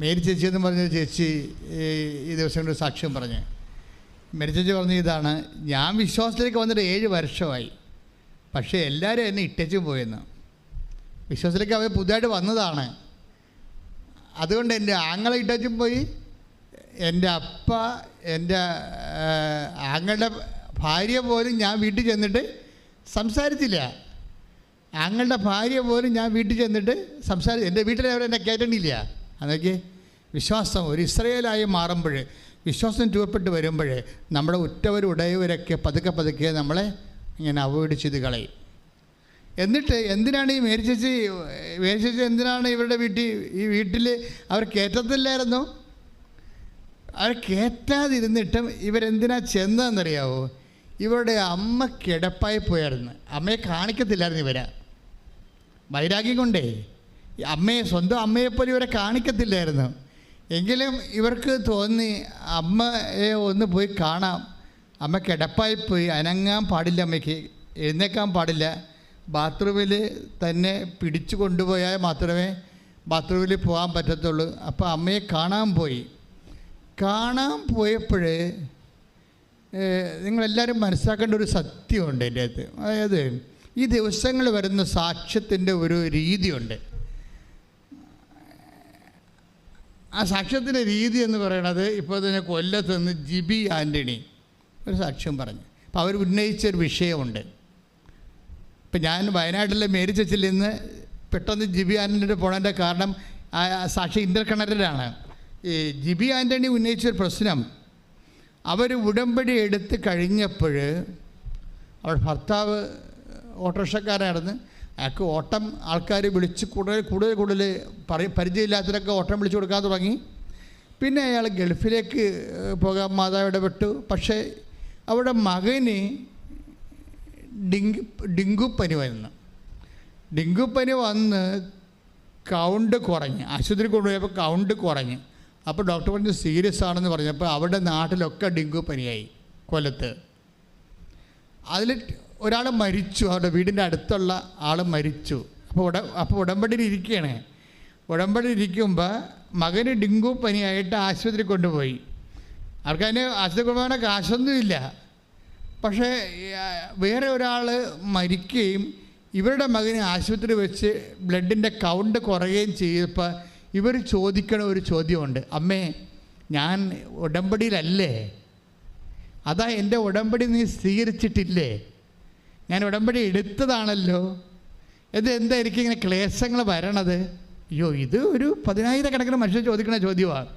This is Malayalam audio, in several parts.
മേരി ചേച്ചി എന്ന് പറഞ്ഞ ചേച്ചി ഈ ദിവസങ്ങളിൽ സാക്ഷ്യം പറഞ്ഞ് മേരി ചേച്ചി പറഞ്ഞ ഇതാണ്, ഞാൻ വിശ്വാസത്തിലേക്ക് വന്നിട്ട് 7 വർഷമായി, പക്ഷേ എല്ലാവരും എന്നെ ഇട്ടേച്ചും പോയെന്ന്. വിശ്വാസത്തിലേക്ക് അവർ പുതുതായിട്ട് വന്നതാണ്. അതുകൊണ്ട് എൻ്റെ ആങ്ങളെ ഇട്ടേച്ചും പോയി, എൻ്റെ അപ്പ, എൻ്റെ ആങ്ങളുടെ ഭാര്യ പോലും ഞാൻ വീട്ടിൽ ചെന്നിട്ട് സംസാരിച്ചില്ല. ആങ്ങളുടെ ഭാര്യ പോലും ഞാൻ വീട്ടിൽ ചെന്നിട്ട് എൻ്റെ വീട്ടിൽ അവരെന്നെ കയറ്റണില്ല. അതൊക്കെ വിശ്വാസം ഒരു ഇസ്രായേലായി മാറുമ്പോൾ, വിശ്വാസം രൂപപ്പെട്ട് വരുമ്പോൾ നമ്മുടെ ഉറ്റവരും ഉടയവരൊക്കെ പതുക്കെ പതുക്കെ നമ്മളെ ഇങ്ങനെ അവോയ്ഡ് ചെയ്ത് കളയും. എന്നിട്ട് എന്തിനാണ് ഈ മേരി ചേച്ചി എന്തിനാണ് ഇവരുടെ വീട്ടിൽ അവർ കയറ്റത്തില്ലായിരുന്നു? അവർ കയറ്റാതിരുന്നിട്ടും ഇവരെന്തിനാ ചെന്നതെന്നറിയാവോ? ഇവരുടെ അമ്മ കിടപ്പായി പോയായിരുന്നു. അമ്മയെ കാണിക്കത്തില്ലായിരുന്നു ഇവരെ, വൈരാഗ്യം കൊണ്ടേ സ്വന്തം അമ്മയെപ്പോലെ ഇവരെ കാണിക്കത്തില്ലായിരുന്നു. എങ്കിലും ഇവർക്ക് തോന്നി അമ്മയെ ഒന്ന് പോയി കാണാം. അമ്മ കിടപ്പായി പോയി, അനങ്ങാൻ പാടില്ല, അമ്മയ്ക്ക് എഴുന്നേക്കാൻ പാടില്ല. ബാത്റൂമിൽ തന്നെ പിടിച്ചു കൊണ്ടുപോയാൽ മാത്രമേ ബാത്റൂമിൽ പോകാൻ പറ്റത്തുള്ളൂ. അപ്പോൾ അമ്മയെ കാണാൻ പോയപ്പോൾ നിങ്ങളെല്ലാവരും മനസ്സിലാക്കേണ്ട ഒരു സത്യമുണ്ട് എൻ്റെ അകത്ത്. അതായത് ഈ ദിവസങ്ങൾ വരുന്ന സാക്ഷ്യത്തിൻ്റെ ഒരു രീതിയുണ്ട്. ആ സാക്ഷ്യത്തിൻ്റെ രീതി എന്ന് പറയുന്നത്, ഇപ്പോൾ തന്നെ കൊല്ലത്ത് നിന്ന് ജിബി ആൻ്റണി ഒരു സാക്ഷ്യം പറഞ്ഞു. അപ്പോൾ അവർ ഉന്നയിച്ചൊരു വിഷയമുണ്ട്. ഇപ്പം ഞാൻ വയനാട്ടിലെ മേരി ചർച്ചിൽ നിന്ന് പെട്ടെന്ന് ജിബി ആൻ്റണിയുടെ പോണതിൻ്റെ കാരണം ആ സാക്ഷി ഇൻ്റർകണക്റ്റഡാണ്. ഈ ജിബി ആൻ്റണി ഉന്നയിച്ചൊരു പ്രശ്നം, അവർ ഉടമ്പടി എടുത്ത് കഴിഞ്ഞപ്പോൾ അവരുടെ ഭർത്താവ് ഓട്ടോറിക്ഷക്കാരായിരുന്നു. അയാൾക്ക് ഓട്ടം ആൾക്കാർ വിളിച്ച് കൂടുതൽ പരിചയമില്ലാത്തവരൊക്കെ ഓട്ടം വിളിച്ചു കൊടുക്കാൻ തുടങ്ങി. പിന്നെ അയാൾ ഗൾഫിലേക്ക് പോകാൻ മാതാവ് ഇടപെട്ടു. പക്ഷേ അവിടെ മകന് ഡെങ്കുപ്പനി വന്ന് കൗണ്ട് കുറഞ്ഞ് ആശുപത്രി കൊണ്ടുപോയപ്പോൾ കൗണ്ട് കുറഞ്ഞ്. അപ്പോൾ ഡോക്ടർ പറഞ്ഞ് സീരിയസ് ആണെന്ന് പറഞ്ഞപ്പോൾ അവിടെ നാട്ടിലൊക്കെ ഡെങ്കുപ്പനിയായി. കൊല്ലത്ത് അതിൽ ഒരാൾ മരിച്ചു, അവരുടെ വീടിൻ്റെ അടുത്തുള്ള ആൾ മരിച്ചു. അപ്പോൾ ഉടമ്പടിയിൽ ഇരിക്കുമ്പോൾ മകന് ഡെങ്കുപ്പനിയായിട്ട് ആശുപത്രി കൊണ്ടുപോയി. ആൾക്കതിന് ആശുപത്രി കൊണ്ടുപോകാൻ കാശൊന്നുമില്ല. പക്ഷേ വേറെ ഒരാൾ മരിക്കുകയും ഇവരുടെ മകന് ആശുപത്രി വെച്ച് ബ്ലഡിൻ്റെ കൗണ്ട് കുറയുകയും ചെയ്തപ്പോൾ ഇവർ ചോദിക്കണ ഒരു ചോദ്യമുണ്ട്, അമ്മേ ഞാൻ ഉടമ്പടിയിലല്ലേ? അതാ എൻ്റെ ഉടമ്പടി നീ സ്വീകരിച്ചിട്ടില്ലേ? ഞാൻ ഉടമ്പടി എടുത്തതാണല്ലോ, ഇത് എന്തായിരിക്കും ഇങ്ങനെ ക്ലേശങ്ങൾ വരണത്? അയ്യോ, ഇത് ഒരു 10,000 മനുഷ്യർ ചോദിക്കുന്ന ചോദ്യമാണ്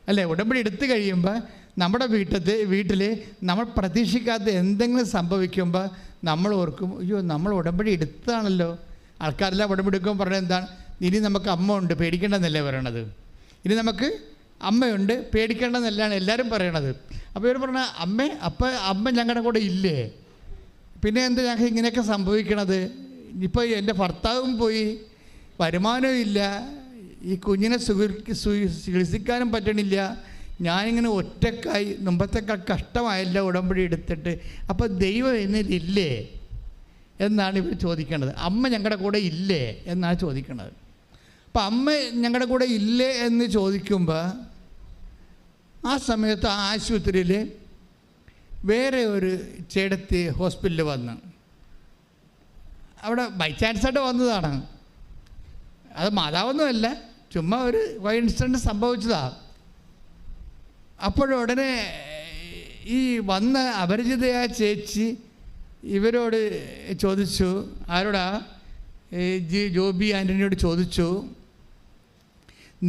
അല്ലേ? ഉടമ്പടി എടുത്തു കഴിയുമ്പോൾ നമ്മുടെ വീട്ടിൽ നമ്മൾ പ്രതീക്ഷിക്കാത്ത എന്തെങ്കിലും സംഭവിക്കുമ്പോൾ നമ്മൾ ഓർക്കും, അയ്യോ നമ്മൾ ഉടമ്പടി എടുത്തതാണല്ലോ. ആൾക്കാരെല്ലാം ഉടമ്പടി എടുക്കുമ്പോൾ പറഞ്ഞത് എന്താണ്? ഇനി നമുക്ക് അമ്മ ഉണ്ട്, പേടിക്കേണ്ടെന്നല്ലേ പറയണത്. ഇനി നമുക്ക് അമ്മയുണ്ട്, പേടിക്കേണ്ടെന്നല്ലാണ് എല്ലാവരും പറയണത്. അപ്പോൾ ഇവർ പറഞ്ഞ അമ്മ ഞങ്ങളുടെ കൂടെ ഇല്ലേ? പിന്നെ എന്താ ഞങ്ങൾക്ക് ഇങ്ങനെയൊക്കെ സംഭവിക്കണത്? ഇപ്പോൾ എൻ്റെ ഭർത്താവും പോയി, വരുമാനവും ഇല്ല, ഈ കുഞ്ഞിനെ ചികിത്സിക്കാനും പറ്റണില്ല, ഞാനിങ്ങനെ ഒറ്റക്കായി, മുമ്പത്തേക്കാൾ കഷ്ടമായല്ല ഉടമ്പടി എടുത്തിട്ട്. അപ്പോൾ ദൈവം എന്നിലില്ലേ എന്നാണ് ഇവർ ചോദിക്കേണ്ടത്. അമ്മ ഞങ്ങളുടെ കൂടെ ഇല്ലേ എന്നാണ് ചോദിക്കേണ്ടത്. അപ്പം അമ്മ ഞങ്ങളുടെ കൂടെ ഇല്ലേ എന്ന് ചോദിക്കുമ്പോൾ ആ സമയത്ത് ആശുപത്രിയിൽ വേറെ ഒരു ചേടത്തി ഹോസ്പിറ്റലിൽ വന്ന്, അവിടെ ബൈ ചാൻസായിട്ട് വന്നതാണ്, അത് മാതാവൊന്നുമല്ല, ചുമ്മാ ഒരു കോയിൻസിഡൻറ്റ് സംഭവിച്ചതാണ്. അപ്പോഴുടനെ ഈ വന്ന അപരിചിതയായ ചേച്ചി ഇവരോട് ചോദിച്ചു, ആരോടാ? ജോബി ആൻ്റണിയോട് ചോദിച്ചു,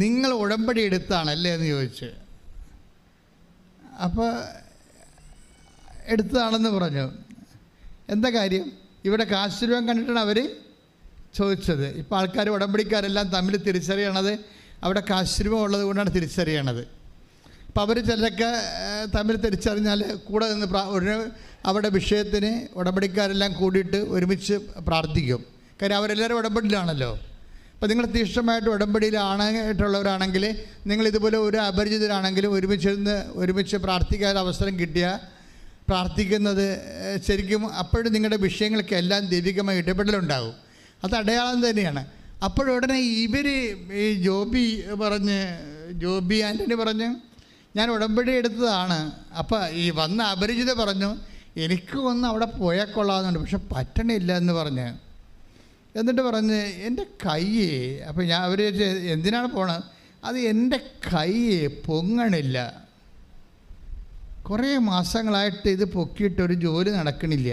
നിങ്ങൾ ഉടമ്പടി എടുത്താണല്ലേ എന്ന് ചോദിച്ചു. അപ്പോൾ എടുത്തതാണെന്ന് പറഞ്ഞു. എന്താ കാര്യം? ഇവിടെ കാശ് രൂപം കണ്ടിട്ടാണ് അവർ ചോദിച്ചത്. ഇപ്പോൾ ആൾക്കാർ ഉടമ്പടിക്കാരെല്ലാം തമ്മിൽ തിരിച്ചറിയണത് അവിടെ കാശ് രൂപം ഉള്ളത് കൊണ്ടാണ് തിരിച്ചറിയണത്. അപ്പോൾ അവർ ചിലരൊക്കെ തമ്മിൽ തിരിച്ചറിഞ്ഞാൽ കൂടെ നിന്ന് അവരുടെ വിഷയത്തിന് ഉടമ്പടിക്കാരെല്ലാം കൂടിയിട്ട് ഒരുമിച്ച് പ്രാർത്ഥിക്കും. കാര്യം അവരെല്ലാവരും ഉടമ്പടിയിലാണല്ലോ. അപ്പോൾ നിങ്ങൾ തീഷ്ണമായിട്ട് ഉടമ്പടിയിലായിട്ടുള്ളവരാണെങ്കിൽ, നിങ്ങളിതുപോലെ ഒരു അപരിചിതരാണെങ്കിലും ഒരുമിച്ച് പ്രാർത്ഥിക്കാൻ അവസരം കിട്ടിയാൽ പ്രാർത്ഥിക്കുന്നത് ശരിക്കും അപ്പോഴും നിങ്ങളുടെ വിഷയങ്ങൾക്കെല്ലാം ദൈവികമായ ഇടപെടലുണ്ടാകും. അത് അടയാളം തന്നെയാണ്. അപ്പോഴുടനെ ഈ ജോബി പറഞ്ഞ് ജോബി ആൻ്റണി പറഞ്ഞു, ഞാൻ ഉടമ്പടി എടുത്തതാണ്. അപ്പോൾ ഈ വന്ന അപരിചിത പറഞ്ഞു, എനിക്ക് ഒന്ന് അവിടെ പോയാൽ കൊള്ളാമെന്നുണ്ട്, പക്ഷെ പറ്റണില്ല എന്ന് പറഞ്ഞ്. എന്നിട്ട് പറഞ്ഞ് എൻ്റെ കയ്യേ, അപ്പോൾ ഞാൻ അവർ എന്തിനാണ് പോണത്, അത് എൻ്റെ കയ്യേ പൊങ്ങണില്ല, കുറേ മാസങ്ങളായിട്ട് ഇത് പൊക്കിയിട്ടൊരു ജോലി നടക്കണില്ല,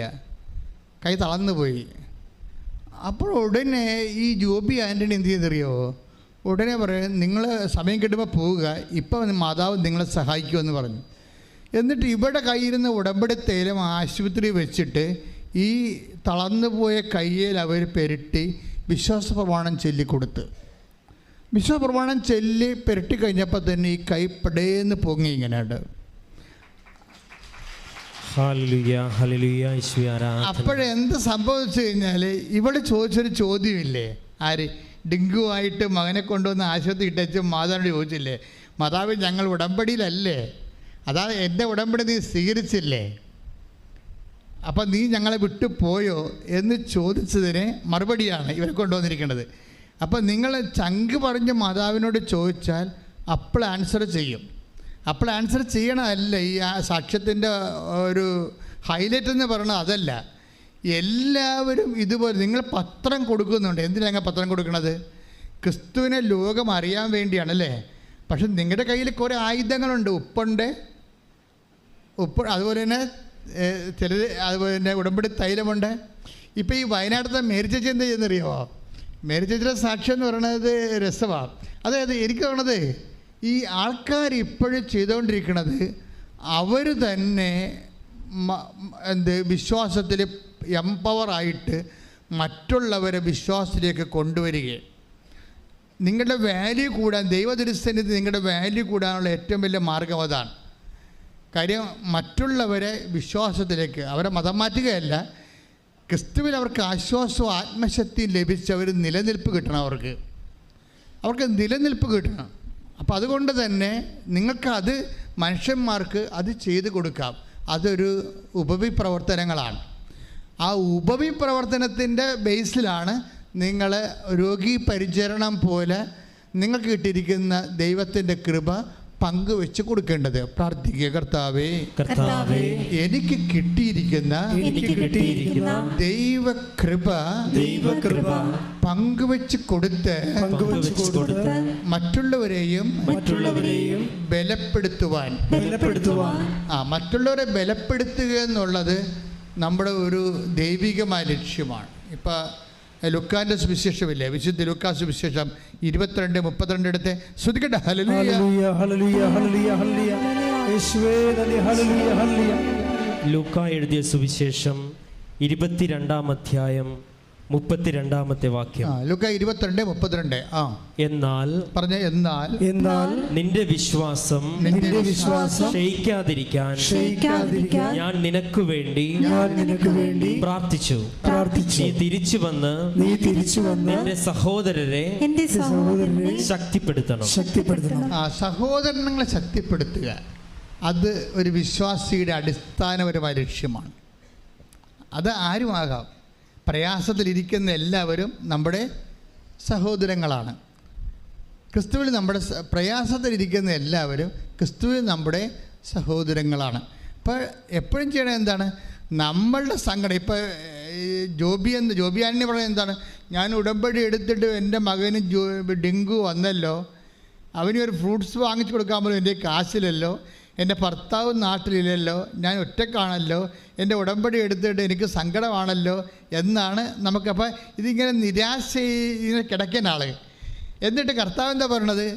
കൈ തളർന്നു പോയി. അപ്പോൾ ഉടനെ ഈ ജോബി ആൻ്റണി എന്ത് ചെയ്തറിയോ, ഉടനെ പറയും, നിങ്ങൾ സമയം കിട്ടുമ്പോൾ പോവുക, ഇപ്പം മാതാവ് നിങ്ങളെ സഹായിക്കുമെന്ന് പറഞ്ഞു. എന്നിട്ട് ഇവിടെ കയ്യിരുന്ന ഉടമ്പടി തൈലം ആശുപത്രി വെച്ചിട്ട് ഈ തളർന്നു പോയ കയ്യിൽ അവർ പെരട്ടി വിശ്വാസ പ്രമാണം ചൊല്ലിക്കൊടുത്ത്. വിശ്വാസ പ്രമാണം ചൊല്ലി പെരട്ടി കഴിഞ്ഞപ്പോൾ തന്നെ ഈ കൈ പടേന്ന് പൊങ്ങി ഇങ്ങനെയുണ്ട്. അപ്പോഴെന്ത് സംഭവിച്ചു കഴിഞ്ഞാൽ ഇവിടെ ചോദിച്ചൊരു ചോദ്യമില്ലേ, ആര് ഡെങ്കുവായിട്ട് മകനെ കൊണ്ടുവന്ന് ആശുപത്രി ഇട്ടച്ച് മാതാവിനോട് ചോദിച്ചില്ലേ, മാതാവ് ഞങ്ങൾ ഉടമ്പടിയിലല്ലേ, അതാണ് എൻ്റെ ഉടമ്പടി നീ സ്വീകരിച്ചില്ലേ, അപ്പം നീ ഞങ്ങളെ വിട്ടു പോയോ എന്ന് ചോദിച്ചതിന് മറുപടിയാണ് ഇവരെ കൊണ്ടുവന്നിരിക്കുന്നത്. അപ്പം നിങ്ങൾ ചങ്ക് പറഞ്ഞ് മാതാവിനോട് ചോദിച്ചാൽ അപ്പോൾ ആൻസർ ചെയ്യും. അപ്പോൾ ആൻസർ ചെയ്യണമല്ല ഈ സാക്ഷ്യത്തിൻ്റെ ഒരു ഹൈലൈറ്റ് എന്ന് പറയുന്നത്, അതല്ല. എല്ലാവരും ഇതുപോലെ നിങ്ങൾ പത്രം കൊടുക്കുന്നുണ്ട്. എന്തിനാണ് പത്രം കൊടുക്കുന്നത്? ക്രിസ്തുവിനെ ലോകം അറിയാൻ വേണ്ടിയാണല്ലേ. പക്ഷെ നിങ്ങളുടെ കയ്യിൽ കുറേ ആയുധങ്ങളുണ്ട്. ഉപ്പുണ്ട്, അതുപോലെ തന്നെ ചിലർ അതുപോലെ തന്നെ ഉടമ്പടി തൈലമുണ്ട്. ഇപ്പോൾ ഈ വയനാട്ടിലത്തെ മേരി ചേച്ചി എന്താ ചെയ്യുന്നറിയാമോ? മേരി ചേച്ചിയുടെ സാക്ഷ്യം എന്ന് പറയുന്നത് രസമാണ്. അതായത് എനിക്ക് തോന്നുന്നത് ഈ ആൾക്കാർ ഇപ്പോഴും ചെയ്തുകൊണ്ടിരിക്കുന്നത് അവർ തന്നെ വിശ്വാസത്തിൽ എംപവറായിട്ട് മറ്റുള്ളവരെ വിശ്വാസത്തിലേക്ക് കൊണ്ടുവരികയും നിങ്ങളുടെ വാല്യൂ കൂടാൻ, ദൈവദൃശ്യത്തിൽ നിങ്ങളുടെ വാല്യൂ കൂടാനുള്ള ഏറ്റവും വലിയ മാർഗം അതാണ്. കാര്യം മറ്റുള്ളവരെ വിശ്വാസത്തിലേക്ക്, അവരെ മതം മാറ്റുകയല്ല, ക്രിസ്തുവിൽ അവർക്ക് ആശ്വാസവും ആത്മശക്തിയും ലഭിച്ച് അവർ നിലനിൽപ്പ് കിട്ടണം, അവർക്ക് നിലനിൽപ്പ് കിട്ടണം. അപ്പോൾ അതുകൊണ്ട് തന്നെ നിങ്ങൾക്കത് മനുഷ്യന്മാർക്ക് അത് ചെയ്തു കൊടുക്കാം. അതൊരു ഉപവിപ്രവർത്തനങ്ങളാണ്. ആ ഉപവിപ്രവർത്തനത്തിൻ്റെ ബേസിലാണ് നിങ്ങൾ രോഗി പരിചരണം പോലെ നിങ്ങൾക്ക് കിട്ടിയിരിക്കുന്ന ദൈവത്തിൻ്റെ കൃപ പങ്കുവെച്ച് കൊടുക്കേണ്ടത്. പ്രാർത്ഥിക്കുക, കർത്താവേ, എനിക്ക് കിട്ടിയിരിക്കുന്ന ദൈവകൃപ പങ്കുവെച്ച് കൊടുത്ത് മറ്റുള്ളവരെയും ബലപ്പെടുത്തുവാൻ. മറ്റുള്ളവരെ ബലപ്പെടുത്തുക എന്നുള്ളത് നമ്മുടെ ഒരു ദൈവികമായ ലക്ഷ്യമാണ്. ഇപ്പം ലുക്കാൻ്റെ സുവിശേഷമില്ലേ, വിശുദ്ധ ലൂക്കാ സുവിശേഷം 22:32 എടുത്ത് ശ്രദ്ധിക്കട്ടെ. ലൂക്കാ എഴുതിയ സുവിശേഷം 22-ാം അധ്യായം 32-ാമത്തെ വാക്യം. ലൂക്കാ 22:32. എന്നാൽ പറഞ്ഞ എന്നാൽ നിന്റെ വിശ്വാസം ക്ഷയിക്കാതിരിക്കാൻ ഞാൻ നിനക്ക് വേണ്ടി പ്രാർത്ഥിച്ചു. നീ തിരിച്ചു വന്ന് നിന്റെ സഹോദരരെ ശക്തിപ്പെടുത്തണം. സഹോദരങ്ങളെ ശക്തിപ്പെടുത്തുക, അത് ഒരു വിശ്വാസിയുടെ അടിസ്ഥാനപരമായ ലക്ഷ്യമാണ്. അത് ആരുമാകാം. പ്രയാസത്തിലിരിക്കുന്ന എല്ലാവരും നമ്മുടെ സഹോദരങ്ങളാണ്. ക്രിസ്തുവിൽ നമ്മുടെ പ്രയാസത്തിലിരിക്കുന്ന എല്ലാവരും ക്രിസ്തുവിൽ നമ്മുടെ സഹോദരങ്ങളാണ്. അപ്പോൾ എപ്പോഴും ചെയ്യണത് എന്താണ്? നമ്മളുടെ സങ്കടം. ഇപ്പോൾ ജോബി ആന്റണി പറയുന്നത് എന്താണ്? ഞാൻ ഉടമ്പടി എടുത്തിട്ട് എൻ്റെ മകന് ഡെങ്കു വന്നല്ലോ, അവന് ഒരു ഫ്രൂട്ട്സ് വാങ്ങിച്ചു കൊടുക്കാൻ പോലും എൻ്റെ കാശിലല്ലോ, എൻ്റെ ഭർത്താവ് നാട്ടിലില്ലല്ലോ, ഞാൻ ഒറ്റക്കാണല്ലോ, എൻ്റെ ഉടമ്പടി എടുത്തിട്ട് എനിക്ക് സങ്കടമാണല്ലോ എന്നാണ് നമുക്കപ്പോൾ ഇതിങ്ങനെ നിരാശ ഇങ്ങനെ കിടക്കുന്ന ആൾ. എന്നിട്ട് കർത്താവ് എന്താ പറയണത്?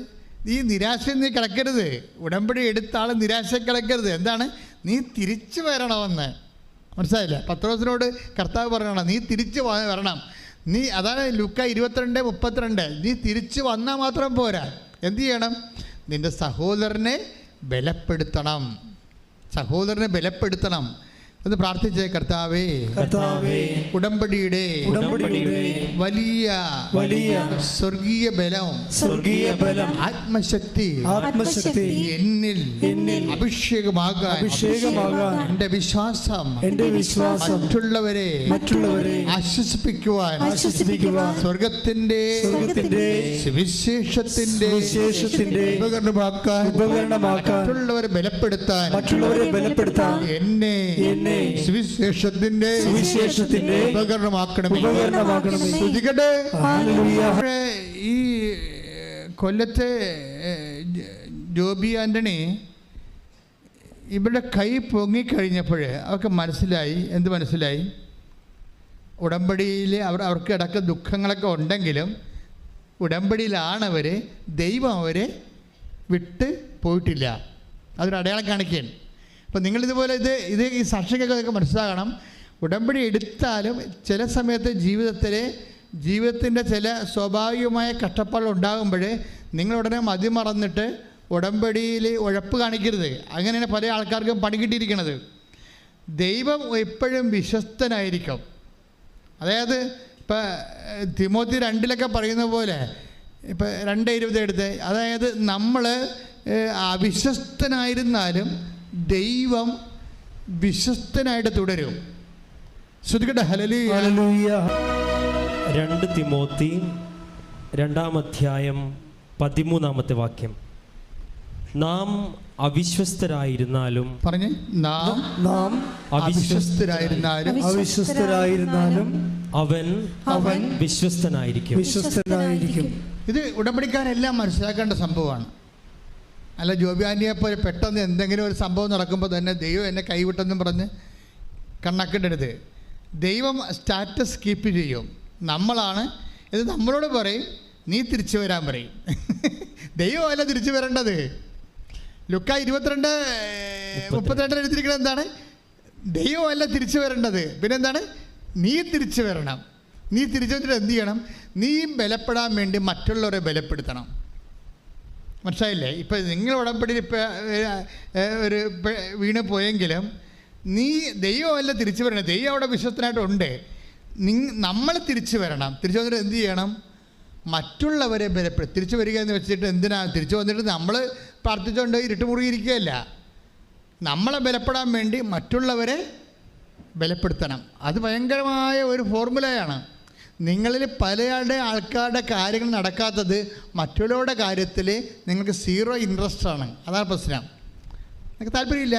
ഈ നിരാശയിൽ നീ കിടക്കരുത്, ഉടമ്പടി എടുത്ത ആൾ നിരാശ കിടക്കരുത്. എന്താണ്? നീ തിരിച്ചു വരണമെന്ന്. മനസ്സിലായില്ല? പത്രോസിനോട് കർത്താവ് പറയണം, നീ തിരിച്ചു വരണം. അതാണ് ലൂക്കാ 22:32. നീ തിരിച്ചു വന്നാൽ മാത്രം പോരാ, എന്തു ചെയ്യണം? നിൻ്റെ സഹോദരനെ ബലപ്പെടുത്തണം. ഒന്ന് പ്രാർത്ഥിച്ചേ. കർത്താവേ, ഉടമ്പടിയുടെ വലിയ സ്വർഗീയ ബലം ആത്മശക്തി എന്നിൽ അഭിഷേകമാകാൻ എന്റെ വിശ്വാസം മറ്റുള്ളവരെ ആശ്വസിപ്പിക്കുവാൻ സ്വർഗത്തിന്റെ സുവിശേഷത്തിന്റെ ഉപകരണമാക്കാൻ മറ്റുള്ളവരെ ബലപ്പെടുത്താൻ എന്നെ സുവിശേഷത്തിന്റെ ഉപകരണമാക്കണമേ. ഈ കൊല്ലത്തെ ജോബി ആന്റണി ഇവിടെ കൈ പൊങ്ങിക്കഴിഞ്ഞപ്പോൾ അവർക്ക് മനസ്സിലായി. എന്ത് മനസ്സിലായി? ഉടമ്പടിയിൽ അവർക്ക് ഇടയ്ക്ക് ദുഃഖങ്ങളൊക്കെ ഉണ്ടെങ്കിലും ഉടമ്പടിയിലാണവർ, ദൈവം അവരെ വിട്ട് പോയിട്ടില്ല. അതൊരു അടയാളം കാണിക്കുകയാണ്. അപ്പോൾ നിങ്ങളിതുപോലെ ഇത് ഈ സാക്ഷികൾക്ക് മനസ്സിലാകണം. ഉടമ്പടി എടുത്താലും ചില സമയത്ത് ജീവിതത്തിൻ്റെ ചില സ്വാഭാവികമായ കഷ്ടപ്പാടുകൾ ഉണ്ടാകുമ്പോൾ നിങ്ങളുടനെ മതിമറന്നിട്ട് ഉടമ്പടിയിൽ ഉഴപ്പ് കാണിക്കരുത്. അങ്ങനെയാണ് പല ആൾക്കാർക്കും പണി കിട്ടിയിരിക്കുന്നത്. ദൈവം എപ്പോഴും വിശ്വസ്തനായിരിക്കും. അതായത് ഇപ്പം തിമോത്തി 2 പറയുന്ന പോലെ, ഇപ്പം 2:20 എടുത്ത്, അതായത് നമ്മൾ അവിശ്വസ്തനായിരുന്നാലും ദൈവം വിശ്വസ്തനായിട്ട് തുടരും. ശ്രദ്ധിക്കട്ടെ. ഹല്ലേലൂയ. 2 തിമോത്തി 2-ാം അധ്യായം 13-ാമത്തെ വാക്യം. നാം അവിശ്വസ്തരായിരുന്നാലും പറഞ്ഞേ, നാം അവിശ്വസ്തരായിരുന്നാലും അവൻ വിശ്വസ്തനായിരിക്കും. ഇത് ഉടമ്പടിക്കാരെല്ലാം മനസ്സിലാക്കേണ്ട സംഭവമാണ്. അല്ല ജോബിയാനിയെ പോലെ പെട്ടെന്ന് എന്തെങ്കിലും ഒരു സംഭവം നടക്കുമ്പോൾ തന്നെ ദൈവം എന്നെ കൈവിട്ടെന്നും പറഞ്ഞ് കണ്ണാക്കിടരുത്. ദൈവം സ്റ്റാറ്റസ് കീപ്പ് ചെയ്യും. ഇത് നമ്മളോട് പറയും, നീ തിരിച്ചു വരാൻ പറയും. ദൈവമല്ല തിരിച്ചു വരേണ്ടത്. ലുക്ക 22:32 എഴുതിയിരിക്കുന്നത് എന്താണ്? ദൈവമല്ല തിരിച്ചു വരേണ്ടത്, പിന്നെന്താണ്? നീ തിരിച്ചു വരണം. നീ തിരിച്ചു വന്നിട്ട് എന്ത് ചെയ്യണം? നീ ബലപ്പെടാൻ വേണ്ടി മറ്റുള്ളവരെ ബലപ്പെടുത്തണം. മനസ്സിലായില്ലേ? ഇപ്പം നിങ്ങൾ ഉടമ്പടിയിൽ ഒരു വീണ് പോയെങ്കിലും ദൈവമല്ല തിരിച്ചു വരണം. ദൈവം അവിടെ വിശ്വസ്തനായിട്ടുണ്ട്. നമ്മൾ തിരിച്ചു വരണം. തിരിച്ചു വന്നിട്ട് എന്ത് ചെയ്യണം? മറ്റുള്ളവരെ തിരിച്ചു വരിക എന്ന് വെച്ചിട്ട് തിരിച്ചു വന്നിട്ട് നമ്മൾ പ്രാർത്ഥിച്ചുകൊണ്ട് ഇരുട്ടുമുറിയിരിക്കുകയല്ല. നമ്മളെ ബലപ്പെടാൻ വേണ്ടി മറ്റുള്ളവരെ ബലപ്പെടുത്തണം. അത് ഭയങ്കരമായ ഒരു ഫോർമുലയാണ്. നിങ്ങളിൽ പലയാളുടെ ആൾക്കാരുടെ കാര്യങ്ങൾ നടക്കാത്തത് മറ്റുള്ളവരുടെ കാര്യത്തിൽ നിങ്ങൾക്ക് 0 ഇൻട്രസ്റ്റ് ആണ്. അതാണ് പ്രശ്നം. നിങ്ങൾക്ക് താല്പര്യമില്ല.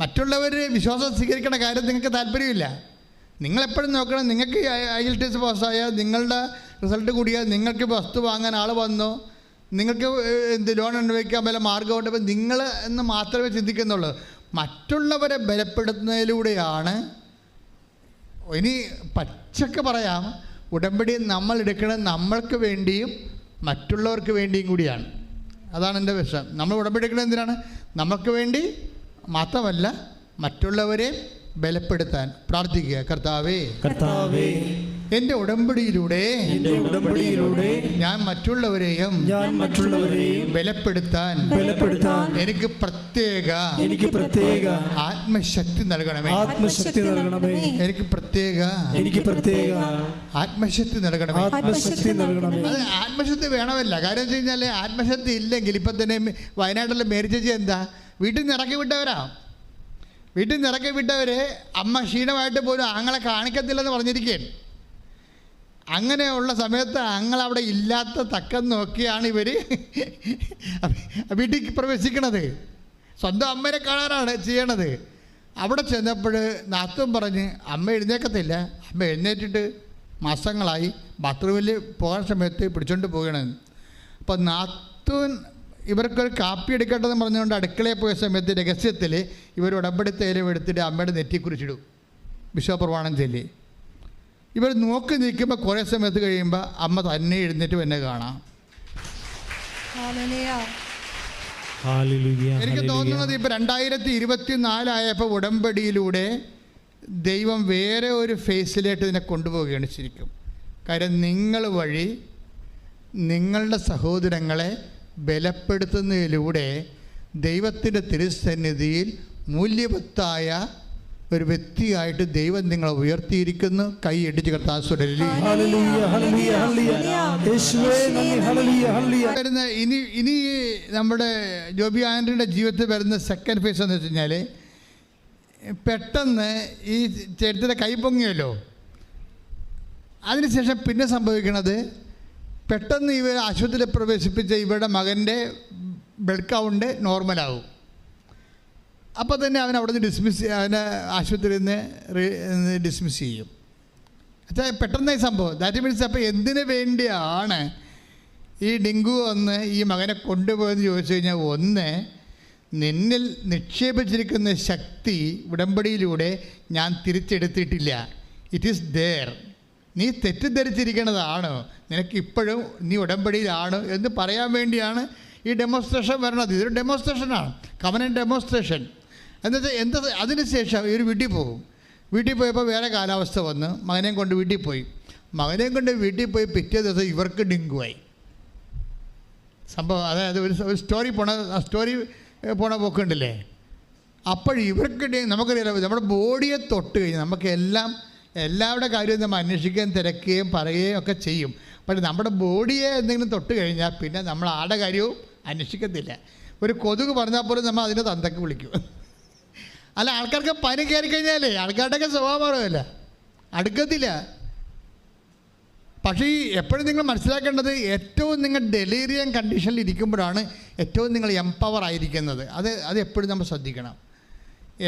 മറ്റുള്ളവർ വിശ്വാസം സ്വീകരിക്കേണ്ട കാര്യം നിങ്ങൾക്ക് താല്പര്യമില്ല. നിങ്ങളെപ്പോഴും നോക്കണം, നിങ്ങൾക്ക് IELTS പാസ്സായാൽ, നിങ്ങളുടെ റിസൾട്ട് കൂടിയാൽ, നിങ്ങൾക്ക് വസ്തു വാങ്ങാൻ ആൾ വന്നോ, നിങ്ങൾക്ക് ലോൺ അനുഭവിക്കാൻ വല്ല മാർഗമുണ്ട്, അപ്പോൾ നിങ്ങൾ എന്ന് മാത്രമേ ചിന്തിക്കുന്നുള്ളൂ. മറ്റുള്ളവരെ ബലപ്പെടുത്തുന്നതിലൂടെയാണ്. ഇനി പച്ചക്ക് പറയാം, ഉടമ്പടി നമ്മൾ എടുക്കുന്നത് നമ്മൾക്ക് വേണ്ടിയും മറ്റുള്ളവർക്ക് വേണ്ടിയും കൂടിയാണ്. അതാണ് എൻ്റെ വിഷയം. നമ്മൾ ഉടമ്പടി എടുക്കുന്നത് എന്തിനാണ്? നമുക്ക് വേണ്ടി മാത്രമല്ല, മറ്റുള്ളവരെ ബലപ്പെടുത്താൻ പ്രാർത്ഥിക്കുക. കർത്താവേ, എൻ്റെ ഉടമ്പടിയിലൂടെ ഞാൻ മറ്റുള്ളവരെയും ബലപ്പെടുത്താൻ എനിക്ക് പ്രത്യേക ആത്മശക്തി നൽകണമേ. എനിക്ക് പ്രത്യേക ആത്മശക്തി നൽകണമേ. അത് ആത്മശക്തി വേണമല്ല. കാര്യം വെച്ച് കഴിഞ്ഞാൽ ആത്മശക്തി ഇല്ലെങ്കിൽ ഇപ്പം തന്നെ വയനാട്ടിലെ മേരിച്ചേച്ചി എന്താ വീട്ടിൽ നിന്ന് ഇറക്കി വിട്ടവരെ അമ്മ ക്ഷീണമായിട്ട് പോലും ആങ്ങളെ കാണിക്കത്തില്ലെന്ന് പറഞ്ഞിരിക്കുകയാണ്. അങ്ങനെയുള്ള സമയത്ത് ആങ്ങളവിടെ ഇല്ലാത്ത തക്കം നോക്കിയാണ് ഇവർ വീട്ടിൽ പ്രവേശിക്കണത്. സ്വന്തം അമ്മേനെ കാണാനാണ് ചെയ്യണത്. അവിടെ ചെന്നപ്പോൾ നാത്തൂൻ പറഞ്ഞ് അമ്മ എഴുന്നേക്കത്തില്ല. അമ്മ എഴുന്നേറ്റിട്ട് മാസങ്ങളായി ബാത്റൂമിൽ പോകാൻ സമയത്ത് പിടിച്ചോണ്ട് പോകണമെന്ന്. അപ്പോൾ നാത്തൂൻ ഇവർക്കൊരു കാപ്പി എടുക്കട്ടെന്ന് പറഞ്ഞുകൊണ്ട് അടുക്കളയിൽ പോയ സമയത്ത് രഹസ്യത്തിൽ ഇവർ ഉടമ്പടി തേയില എടുത്തിട്ട് അമ്മയുടെ നെറ്റി കുറിച്ചിടും. വിശ്വപ്രമാണം ചൊല്ലി ഇവർ നോക്കി നിൽക്കുമ്പോൾ കുറേ സമയത്ത് കഴിയുമ്പോൾ അമ്മ തന്നെ എഴുന്നേറ്റ് എന്നെ കാണാം. എനിക്ക് തോന്നുന്നത് ഇപ്പോൾ 2024 ആയപ്പോൾ ഉടമ്പടിയിലൂടെ ദൈവം വേറെ ഒരു ഫേസിലേക്ക് ഇതിനെ കൊണ്ടുപോവുകയാണ് ശരിക്കും. കാര്യം നിങ്ങൾ വഴി നിങ്ങളുടെ സഹോദരങ്ങളെ ബലപ്പെടുത്തുന്നതിലൂടെ ദൈവത്തിൻ്റെ തിരുസന്നിധിയിൽ മൂല്യവത്തായ ഒരു വ്യക്തിയായിട്ട് ദൈവം നിങ്ങളെ ഉയർത്തിയിരിക്കുന്നു. കൈ ഇടിച്ച് കർത്താവ് വരുന്ന ഇനി നമ്മുടെ ജോബി ആൻ്റണിയുടെ ജീവിതത്തിൽ വരുന്ന സെക്കൻഡ് ഫേസ് എന്ന് വെച്ച് കഴിഞ്ഞാൽ, പെട്ടെന്ന് ഈ ചേട്ടത്തിൻ്റെ കൈ പൊങ്ങിയല്ലോ, അതിനുശേഷം പിന്നെ സംഭവിക്കുന്നത് പെട്ടെന്ന് ഇവർ ആശുപത്രിയിൽ പ്രവേശിപ്പിച്ച ഇവരുടെ മകൻ്റെ ബ്ലഡ് കൗണ്ട് നോർമലാവും. അപ്പോൾ തന്നെ അവൻ അവിടെ നിന്ന് അവനെ ആശുപത്രിയിൽ നിന്ന് ഡിസ്മിസ് ചെയ്യും. വെച്ചാൽ പെട്ടെന്നായി സംഭവം. ദാറ്റ് മീൻസ് അപ്പോൾ എന്തിനു വേണ്ടിയാണ് ഈ ഡെങ്കു വന്ന് ഈ മകനെ കൊണ്ടുപോയെന്ന് ചോദിച്ചു കഴിഞ്ഞാൽ, ഒന്ന്, നിന്നിൽ നിക്ഷേപിച്ചിരിക്കുന്ന ശക്തി ഉടമ്പടിയിലൂടെ ഞാൻ തിരിച്ചെടുത്തിട്ടില്ല. It is there. നീ തെറ്റിദ്ധരിച്ചിരിക്കുന്നതാണ്, നിനക്കിപ്പോഴും നീ ഉടമ്പടിയിലാണ് എന്ന് പറയാൻ വേണ്ടിയാണ് ഈ ഡെമോൺസ്ട്രേഷൻ വരണത്. ഇതൊരു ഡെമോൺസ്ട്രേഷനാണ്, കവനൻ്റ് ഡെമോൺസ്ട്രേഷൻ. എന്നിട്ട് അതിനുശേഷം ഇവർ വീട്ടിൽ പോകും. വീട്ടിൽ പോയപ്പോൾ വേറെ കാലാവസ്ഥ വന്ന് മകനെയും കൊണ്ട് വീട്ടിൽ പോയി. മകനെയും കൊണ്ട് വീട്ടിൽ പോയി പിറ്റേ ദിവസം ഇവർക്ക് ഡെങ്കുവായി സംഭവം. അതായത് ഒരു സ്റ്റോറി പോണ പോക്കുണ്ടല്ലേ. അപ്പോൾ ഇവർക്ക് നമുക്കറിയാലോ, നമ്മുടെ ബോഡിയെ തൊട്ട് കഴിഞ്ഞാൽ നമുക്ക് എല്ലാവരുടെ കാര്യവും നമ്മൾ അന്വേഷിക്കുകയും തിരക്കുകയും പറയുകയും ഒക്കെ ചെയ്യും. പക്ഷേ നമ്മുടെ ബോഡിയെ എന്തെങ്കിലും തൊട്ട് കഴിഞ്ഞാൽ പിന്നെ നമ്മൾ ആരുടെ കാര്യവും അന്വേഷിക്കത്തില്ല. ഒരു കൊതുക് പറഞ്ഞാൽ പോലും നമ്മൾ അതിനെ തന്തക്ക് വിളിക്കും. അല്ല, ആൾക്കാർക്ക് പനി കയറി കഴിഞ്ഞാലേ ആൾക്കാരുടെയൊക്കെ സ്വഭാവമല്ല, അടുക്കത്തില്ല. പക്ഷേ എപ്പോഴും നിങ്ങൾ മനസ്സിലാക്കേണ്ടത്, ഏറ്റവും നിങ്ങൾ ഡെലീരിയം കണ്ടീഷനിൽ ഇരിക്കുമ്പോഴാണ് ഏറ്റവും നിങ്ങൾ എംപവർ ആയിരിക്കുന്നത്. അത് എപ്പോഴും നമ്മൾ ശ്രദ്ധിക്കണം.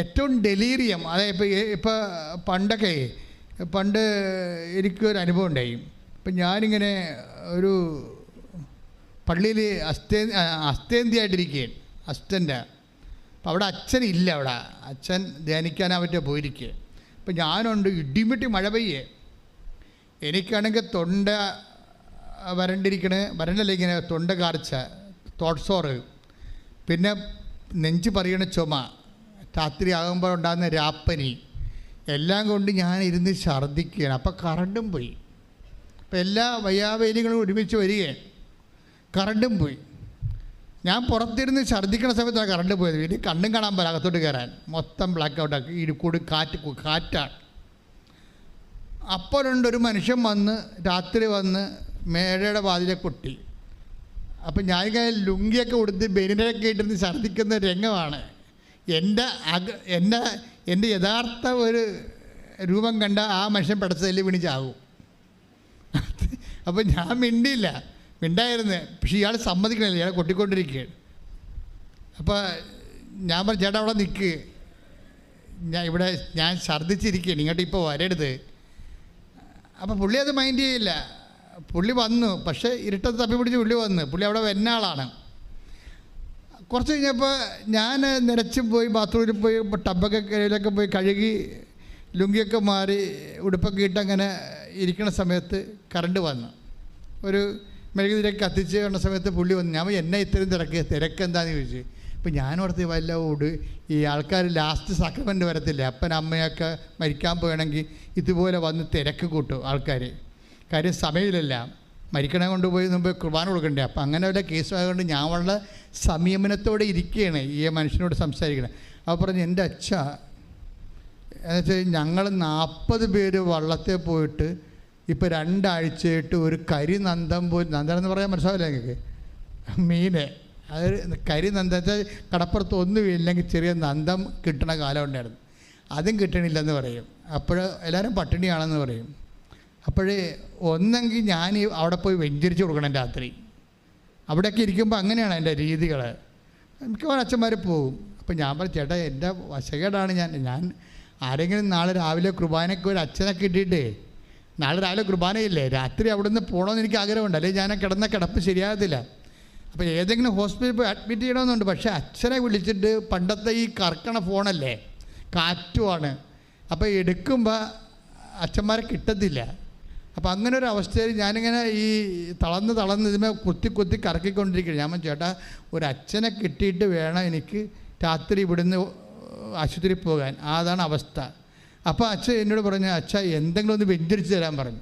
ഏറ്റവും ഡെലീരിയം, അതായത് ഇപ്പോൾ പണ്ട് എനിക്കൊരു അനുഭവം ഉണ്ടായി. ഇപ്പം ഞാനിങ്ങനെ ഒരു പള്ളിയിൽ അസ്തേന്തിയായിട്ടിരിക്കുകയാണ്, അസ്റ്റൻ്റ്. അപ്പം അവിടെ അച്ഛനില്ല, അവിടെ അച്ഛൻ ധ്യാനിക്കാനാവറ്റ പോയിരിക്കുക. അപ്പം ഞാനുണ്ട്, ഇടിമിട്ടി മഴ പെയ്യേ. എനിക്കാണെങ്കിൽ തൊണ്ട വരണ്ടല്ല, ഇങ്ങനെ തൊണ്ട കാർച്ച, തോട്ട്സോറ്, പിന്നെ നെഞ്ച് പറയണ ചുമ, രാത്രി ആകുമ്പോൾ ഉണ്ടാകുന്ന രാപ്പനി, എല്ലാം കൊണ്ട് ഞാൻ ഇരുന്ന് ഛർദ്ദിക്കുകയാണ്. അപ്പോൾ കറണ്ടും പോയി. അപ്പോൾ എല്ലാ വയ്യാവേലികളും ഒരുമിച്ച് വരികയാണ്, കറണ്ടും പോയി. ഞാൻ പുറത്തിരുന്ന് ഛർദ്ദിക്കുന്ന സമയത്താണ് കറണ്ട് പോയത്. ഇനി കണ്ണും കാണാൻ പോലെ അകത്തോട്ട് കയറാൻ, മൊത്തം ബ്ലാക്ക് ഔട്ടാക്കി. ഇടുക്കൂട് കാറ്റാണ്. അപ്പോഴുണ്ട് ഒരു മനുഷ്യൻ വന്ന് രാത്രി വന്ന് മേഴയുടെ വാതിലെ കൊട്ടി. അപ്പം ഞാനിങ്ങനെ ലുങ്കിയൊക്കെ കൊടുത്ത് ബെനിനൊക്കെ ഇട്ടിരുന്ന് ഛർദ്ദിക്കുന്ന രംഗമാണ്. എൻ്റെ യഥാർത്ഥ ഒരു രൂപം കണ്ട ആ മനുഷ്യൻ പെടച്ചതിൽ വീണിച്ചാകും. അപ്പം ഞാൻ മിണ്ടായിരുന്നു. പക്ഷേ ഇയാൾ സമ്മതിക്കണില്ല, ഇയാൾ കൊട്ടിക്കൊണ്ടിരിക്കുകയാണ്. അപ്പോൾ ഞാൻ പറഞ്ഞു, ചേട്ടാ അവിടെ നിൽക്ക്, ഞാൻ ഛർദ്ദിച്ചിരിക്കുകയാണ്, ഇങ്ങോട്ട് ഇപ്പോൾ വരരുത്. അപ്പോൾ പുള്ളി അത് മൈൻഡ് ചെയ്യില്ല. പുള്ളി വന്നു, പക്ഷേ ഇരുട്ടത്ത് തപ്പി പിടിച്ച് പുള്ളി അവിടെ വരുന്ന ആളാണ്. കുറച്ച് കഴിഞ്ഞപ്പോൾ ഞാൻ നിരച്ച് പോയി ബാത്റൂമിൽ പോയി ടബൊക്കെ കയ്യിലൊക്കെ പോയി കഴുകി ലുങ്കിയൊക്കെ മാറി ഉടുപ്പൊക്കെ ഇട്ട് അങ്ങനെ ഇരിക്കുന്ന സമയത്ത് കറണ്ട് വന്നു. ഒരു മെഴുകുതിരിയൊക്കെ കത്തിച്ച് കണ്ട സമയത്ത് പുള്ളി വന്നു. ഞാൻ എന്നെ ഇത്രയും തിരക്കെന്താണെന്ന് ചോദിച്ചു. ഇപ്പം ഞാനോർത്ത് വല്ല ഈ ആൾക്കാർ ലാസ്റ്റ് സക്രമെൻ്റ് വരത്തില്ല, അപ്പൻ അമ്മയൊക്കെ മരിക്കാൻ പോകണമെങ്കിൽ ഇതുപോലെ വന്ന് തിരക്ക് കൂട്ടും ആൾക്കാർ. കാര്യം സമയമില്ലല്ല, മരിക്കണ കൊണ്ടുപോയി മുമ്പ് കുർബാന കൊടുക്കണ്ടേ. അപ്പം അങ്ങനെ വല്ല കേസുമായതുകൊണ്ട് ഞാൻ വളരെ സംയമനത്തോടെ ഇരിക്കുകയാണ് ഈ മനുഷ്യനോട് സംസാരിക്കണം. അപ്പോൾ പറഞ്ഞു, എൻ്റെ അച്ഛ, എന്നുവെച്ചാൽ ഞങ്ങൾ 40 പേര് വള്ളത്തിൽ പോയിട്ട് ഇപ്പോൾ 2 ആഴ്ചയായിട്ട് ഒരു കരിനന്ദം പോയി, നന്ദനം എന്ന് പറയാൻ മനസ്സിലാവില്ല നിങ്ങൾക്ക്, മീന്, അത് കരിനന്ദം വെച്ചാൽ കടപ്പുറത്ത് ഒന്നുമില്ലെങ്കിൽ ചെറിയ നന്ദം കിട്ടണ കാലം ഉണ്ടായിരുന്നു, അതും കിട്ടണില്ലെന്ന് പറയും. അപ്പോൾ എല്ലാവരും പട്ടിണിയാണെന്ന് പറയും. അപ്പോഴേ ഒന്നെങ്കിൽ ഞാൻ അവിടെ പോയി വെഞ്ചരിച്ച് കൊടുക്കണം രാത്രി. അവിടെയൊക്കെ ഇരിക്കുമ്പോൾ അങ്ങനെയാണ് എൻ്റെ രീതികൾ. മിക്കവാറും അച്ഛന്മാർ പോകും. അപ്പോൾ ഞാൻ പറഞ്ഞു, ചേട്ടാ എൻ്റെ വശകേടാണ്, ഞാൻ ആരെങ്കിലും നാളെ രാവിലെ കുർബാനയ്ക്ക് ഒരു അച്ഛനെ കിട്ടിയിട്ടേ, നാളെ രാവിലെ കുർബാനയില്ലേ, രാത്രി അവിടെ നിന്ന് പോകണമെന്ന് എനിക്ക് ആഗ്രഹമുണ്ട്, അല്ലെങ്കിൽ ഞാൻ കിടന്ന കിടപ്പ് ശരിയാകത്തില്ല. അപ്പോൾ ഏതെങ്കിലും ഹോസ്പിറ്റലിൽ പോയി അഡ്മിറ്റ് ചെയ്യണമെന്നുണ്ട്. പക്ഷേ അച്ഛനെ വിളിച്ചിട്ട് പണ്ടത്തെ ഈ കറക്കണ ഫോണല്ലേ, കാറ്റുമാണ്, അപ്പോൾ എടുക്കുമ്പോൾ അച്ഛന്മാരെ കിട്ടത്തില്ല. അപ്പോൾ അങ്ങനെ ഒരു അവസ്ഥയിൽ ഞാനിങ്ങനെ ഈ തളർന്ന് ഇതിമേ കുത്തി കറക്കിക്കൊണ്ടിരിക്കുകയാണ്. ഞാൻ ചേട്ടാ ഒരു അച്ഛനെ കിട്ടിയിട്ട് വേണം എനിക്ക് രാത്രി ഇവിടുന്ന് ആശുപത്രിയിൽ പോകാൻ, അതാണ് അവസ്ഥ. അപ്പോൾ അച്ഛൻ എന്നോട് പറഞ്ഞു, അച്ഛ എന്തെങ്കിലും ഒന്ന് വെഞ്ചരിച്ച് തരാൻ പറഞ്ഞു.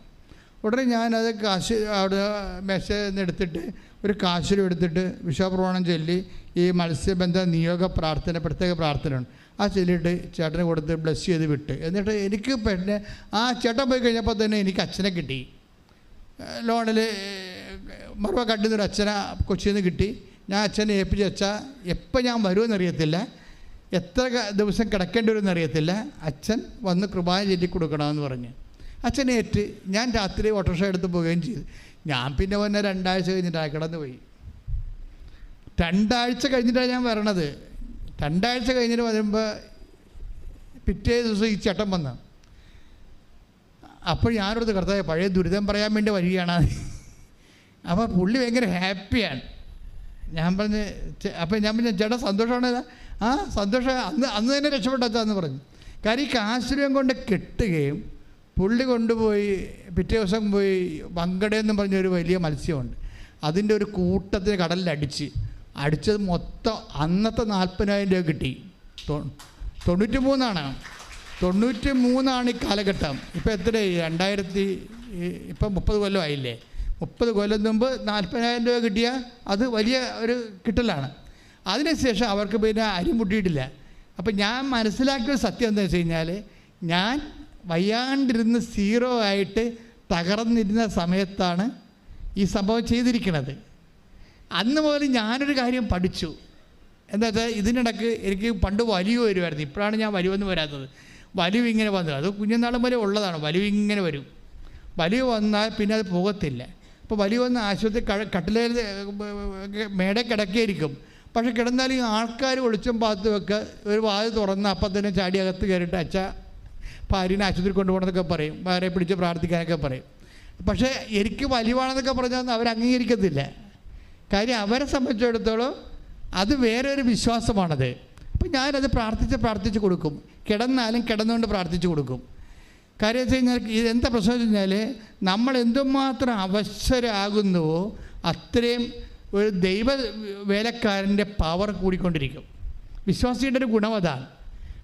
ഉടനെ ഞാനത് കാശ് അവിടെ മെസ്സേജ് നിന്ന് എടുത്തിട്ട് ഒരു കാശിലും എടുത്തിട്ട് വിശ്വപ്രമാണം ചൊല്ലി ഈ മത്സ്യബന്ധ നിയോഗ പ്രാർത്ഥന, പ്രത്യേക പ്രാർത്ഥനയുണ്ട്, ആ ചെല്ലിട്ട് ചേട്ടന് കൊടുത്ത് ബ്ലെസ് ചെയ്ത് വിട്ട്. എന്നിട്ട് എനിക്ക് പിന്നെ ആ ചേട്ടൻ പോയി കഴിഞ്ഞപ്പോൾ തന്നെ എനിക്ക് അച്ഛനെ കിട്ടി. ലോണിൽ മറുപ കണ്ടുന്നൊരു അച്ഛനെ കൊച്ചിയിൽ നിന്ന് കിട്ടി. ഞാൻ അച്ഛനെ ഏൽപ്പിച്ച് വെച്ചാൽ എപ്പോൾ ഞാൻ വരുമെന്നറിയത്തില്ല, എത്ര ദിവസം കിടക്കേണ്ടി വരുമെന്ന് അറിയത്തില്ല. അച്ഛൻ വന്ന് കുർബാന ചൊല്ലി കൊടുക്കണമെന്ന് പറഞ്ഞ് അച്ഛനെ ഏറ്റ് ഞാൻ രാത്രി ഓട്ടോറിക്ഷ എടുത്ത് പോവുകയും ചെയ്തു. ഞാൻ പിന്നെ വന്നെ 2 ആഴ്ച കഴിഞ്ഞിട്ടാണ് കിടന്നു പോയി. 2 ആഴ്ച കഴിഞ്ഞിട്ടാണ് ഞാൻ വരണത്. 2 ആഴ്ച കഴിഞ്ഞിട്ട് വരുമ്പോൾ പിറ്റേ ദിവസം ഈ ചേട്ടൻ വന്നു. അപ്പോൾ ഞാനൊരു കർത്താവേ പഴയ ദുരിതം പറയാൻ വേണ്ടി വരികയാണ്. അപ്പോൾ പുള്ളി ഭയങ്കര ഹാപ്പിയാണ്. ഞാൻ പറഞ്ഞ് അപ്പോൾ ഞാൻ പറഞ്ഞ ചേട്ടാ സന്തോഷമാണ്. ആ സന്തോഷം അന്ന് തന്നെ രക്ഷപ്പെട്ടെന്ന് പറഞ്ഞു. കാര്യം ഈ കാശുരൂപം കൊണ്ട് കെട്ടുകയും പുള്ളി കൊണ്ടുപോയി പിറ്റേ ദിവസം പോയി വങ്കടയെന്നും പറഞ്ഞൊരു വലിയ മത്സ്യമുണ്ട്, അതിൻ്റെ ഒരു കൂട്ടത്തിന് കടലിൽ അടിച്ചത് മൊത്തം അന്നത്തെ 40,000 രൂപ കിട്ടി. 93 ഈ കാലഘട്ടം. ഇപ്പോൾ എത്രയായി? 2000 ഇപ്പം 30 കൊല്ലം ആയില്ലേ. 30 കൊല്ലം മുമ്പ് 40,000 രൂപ കിട്ടിയാൽ അത് വലിയ ഒരു കിട്ടലാണ്. അതിനുശേഷം അവർക്ക് പിന്നെ അരി മുട്ടിയിട്ടില്ല. അപ്പം ഞാൻ മനസ്സിലാക്കിയ സത്യം എന്താണെന്ന് വെച്ച് കഴിഞ്ഞാൽ, ഞാൻ വയ്യാണ്ടിരുന്ന് 0 ആയിട്ട് തകർന്നിരുന്ന സമയത്താണ് ഈ സംഭവം ചെയ്തിരിക്കുന്നത്. അന്ന് മുതൽ ഞാനൊരു കാര്യം പഠിച്ചു. എന്താ വെച്ചാൽ ഇതിനിടയ്ക്ക് എനിക്ക് പണ്ട് വലിവ് വരുമായിരുന്നു. ഇപ്പോഴാണ് ഞാൻ വലിവൊന്നും വരാത്തത്. വലിവ് ഇങ്ങനെ വന്നത് അത് കുഞ്ഞുനാളും വരെ ഉള്ളതാണ്. വലിവ് ഇങ്ങനെ വരും. വലിവ് വന്നാൽ പിന്നെ അത് പോകത്തില്ല. അപ്പോൾ വലിവ് വന്ന് ആശുപത്രി കട്ടിലേൽ മേടെ കിടക്കിയിരിക്കും. പക്ഷെ കിടന്നാലും ഈ ആൾക്കാർ ഒളിച്ചും പാത്തുമൊക്കെ ഒരു വാതിൽ തുറന്ന് അപ്പം തന്നെ ചാടി അകത്ത് കയറിയിട്ട് അച്ഛ ഭാര്യനെ ആശുപത്രി കൊണ്ടുപോകണമെന്നൊക്കെ പറയും, ഭാര്യയെ പിടിച്ച് പ്രാർത്ഥിക്കാനൊക്കെ പറയും. പക്ഷേ എനിക്ക് വലിവാണെന്നൊക്കെ പറഞ്ഞാൽ അവർ അംഗീകരിക്കത്തില്ല. കാര്യം അവരെ സംബന്ധിച്ചിടത്തോളം അത് വേറെ ഒരു വിശ്വാസമാണത്. അപ്പം ഞാനത് പ്രാർത്ഥിച്ച് കൊടുക്കും. കിടന്നാലും കിടന്നുകൊണ്ട് പ്രാർത്ഥിച്ച് കൊടുക്കും. കാര്യം വെച്ച് കഴിഞ്ഞാൽ ഇതെന്താ പ്രശ്നം വെച്ച് കഴിഞ്ഞാൽ, നമ്മൾ എന്തുമാത്രം അവശരാകുന്നുവോ അത്രയും ഒരു ദൈവ വേലക്കാരൻ്റെ പവർ കൂടിക്കൊണ്ടിരിക്കും. വിശ്വാസിയുടെ ഒരു ഗുണം അതാണ്.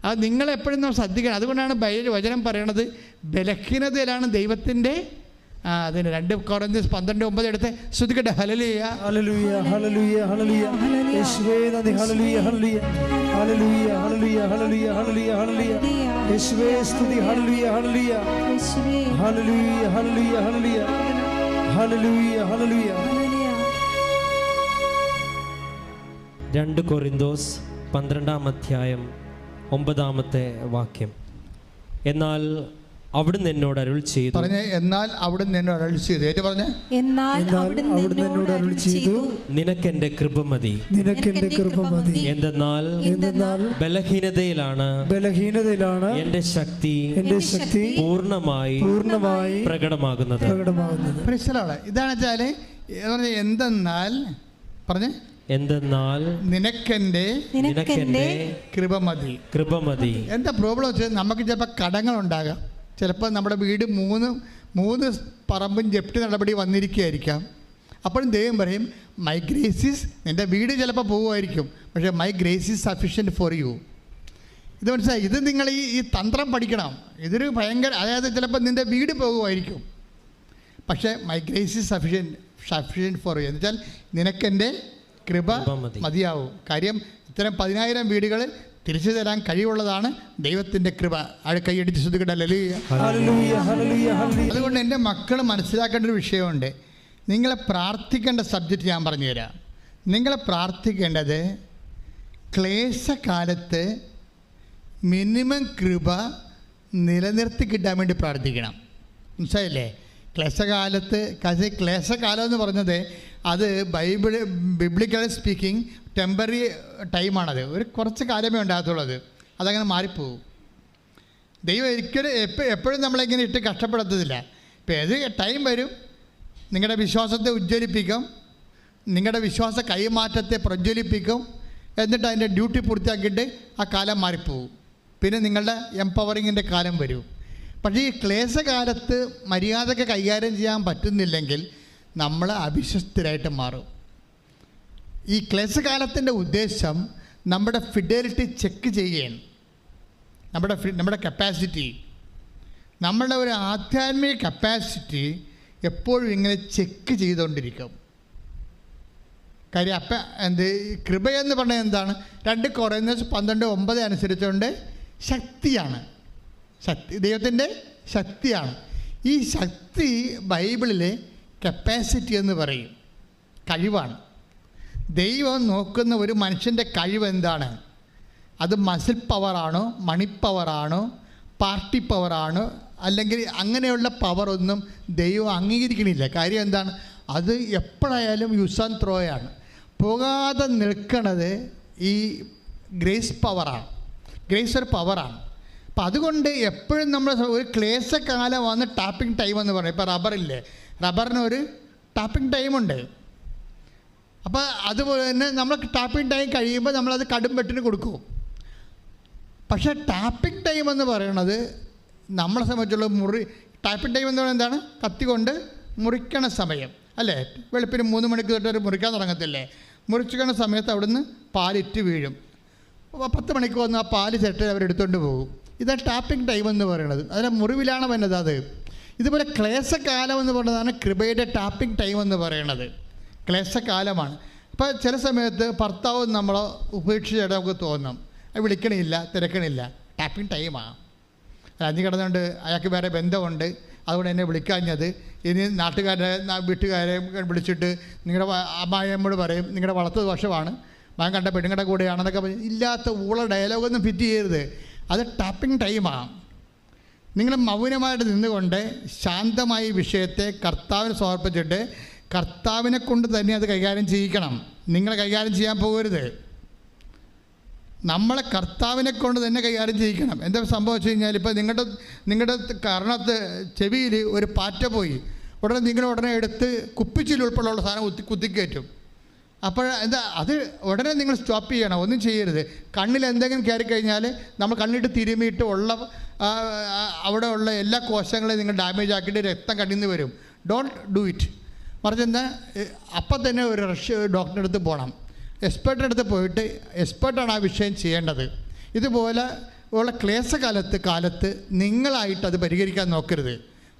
അത് നിങ്ങളെപ്പോഴും നമ്മൾ ശ്രദ്ധിക്കണം. അതുകൊണ്ടാണ് വചനം പറയണത് ബലഹീനതയിലാണ് ദൈവത്തിൻ്റെ അതിന് 2 കൊരിന്ത്യർ 12:9 എടുത്ത് ശ്രദ്ധിക്കട്ടെ. ഹല്ലേലൂയ ഹല്ലേലൂയ ഹല്ലേലൂയ ഹല്ലേലൂയ യേശുവേ നന്ദി. Hallelujah hallelujah hallelujah hallelujah hallelujah hallelujah hallelujah യേശുവേ സ്തുതി. Hallelujah hallelujah hallelujah hallelujah hallelujah hallelujah hallelujah. 2 കൊരിന്തോസ് 12:9 എന്നാൽ അവിടുന്ന് എന്നോട് അരുൾ ചെയ്തു. പറഞ്ഞേ, എന്നാൽ അവിടുന്ന് എന്നോട് അരുൾ ചെയ്തു. ഏറ്റു പറഞ്ഞേ, എന്നാൽ അവിടുന്ന് എന്നോട് അരുൾ ചെയ്തു. നിനക്കെന്റെ കൃപ മതി, നിനക്കെന്റെ കൃപ മതി. എന്തെന്നാൽ ബലഹീനതയിലാണ് എന്റെ ശക്തി പൂർണ്ണമായി പ്രകടമാകുന്നത്. ഇതാണ് വെച്ചാല് എന്തെന്നാൽ പറഞ്ഞേ, എന്തെന്നാൽ നിനക്കെന്റെ കൃപ മതി. എന്താ പ്രോബ്ലം വെച്ചാൽ നമുക്ക് ചിലപ്പോൾ കടങ്ങളുണ്ടാകാം. ചിലപ്പോൾ നമ്മുടെ വീട് മൂന്ന് പറമ്പും ജപ്തി നടപടി വന്നിരിക്കുകയായിരിക്കാം. അപ്പോഴും ദൈവം പറയും മൈ ഗ്രേസ് ഈസ്, നിൻ്റെ വീട് ചിലപ്പോൾ പോകുമായിരിക്കും, പക്ഷേ my grace is sufficient for you. ഇത് മനസ്സിലായി? ഇത് നിങ്ങൾ ഈ തന്ത്രം പഠിക്കണം. ഇതൊരു ഭയങ്കര, അതായത് ചിലപ്പോൾ നിൻ്റെ വീട് പോകുമായിരിക്കും, പക്ഷേ my grace is sufficient for you എന്ന് വെച്ചാൽ നിനക്കെൻ്റെ കൃപ മതിയാവും. കാര്യം ഇത്തരം 10,000 വീടുകൾ തിരിച്ചു തരാൻ കഴിവുള്ളതാണ് ദൈവത്തിൻ്റെ കൃപ. കൈയടിച്ച് ശ്രദ്ധിക്കട്ടല്ലേ. അതുകൊണ്ട് എൻ്റെ മക്കൾ മനസ്സിലാക്കേണ്ട ഒരു വിഷയമുണ്ട്. നിങ്ങളെ പ്രാർത്ഥിക്കേണ്ട സബ്ജക്റ്റ് ഞാൻ പറഞ്ഞുതരാം. നിങ്ങളെ പ്രാർത്ഥിക്കേണ്ടത് ക്ലേശകാലത്ത് മിനിമം കൃപ നിലനിർത്തി കിട്ടാൻ വേണ്ടി പ്രാർത്ഥിക്കണം. മനസ്സിലായില്ലേ? ക്ലേശകാലം എന്ന് പറഞ്ഞത് അത് ബിബ്ലിക്കലി സ്പീക്കിംഗ് ടെമ്പററി ടൈമാണത്. ഒരു കുറച്ച് കാലമേ ഉണ്ടാകത്തുള്ളത്, അതങ്ങനെ മാറിപ്പോവും. ദൈവം ഒരിക്കലും എപ്പോഴും നമ്മളിങ്ങനെ ഇട്ട് കഷ്ടപ്പെടുത്തതില്ല. ഇപ്പോൾ ഏത് ടൈം വരും, നിങ്ങളുടെ വിശ്വാസത്തെ ഉജ്ജ്വലിപ്പിക്കും, നിങ്ങളുടെ വിശ്വാസ കൈമാറ്റത്തെ പ്രജ്വലിപ്പിക്കും, എന്നിട്ട് അതിൻ്റെ ഡ്യൂട്ടി പൂർത്തിയാക്കിയിട്ട് ആ കാലം മാറിപ്പോവും. പിന്നെ നിങ്ങളുടെ എംപവറിങ്ങിൻ്റെ കാലം വരും. പക്ഷേ ഈ ക്ലേശകാലത്ത് മര്യാദയ്ക്ക് കൈകാര്യം ചെയ്യാൻ പറ്റുന്നില്ലെങ്കിൽ നമ്മൾ അവിശ്വസ്തരായിട്ട് മാറും. ഈ ക്ലേശകാലത്തിൻ്റെ ഉദ്ദേശം നമ്മുടെ ഫിഡലിറ്റി ചെക്ക് ചെയ്യുകയാണ്. നമ്മുടെ കപ്പാസിറ്റി, നമ്മളുടെ ഒരു ആധ്യാത്മിക കപ്പാസിറ്റി എപ്പോഴും ഇങ്ങനെ ചെക്ക് ചെയ്തുകൊണ്ടിരിക്കും. കാര്യം അപ്പം കൃപയെന്ന് പറഞ്ഞാൽ എന്താണ്? 2 Corinthians 12:9 അനുസരിച്ചുകൊണ്ട് ശക്തിയാണ്. ദൈവത്തിൻ്റെ ശക്തിയാണ്. ഈ ശക്തി ബൈബിളിലെ കപ്പാസിറ്റി എന്ന് പറയും, കഴിവാണ്. ദൈവം നോക്കുന്ന ഒരു മനുഷ്യൻ്റെ കഴിവ് എന്താണ്? അത് മസിൽ പവറാണോ, മണി പവറാണോ, പാർട്ടി പവറാണോ, അല്ലെങ്കിൽ അങ്ങനെയുള്ള പവറൊന്നും ദൈവം അംഗീകരിക്കണില്ല. കാര്യം എന്താണ്? അത് എപ്പോഴായാലും യൂസ് ആൻഡ് ത്രോയാണ്. പോകാതെ നിൽക്കണത് ഈ ഗ്രേസ് പവറാണ്. ഗ്രേസ് ഒരു പവറാണ്. അപ്പം അതുകൊണ്ട് എപ്പോഴും നമ്മൾ ഒരു ക്ലേശകാലം വന്ന് ടാപ്പിംഗ് ടൈം എന്ന് പറയും. ഇപ്പോൾ റബ്ബറില്ലേ, റബ്ബറിനൊരു ടാപ്പിംഗ് ടൈമുണ്ട്. അപ്പോൾ അതുപോലെ തന്നെ നമ്മൾ ടാപ്പിംഗ് ടൈം കഴിയുമ്പോൾ നമ്മളത് കടും വെട്ടിന് കൊടുക്കും. പക്ഷേ ടാപ്പിംഗ് ടൈം എന്ന് പറയുന്നത് നമ്മളെ സംബന്ധിച്ചുള്ള ടാപ്പിംഗ് ടൈം എന്ന് പറയുന്നത് എന്താണ്? കത്തി കൊണ്ട് മുറിക്കണ സമയം അല്ലേ? വെളുപ്പിന് 3 മണിക്ക് തൊട്ട് മുറിക്കാൻ തുടങ്ങത്തില്ലേ? മുറിച്ചിക്കണ സമയത്ത് അവിടുന്ന് പാലിറ്റ് വീഴും. 10 മണിക്ക് വന്ന് ആ പാല് ചെട്ട് അവരെടുത്തുകൊണ്ട് പോകും. ഇതാണ് ടാപ്പിംഗ് ടൈം എന്ന് പറയുന്നത്. അതിൻ്റെ മുറിവിലാണ് വന്നത്. അത് ഇതുപോലെ ക്ലേശകാലം എന്ന് പറയുന്നതാണ് കൃപയുടെ ടാപ്പിംഗ് ടൈം എന്ന് പറയുന്നത്. ക്ലേശകാലമാണ്. അപ്പോൾ ചില സമയത്ത് ഭർത്താവ് നമ്മളെ ഉപേക്ഷിച്ചിട്ട് നമുക്ക് തോന്നും, വിളിക്കണില്ല, തിരക്കണില്ല, ടാപ്പിംഗ് ടൈമാണ്. അഞ്ഞു കിടന്നുകൊണ്ട് അയാൾക്ക് വേറെ ബന്ധമുണ്ട്, അതുകൊണ്ട് എന്നെ വിളിക്കാഞ്ഞത്. ഇനി വീട്ടുകാരെ വിളിച്ചിട്ട് നിങ്ങളുടെ അമ്മായിയമ്മോട് പറയും നിങ്ങളുടെ വളർത്തത് വർഷമാണ്, മകൻ കണ്ട പെണ്ണുങ്ങളുടെ കൂടെയാണെന്നൊക്കെ പറഞ്ഞ് ഇല്ലാത്ത ഊള ഡയലോഗൊന്നും ഫിറ്റ് ചെയ്യരുത്. അത് ടാപ്പിംഗ് ടൈമാണ്. നിങ്ങൾ മൗനമായിട്ട് നിന്നുകൊണ്ട് ശാന്തമായി വിഷയത്തെ കർത്താവിന് സമർപ്പിച്ചിട്ട് കർത്താവിനെ കൊണ്ട് തന്നെ അത് കൈകാര്യം ചെയ്യിക്കണം. നിങ്ങളെ കൈകാര്യം ചെയ്യാൻ പോകരുത്. നമ്മളെ കർത്താവിനെ കൊണ്ട് തന്നെ കൈകാര്യം ചെയ്യിക്കണം. എന്താ സംഭവിച്ചു കഴിഞ്ഞാൽ, ഇപ്പോൾ നിങ്ങളുടെ കർണത്ത് ചെവിയിൽ ഒരു പാറ്റ പോയി, ഉടനെ എടുത്ത് കുപ്പിച്ചിൽ ഉൾപ്പെടെയുള്ള സാധനം കുത്തിക്കയറ്റും. അപ്പോൾ അത് ഉടനെ നിങ്ങൾ സ്റ്റോപ്പ് ചെയ്യണം. ഒന്നും ചെയ്യരുത്. കണ്ണിൽ എന്തെങ്കിലും കയറിക്കഴിഞ്ഞാൽ നമ്മൾ കണ്ണിട്ട് തിരുമിയിട്ട് അവിടെ ഉള്ള എല്ലാ കോശങ്ങളെയും നിങ്ങൾ ഡാമേജ് ആക്കിയിട്ട് രക്തം കണ്ണിൽ നിന്ന് വരും. Don't do it. മറിച്ച് അപ്പം തന്നെ ഒരു ഡോക്ടറുടെ അടുത്ത് പോകണം. എക്സ്പേർട്ടിൻ്റെ അടുത്ത് പോയിട്ട് എക്സ്പേർട്ടാണ് ആ വിഷയം ചെയ്യേണ്ടത്. ഇതുപോലെ ഉള്ള ക്ലേശകാലത്ത് നിങ്ങളായിട്ട് അത് പരിഹരിക്കാൻ നോക്കരുത്,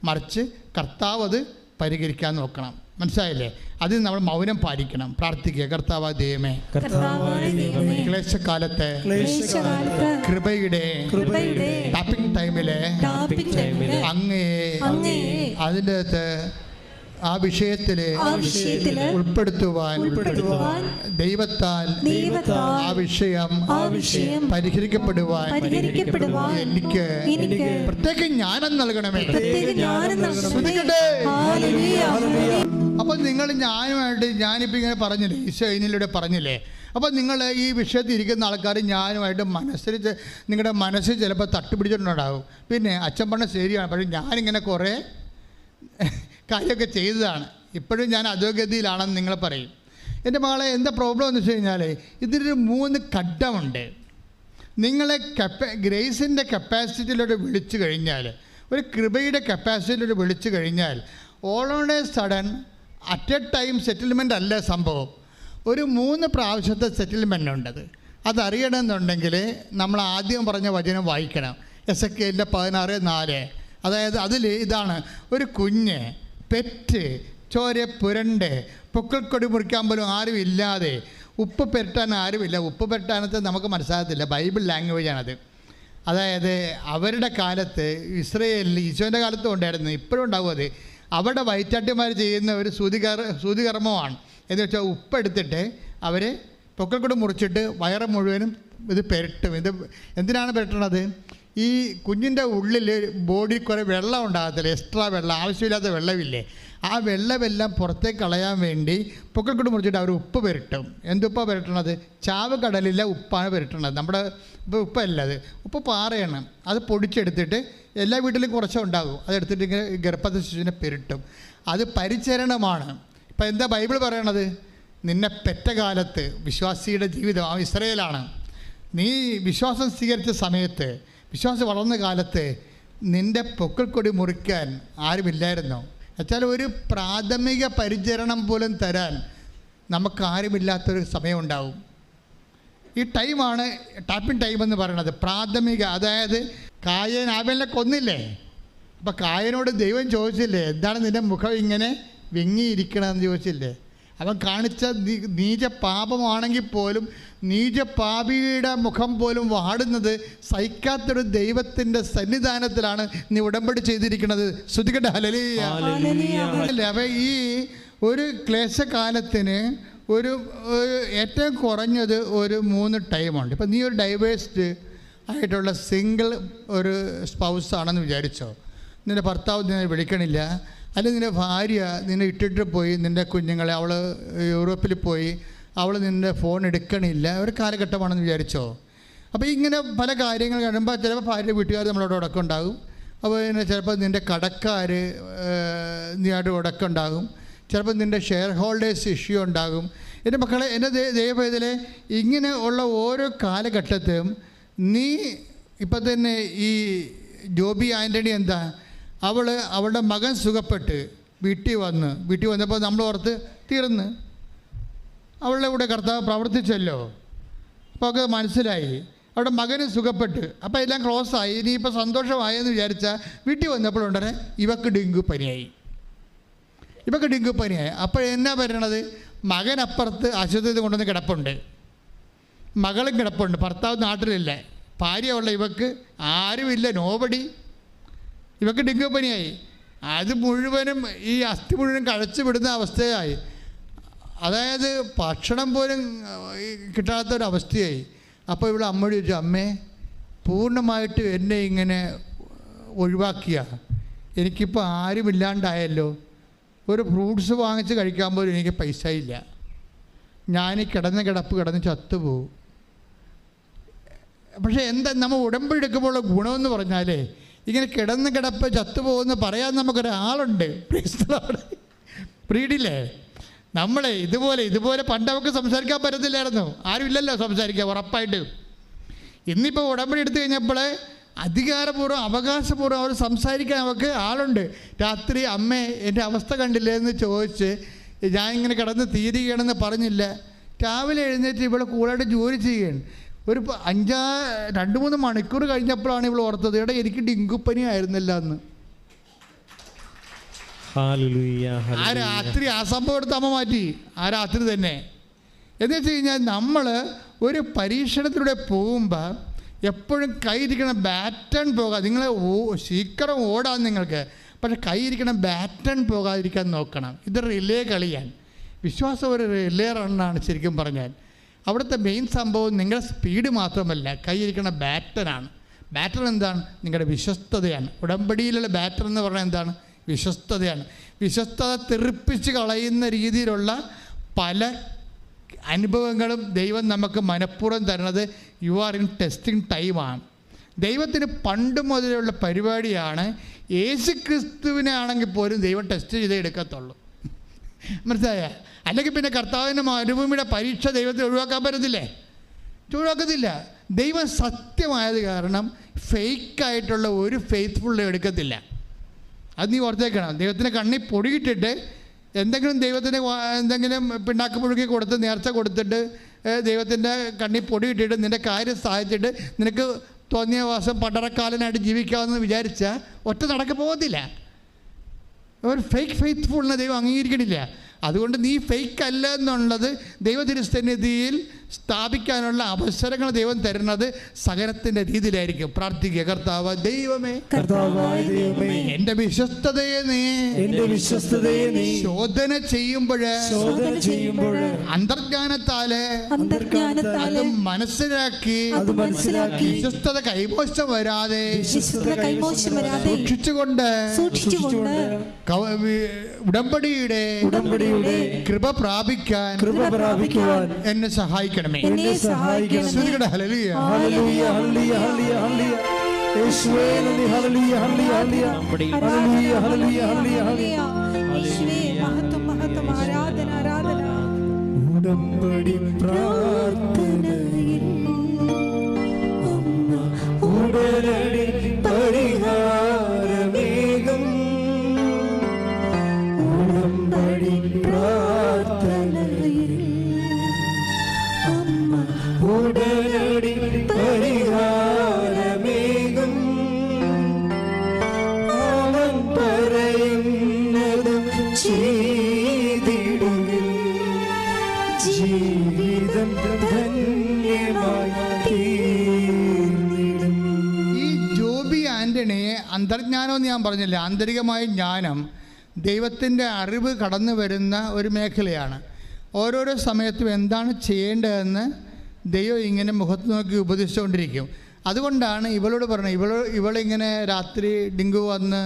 മറിച്ച് കർത്താവ് അത് പരിഹരിക്കാൻ നോക്കണം. മനസ്സിലായില്ലേ? അതിന് നമ്മൾ മൗനം പാലിക്കണം, പ്രാർത്ഥിക്കുക. കർത്താവ് ദൈവമേ, ക്ലേശകാലത്തെ കൃപയുടെ ടാപ്പിംഗ് ടൈമിലെ അങ്ങേ അതിൻ്റെ അകത്ത് ആ വിഷയത്തില് ഉൾപ്പെടുത്തുവാൻ ദൈവത്താൽ ആ വിഷയം പരിഹരിക്കപ്പെടുവാൻ എനിക്ക് പ്രത്യേക ജ്ഞാനം നൽകണമേ. അപ്പോൾ നിങ്ങൾ ഞാനിപ്പോൾ ഇങ്ങനെ പറഞ്ഞില്ലേ, ഈശോ ഇതിലൂടെ പറഞ്ഞില്ലേ. അപ്പോൾ നിങ്ങൾ ഈ വിഷയത്തിൽ ഇരിക്കുന്ന ആൾക്കാർ ഞാനുമായിട്ട് നിങ്ങളുടെ മനസ്സിൽ ചിലപ്പോൾ തട്ടുപിടിച്ചിട്ടുണ്ടാകും. പിന്നെ അച്ഛൻ പറഞ്ഞ ശരിയാണ്, പക്ഷേ ഞാനിങ്ങനെ കുറേ കാര്യമൊക്കെ ചെയ്തതാണ്, ഇപ്പോഴും ഞാൻ അധോഗതിയിലാണെന്ന് നിങ്ങൾ പറയും. എൻ്റെ മകളെ എന്താ പ്രോബ്ലം എന്ന് വെച്ച് കഴിഞ്ഞാൽ, ഇതിലൊരു 3 ഘട്ടമുണ്ട്. നിങ്ങളെ ഗ്രേസിൻ്റെ കപ്പാസിറ്റിയിലൂടെ വിളിച്ചു കഴിഞ്ഞാൽ, ഒരു കൃപയുടെ കപ്പാസിറ്റിയിലൂടെ വിളിച്ചു കഴിഞ്ഞാൽ all on A sudden at A time settlement അല്ല സംഭവം. ഒരു 3 പ്രാവശ്യത്തെ സെറ്റിൽമെൻ്റ് ഉണ്ടത്. അതറിയണമെന്നുണ്ടെങ്കിൽ നമ്മൾ ആദ്യം പറഞ്ഞ വചനം വായിക്കണം, എസെക്കിയേലിൻ്റെ 16:4. അതായത് അതിൽ ഇതാണ്: ഒരു കുഞ്ഞ് പെറ്റ് ചോര പുരണ്ട് പൊക്കിൾക്കൊടി മുറിക്കാൻ പോലും ആരും ഇല്ലാതെ, ഉപ്പ് പെരട്ടാൻ ആരുമില്ല. ഉപ്പ് പെരട്ടാനത്ത് നമുക്ക് മനസ്സിലാകത്തില്ല, ബൈബിൾ ലാംഗ്വേജാണത്. അതായത് അവരുടെ കാലത്ത് ഇസ്രയേലിൽ ഈശോൻ്റെ കാലത്തും ഉണ്ടായിരുന്നു, ഇപ്പോഴും ഉണ്ടാവും അത്. അവിടെ വൈറ്റാട്ടിമാർ ചെയ്യുന്ന ഒരു സൂതികർമ്മമാണ്. എന്ന് വെച്ചാൽ ഉപ്പെടുത്തിട്ട് അവർ പൊക്കിൾക്കൊടി മുറിച്ചിട്ട് വയറ് മുഴുവനും ഇത് പെരട്ടും. ഇത് എന്തിനാണ് പെരട്ടണത്? ഈ കുഞ്ഞിൻ്റെ ഉള്ളിൽ ബോഡി കുറേ വെള്ളം ഉണ്ടാകത്തില്ല, എക്സ്ട്രാ വെള്ളം, ആവശ്യമില്ലാത്ത വെള്ളമില്ലേ, ആ വെള്ളമെല്ലാം പുറത്തേക്ക് കളയാൻ വേണ്ടി പൊക്കിൾക്കൊടി മുറിച്ചിട്ട് അവർ ഉപ്പ് പെരട്ടും. എന്തുപ്പാണ് പെരട്ടണത്? ചാവ് കടലിലെ ഉപ്പാണ് പെരട്ടണത്. നമ്മുടെ ഉപ്പല്ല, അത് ഉപ്പ് പാറയാണ്. അത് പൊടിച്ചെടുത്തിട്ട് എല്ലാ വീട്ടിലും കുറച്ചേ ഉണ്ടാകും. അതെടുത്തിട്ട് ഇങ്ങനെ ഗർഭസ്ഥ ശിശുവിനെ പെരട്ടും. അത് പരിചരണമാണ്. ഇപ്പം എന്താ ബൈബിൾ പറയണത്? നിന്നെ പെറ്റ കാലത്ത് വിശ്വാസിയുടെ ജീവിതം ആ ഇസ്രയേലാണ്. നീ വിശ്വാസം സ്വീകരിച്ച സമയത്ത്, വിശ്വാസം വളർന്ന കാലത്ത് നിൻ്റെ പൊക്കിൾക്കൊടി മുറിക്കാൻ ആരുമില്ലായിരുന്നോ? എന്നുവെച്ചാൽ ഒരു പ്രാഥമിക പരിചരണം പോലും തരാൻ നമുക്കാരുമില്ലാത്തൊരു സമയമുണ്ടാവും. ഈ ടൈമാണ് ടാപ്പിംഗ് ടൈം എന്ന് പറയുന്നത്. പ്രാഥമിക, അതായത് കായൻ ആബേലിനെ കൊന്നില്ലേ? അപ്പം കായനോട് ദൈവം ചോദിച്ചില്ലേ, എന്താണ് നിൻ്റെ മുഖം ഇങ്ങനെ വിങ്ങിയിരിക്കണമെന്ന് ചോദിച്ചില്ലേ? അവൻ കാണിച്ച നീച പാപമാണെങ്കിൽ പോലും നീചപാപിയുടെ മുഖം പോലും വാടുന്നത് സഹിക്കാത്തൊരു ദൈവത്തിൻ്റെ സന്നിധാനത്തിലാണ് നീ ഉടമ്പടി ചെയ്തിരിക്കുന്നത്. ശ്രുതികട്ടെ ഹല്ലേലൂയ. അവ ഈ ഒരു ക്ലേശകാലത്തിന് ഒരു ഏറ്റവും കുറഞ്ഞത് ഒരു 3 ടൈമുണ്ട്. ഇപ്പം നീ ഒരു ഡൈവേഴ്സ്ഡ് ആയിട്ടുള്ള സിംഗിൾ ഒരു സ്പൗസ് ആണെന്ന് വിചാരിച്ചോ. നിൻ്റെ ഭർത്താവ് നിന്നെ വിളിക്കണില്ല, അല്ലെങ്കിൽ നിൻ്റെ ഭാര്യ നിന്നെ ഇട്ടിട്ട് പോയി, നിൻ്റെ കുഞ്ഞുങ്ങളെ അവൾ യൂറോപ്പിൽ പോയി, അവൾ നിൻ്റെ ഫോൺ എടുക്കണില്ല, ഒരു കാലഘട്ടമാണെന്ന് വിചാരിച്ചോ. അപ്പോൾ ഇങ്ങനെ പല കാര്യങ്ങൾ കഴിയുമ്പോൾ ചിലപ്പോൾ ഭാര്യ വീട്ടുകാർ നമ്മളോട് ഉടക്കമുണ്ടാകും. അപ്പോൾ പിന്നെ ചിലപ്പോൾ നിൻ്റെ കടക്കാർ നീയായിട്ട് ഉടക്കമുണ്ടാകും. ചിലപ്പോൾ നിൻ്റെ ഷെയർ ഹോൾഡേഴ്സ് ഇഷ്യൂ ഉണ്ടാകും. എൻ്റെ മക്കളെ, എൻ്റെ ദൈവവേദലെ, ഇങ്ങനെ ഉള്ള ഓരോ കാലഘട്ടത്തിലും നീ ഇപ്പം തന്നെ ഈ ജോബി ആൻ്റണി എന്താ, അവളുടെ മകൻ സുഖപ്പെട്ട് വീട്ടിൽ വന്നപ്പോൾ നമ്മൾ ഓർത്ത് തീർന്ന്, അവളുടെ കൂടെ കർത്താവ് പ്രവർത്തിച്ചല്ലോ. അപ്പോൾ ഒക്കെ മനസ്സിലായി അവളുടെ മകന് സുഖപ്പെട്ട്, അപ്പോൾ എല്ലാം ക്ലോസായി, ഇനിയിപ്പോൾ സന്തോഷമായെന്ന് വിചാരിച്ചാൽ വീട്ടിൽ വന്നപ്പോൾ ഉടനെ ഇവക്ക് ഡെങ്കു പനിയായി. അപ്പോൾ എന്നാ പറയണത്, മകൻ അപ്പുറത്ത് ആശുപത്രിയിൽ കൊണ്ടുവന്ന് കിടപ്പുണ്ട്, മകളും കിടപ്പുണ്ട്, ഭർത്താവ് നാട്ടിലില്ല, ഭാര്യ ഉള്ള ഇവക്ക് ആരുമില്ല, നോബടി. ഇവക്ക് ഡെങ്കു പനിയായി. അത് മുഴുവനും ഈ അസ്ഥി മുഴുവൻ കഴച്ചു വിടുന്ന അവസ്ഥയായി. അതായത് ഭക്ഷണം പോലും കിട്ടാത്തൊരവസ്ഥയായി. അപ്പോൾ ഇവിടെ അമ്മയോട് ചോദിച്ചു, അമ്മേ പൂർണ്ണമായിട്ട് എന്നെ ഇങ്ങനെ ഒഴിവാക്കിയ, എനിക്കിപ്പോൾ ആരുമില്ലാണ്ടായല്ലോ, ഒരു ഫ്രൂട്ട്സ് വാങ്ങിച്ച് കഴിക്കാൻ പോലും എനിക്ക് പൈസ ഇല്ല, ഞാൻ കിടന്ന് ചത്തുപോകും. പക്ഷേ എന്താ നമ്മൾ ഉടമ്പടി എടുക്കുമ്പോഴുള്ള ഗുണമെന്ന് പറഞ്ഞാലേ, ഇങ്ങനെ കിടപ്പ് ചത്തുപോകുമെന്ന് പറയാൻ നമുക്കൊരാളുണ്ട്. പ്രീഡില്ലേ, നമ്മളെ ഇതുപോലെ പണ്ട് നമുക്ക് സംസാരിക്കാൻ പറ്റത്തില്ലായിരുന്നു, ആരുമില്ലല്ലോ സംസാരിക്കാൻ ഉറപ്പായിട്ട്. ഇന്നിപ്പോൾ ഉടമ്പടി എടുത്തു കഴിഞ്ഞപ്പോൾ അധികാരപൂർവ്വം അവകാശപൂർവ്വം അവർ സംസാരിക്കാൻ അവർക്ക് ആളുണ്ട്. രാത്രി അമ്മേ എൻ്റെ അവസ്ഥ കണ്ടില്ലേ എന്ന് ചോദിച്ച്, ഞാൻ ഇങ്ങനെ കിടന്ന് തീരുകയാണെന്ന് പറഞ്ഞില്ല, രാവിലെ എഴുന്നേറ്റ് ഇവിടെ കൂടായിട്ട് ജോലി ചെയ്യുകയാണ്. ഒരു 2-3 മണിക്കൂർ കഴിഞ്ഞപ്പോഴാണ് ഇവൾ ഓർത്തത്, ഇവിടെ എനിക്ക് ഡെങ്കുപ്പനി ആയിരുന്നില്ല എന്ന്. ആ രാത്രി ആ സംഭവം എടുത്ത് അമ്മ മാറ്റി, ആ രാത്രി തന്നെ. എന്ന് വെച്ച് കഴിഞ്ഞാൽ നമ്മൾ ഒരു പരീക്ഷണത്തിലൂടെ പോകുമ്പോൾ എപ്പോഴും കൈയിരിക്കണം ബാറ്റൺ പോകാതെ. നിങ്ങൾ ശീക്കരം ഓടാൻ നിങ്ങൾക്ക്, പക്ഷെ കൈയിരിക്കണം ബാറ്റൺ പോകാതിരിക്കാൻ നോക്കണം. ഇത് റിലേ കളിയാണ്. വിശ്വാസം ഒരു റിലേ റണ്ണാണ് ശരിക്കും പറഞ്ഞാൽ. അവിടുത്തെ മെയിൻ സംഭവം നിങ്ങളുടെ സ്പീഡ് മാത്രമല്ല, കൈയിരിക്കുന്ന ബാറ്റനാണ്. ബാറ്റർ എന്താണ്? നിങ്ങളുടെ വിശ്വസ്തതയാണ്. ഉടമ്പടിയിലുള്ള ബാറ്റർ എന്ന് പറഞ്ഞാൽ എന്താണ്? വിശ്വസ്തതയാണ്. വിശ്വസ്തത തെറിപ്പിച്ച് കളയുന്ന രീതിയിലുള്ള പല അനുഭവങ്ങളും ദൈവം നമുക്ക് മനഃപൂർവ്വം തരുന്നത് യു ആർ ഇൻ ടെസ്റ്റിംഗ് ടൈമാണ്. ദൈവത്തിന് പണ്ട് മുതലുള്ള പരിപാടിയാണ്. യേശു ക്രിസ്തുവിനെ ആണെങ്കിൽ പോലും ദൈവം ടെസ്റ്റ് ചെയ്തേ എടുക്കത്തുള്ളൂ. മനസ്സിലായ? അല്ലെങ്കിൽ പിന്നെ കർത്താവിൻ്റെ മരുഭൂമിയുടെ പരീക്ഷ ദൈവത്തെ ഒഴിവാക്കാൻ പറ്റത്തില്ലേ? ഒഴിവാക്കത്തില്ല. ദൈവം സത്യമായത് കാരണം ഫേക്കായിട്ടുള്ള ഒരു ഫെയ്ത്ത്ഫുൾ എടുക്കത്തില്ല. അത് നീ ഓർത്തേക്കണം. ദൈവത്തിന് കണ്ണി പൊടിയിട്ടിട്ട് എന്തെങ്കിലും പിണ്ണാക്ക് പുഴുക്കി കൊടുത്ത് നേർച്ച കൊടുത്തിട്ട് ദൈവത്തിൻ്റെ കണ്ണി പൊടിയിട്ടിട്ട് നിൻ്റെ കാര്യം സാധിച്ചിട്ട് നിനക്ക് തോന്നിയ വാസം പടറക്കാലനായിട്ട് ജീവിക്കാമെന്ന് വിചാരിച്ചാൽ ഒറ്റ നടക്ക് പോകത്തില്ല. ഒരു ഫേക്ക് ഫെയ്ത്ത്ഫുള്ളിനെ ദൈവം അംഗീകരിക്കണില്ല. അതുകൊണ്ട് നീ ഫേക്ക് അല്ല എന്നുള്ളത് ദൈവതിരുസന്നിധിയിൽ സ്ഥാപിക്കാനുള്ള അവസരങ്ങൾ ദൈവം തരുന്നത് സഹനത്തിൻ്റെ രീതിയിലായിരിക്കും. പ്രാർത്ഥിക്കുക, കർത്താവ് ദൈവമേ, എൻ്റെ വിശ്വസ്തതയെ നീ ശോധന ചെയ്യുമ്പോൾ അന്തർജ്ഞാനത്താല് അത് മനസ്സിലാക്കി വിശ്വസ്തത കൈമോശം വരാതെ സൂക്ഷിച്ചുകൊണ്ട് ഉടമ്പടിയുടെ കൃപ പ്രാപിക്കാൻ എന്നെ സഹായിക്കണമേ. Hallelujah, hallelujah, hallelujah, hallelujah. യേശുവേ നന്ദി. Hallelujah, hallelujah, hallelujah, hallelujah, hallelujah. മഹത്വം, ആരാധന, ആരാധന. ഉടമ്പടി പ്രാർത്ഥനയിൽ അമ്മ ഉടനടി പരിഹാരമേകും. ഉടമ്പടി പ്രാർത്ഥനയിൽ അമ്മ ഉടനടി പരിഹാരമേകും. അവൻ പറയുന്നതും ചെയ്തിടുകിൽ ജീവിതം ധന്യമായി തീർന്നിടും. ഈ ജോബി ആൻ്റണിയെ അന്തർജ്ഞാനമെന്ന് ഞാൻ പറഞ്ഞില്ല, ആന്തരികമായ ജ്ഞാനം, ദൈവത്തിൻ്റെ അറിവ് കടന്നു വരുന്ന ഒരു മേഖലയാണ്. ഓരോരോ സമയത്തും എന്താണ് ചെയ്യേണ്ടതെന്ന് ദൈവം ഇങ്ങനെ മുഖത്ത് നോക്കി ഉപദേശിച്ചുകൊണ്ടിരിക്കും. അതുകൊണ്ടാണ് ഇവളോട് പറഞ്ഞത്, ഇവളിങ്ങനെ രാത്രി ഡിങ്കു വന്ന്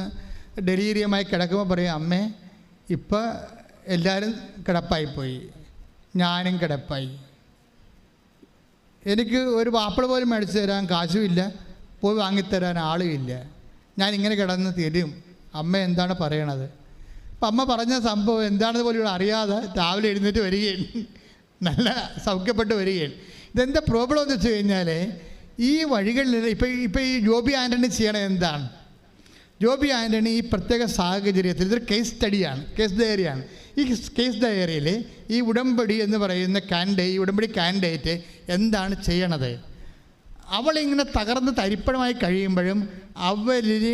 ഡെലീരിയമായി കിടക്കുമ്പോൾ പറയും, അമ്മേ ഇപ്പം എല്ലാവരും കിടപ്പായിപ്പോയി, ഞാനും കിടപ്പായി, എനിക്ക് ഒരു വാപ്പിള പോലും മേടിച്ച് തരാൻ കാശുമില്ല, പോയി വാങ്ങിത്തരാൻ ആളുമില്ല, ഞാനിങ്ങനെ കിടന്ന് തരും, അമ്മ എന്താണ് പറയണത്? അപ്പം അമ്മ പറഞ്ഞ സംഭവം എന്താണെന്ന് പോലും ഇവിടെ അറിയാതെ രാവിലെ എഴുന്നേറ്റ് വരികയാണ്, നല്ല സൗഖ്യപ്പെട്ട് വരികയാണ്. ഇതെന്താ പ്രോബ്ലം എന്ന് വെച്ച് കഴിഞ്ഞാൽ, ഈ വഴികളിൽ ഇപ്പം ഈ ജോബി ആൻ്റണി ചെയ്യണത് എന്താണ്? ജോബി ആൻ്റണി ഈ പ്രത്യേക സാഹചര്യത്തിൽ ഇതൊരു കേസ് സ്റ്റഡിയാണ്, കേസ് ഡയറിയാണ്. ഈ കേസ് ഡയറിയിൽ ഈ ഉടമ്പടി എന്ന് പറയുന്ന ഈ ഉടമ്പടി കാൻഡിഡേറ്റ് എന്താണ് ചെയ്യണത്? അവളിങ്ങനെ തകർന്ന് തരിപ്പണമായി കഴിയുമ്പോഴും അവരിൽ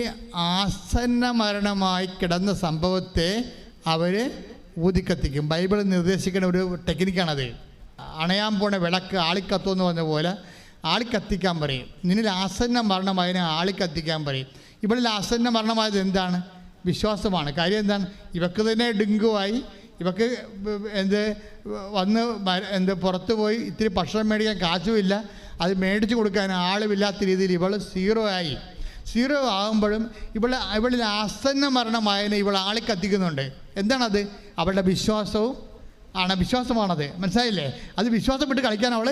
ആസന്ന മരണമായി കിടന്ന സംഭവത്തെ അവർ ഊതിക്കത്തിക്കും. ബൈബിൾ നിർദ്ദേശിക്കുന്ന ഒരു ടെക്നിക്കാണത്. അണയാൻ പോണ വിളക്ക് ആളിക്കത്തുമെന്ന് പറഞ്ഞ പോലെ ആളിക്കത്തിക്കാൻ പറയും. നിന്നിൽ ആസന്ന മരണമായതിനെ ആളിക്കത്തിക്കാൻ പറയും. ഇവളിൽ ആസന്ന മരണമായത് എന്താണ്? വിശ്വാസമാണ്. കാര്യം എന്താണ്? ഇവക്ക് തന്നെ ഡെങ്കുവായി, ഇവക്ക് വന്ന് പുറത്ത് പോയി ഇത്തിരി ഭക്ഷണം മേടിക്കാൻ കാശുമില്ല, അത് മേടിച്ച് കൊടുക്കാൻ ആളുമില്ലാത്ത രീതിയിൽ ഇവൾ സീറോ ആകുമ്പോഴും ഇവളിൽ ആസന്ന മരണമായതിനെ ഇവൾ ആളിക്കത്തിക്കുന്നുണ്ട്. എന്താണത്? അവളുടെ വിശ്വാസമാണത്. മനസ്സിലായില്ലേ? അത് വിശ്വാസം വിട്ട് കളിക്കാൻ അവൾ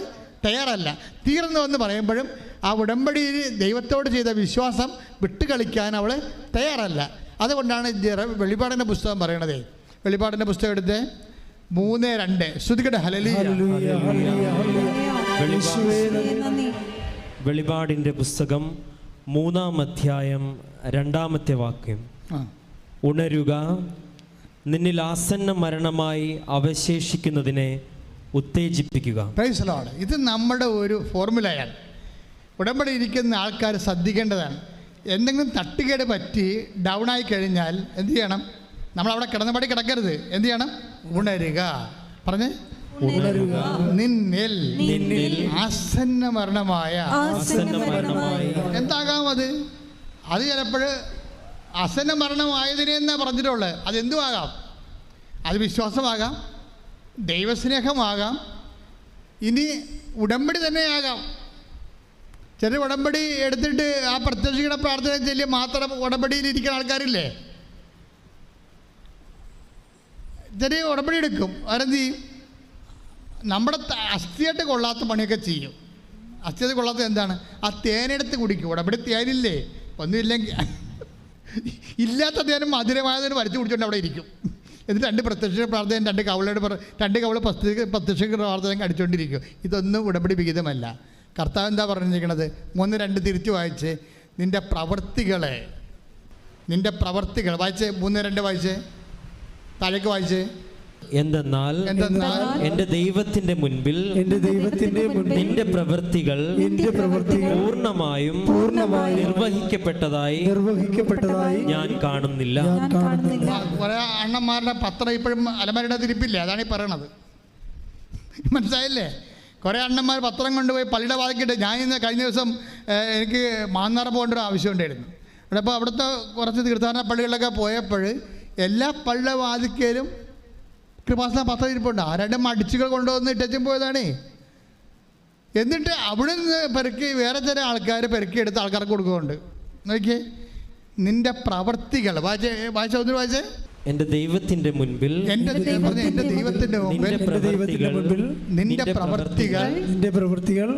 തയ്യാറല്ല. തീർന്നു എന്ന് പറയുമ്പോഴും ആ ഉടമ്പടിയിൽ ദൈവത്തോട് ചെയ്ത വിശ്വാസം വിട്ട് കളിക്കാൻ അവൾ തയ്യാറല്ല. അതുകൊണ്ടാണ് വെളിപ്പാടിൻ്റെ പുസ്തകം പറയണത്. വെളിപ്പാടിൻ്റെ പുസ്തകം എടുത്ത് 3:2 ശ്രുതികട ഹല്ലേലൂയ. വെളിപാടിൻ്റെ പുസ്തകം 3-ാം അധ്യായം 2-ാമത്തെ വാക്യം. ഉണരുക, നിന്നിൽ ആസന്ന മരണമായി അവശേഷിക്കുന്നതിനെ ഉത്തേജിപ്പിക്കുക. Praise the lord. ഇത് നമ്മുടെ ഒരു ഫോർമുലയാണ്. ഉടമ്പടി ഇരിക്കുന്ന ആൾക്കാർ ശ്രദ്ധിക്കേണ്ടതാണ്. എന്തെങ്കിലും തട്ടുകേട് പറ്റി ഡൗണായി കഴിഞ്ഞാൽ എന്ത് ചെയ്യണം? നമ്മളവിടെ കിടന്നപടി കിടക്കരുത്. എന്ത് ചെയ്യണം? ഉണരുക. പറഞ്ഞേ, ഉണരുക, നിന്നിൽ ആസന്ന മരണമായ. എന്താകാം അത്? അത് ചിലപ്പോൾ ആസന്ന മരണമായതിനെ എന്നാ പറഞ്ഞിട്ടുള്ളത്. അതെന്തും ആകാം. അത് വിശ്വാസമാകാം, ദൈവസ്നേഹമാകാം, ഇനി ഉടമ്പടി തന്നെയാകാം. ചില ഉടമ്പടി എടുത്തിട്ട് ആ പ്രത്യക്ഷയുടെ പ്രാർത്ഥന ചൊല്ലി മാത്രം ഉടമ്പടിയിലിരിക്കുന്ന ആൾക്കാരില്ലേ? ചെറിയ ഉടമ്പടി എടുക്കും, അവരെന്ത് ചെയ്യും? നമ്മുടെ അസ്ഥിയായിട്ട് കൊള്ളാത്ത പണിയൊക്കെ ചെയ്യും. അസ്ഥിയായിട്ട് കൊള്ളാത്ത എന്താണ്? ആ തേനെടുത്ത് കുടിക്കും. ഉടമ്പടി തേനില്ലേ? ഒന്നുമില്ലെങ്കിൽ ഇല്ലാത്ത തേനും മധുരമായതിന് വരച്ച് കുടിച്ചുകൊണ്ട് അവിടെ ഇരിക്കും. എന്നിട്ട് 2 പ്രത്യക്ഷ പ്രാർത്ഥന, 2 കവള പ്രത്യക്ഷ പ്രാർത്ഥന അടിച്ചുകൊണ്ടിരിക്കും. ഇതൊന്നും ഉടമ്പടി വിഹിതമല്ല. കർത്താവ് എന്താ പറഞ്ഞിരിക്കുന്നത്? 3:2 തിരിച്ചു വായിച്ച്, നിൻ്റെ പ്രവർത്തികൾ വായിച്ച്. 3:2 വായിച്ച്, താഴേക്ക് വായിച്ച്. എന്തെന്നാൽ എന്റെ ദൈവത്തിന്റെ മുൻപിൽ നിന്റെ പ്രവൃത്തികൾ പൂർണ്ണമായും നിർവഹിക്കപ്പെട്ടതായി ഞാൻ കാണുന്നില്ല. കുറെ അണ്ണന്മാരുടെ പത്രം ഇപ്പോഴും അലമാരയുടെ തിരിപ്പില്ലേ? അതാണ് ഈ പറയണത്. മനസ്സിലായില്ലേ? കുറേ അണ്ണന്മാർ പത്രം കൊണ്ടുപോയി പള്ളിയുടെ വാതിക്കിട്ട്. ഞാൻ ഇന്ന് കഴിഞ്ഞ ദിവസം എനിക്ക് മാന്നാർ പോകേണ്ട ഒരു ആവശ്യമുണ്ടായിരുന്നു. അപ്പോൾ അവിടുത്തെ കുറച്ച് തീർത്ഥാടന പള്ളികളിലൊക്കെ പോയപ്പോൾ എല്ലാ പള്ളിയുടെ വാതിക്കലും കൃപാസന പത്രം ഇരിപ്പുണ്ട്. ആ 2 മടിച്ചുകൾ കൊണ്ടുവന്ന് ഇട്ടും പോയതാണേ. എന്നിട്ട് അവിടെ നിന്ന് പെറുക്കി വേറെ ചില ആൾക്കാർ പെറുക്കിയെടുത്ത് ആൾക്കാർക്ക് കൊടുക്കുന്നുണ്ട്. നോക്കിയേ, നിന്റെ പ്രവർത്തികൾ വായിച്ചേ. എന്റെ ദൈവത്തിന്റെ മുൻപിൽ നിന്റെ പ്രവർത്തികൾ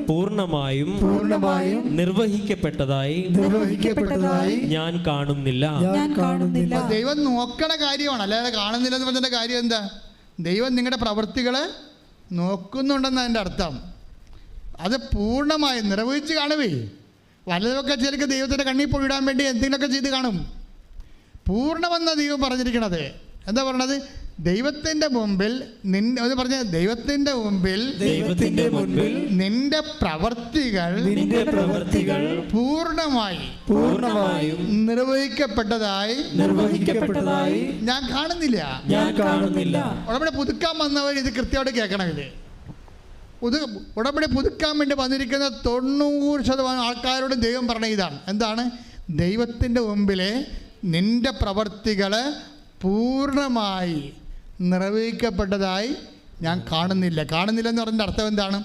പൂർണ്ണമായും നിർവഹിക്കപ്പെട്ടതായി ഞാൻ കാണുന്നില്ല. ദൈവം നോക്കണ കാര്യമാണ്, അല്ലാതെ കാണുന്നില്ലെന്ന് പറഞ്ഞ കാര്യം എന്താ? ദൈവം നിങ്ങളുടെ പ്രവൃത്തികളെ നോക്കുന്നുണ്ടെന്ന് അതിൻ്റെ അർത്ഥം. അത് പൂർണ്ണമായി നിർവഹിച്ച് കാണുവേ. വല്ലതൊക്കെ ചിലക്ക് ദൈവത്തിൻ്റെ കണ്ണിൽ പോയിടാൻ വേണ്ടി എന്തെങ്കിലുമൊക്കെ ചെയ്ത് കാണും. പൂർണ്ണമെന്ന ദൈവം പറഞ്ഞിരിക്കണത് എന്താ പറയണത്? ദൈവത്തിൻ്റെ മുമ്പിൽ ദൈവത്തിൻ്റെ മുമ്പിൽ നിന്റെ പ്രവർത്തികൾ പൂർണ്ണമായും നിർവഹിക്കപ്പെട്ടതായി ഞാൻ കാണുന്നില്ല. അവിടെ പുതുക്കാൻ വന്നവർ ഇത് കൃത്യമായിട്ട് കേൾക്കണം. ഇത് ഉടമ്പടി പുതുക്കാൻ വേണ്ടി വന്നിരിക്കുന്ന 90% ആൾക്കാരോടും ദൈവം പറഞ്ഞ ഇതാണ്. എന്താണ്? ദൈവത്തിൻ്റെ മുമ്പിലെ നിൻ്റെ പ്രവർത്തികൾ പൂർണ്ണമായി നിർവഹിക്കപ്പെട്ടതായി ഞാൻ കാണുന്നില്ല. കാണുന്നില്ലെന്ന് പറഞ്ഞതിൻ്റെ അർത്ഥം എന്താണ്?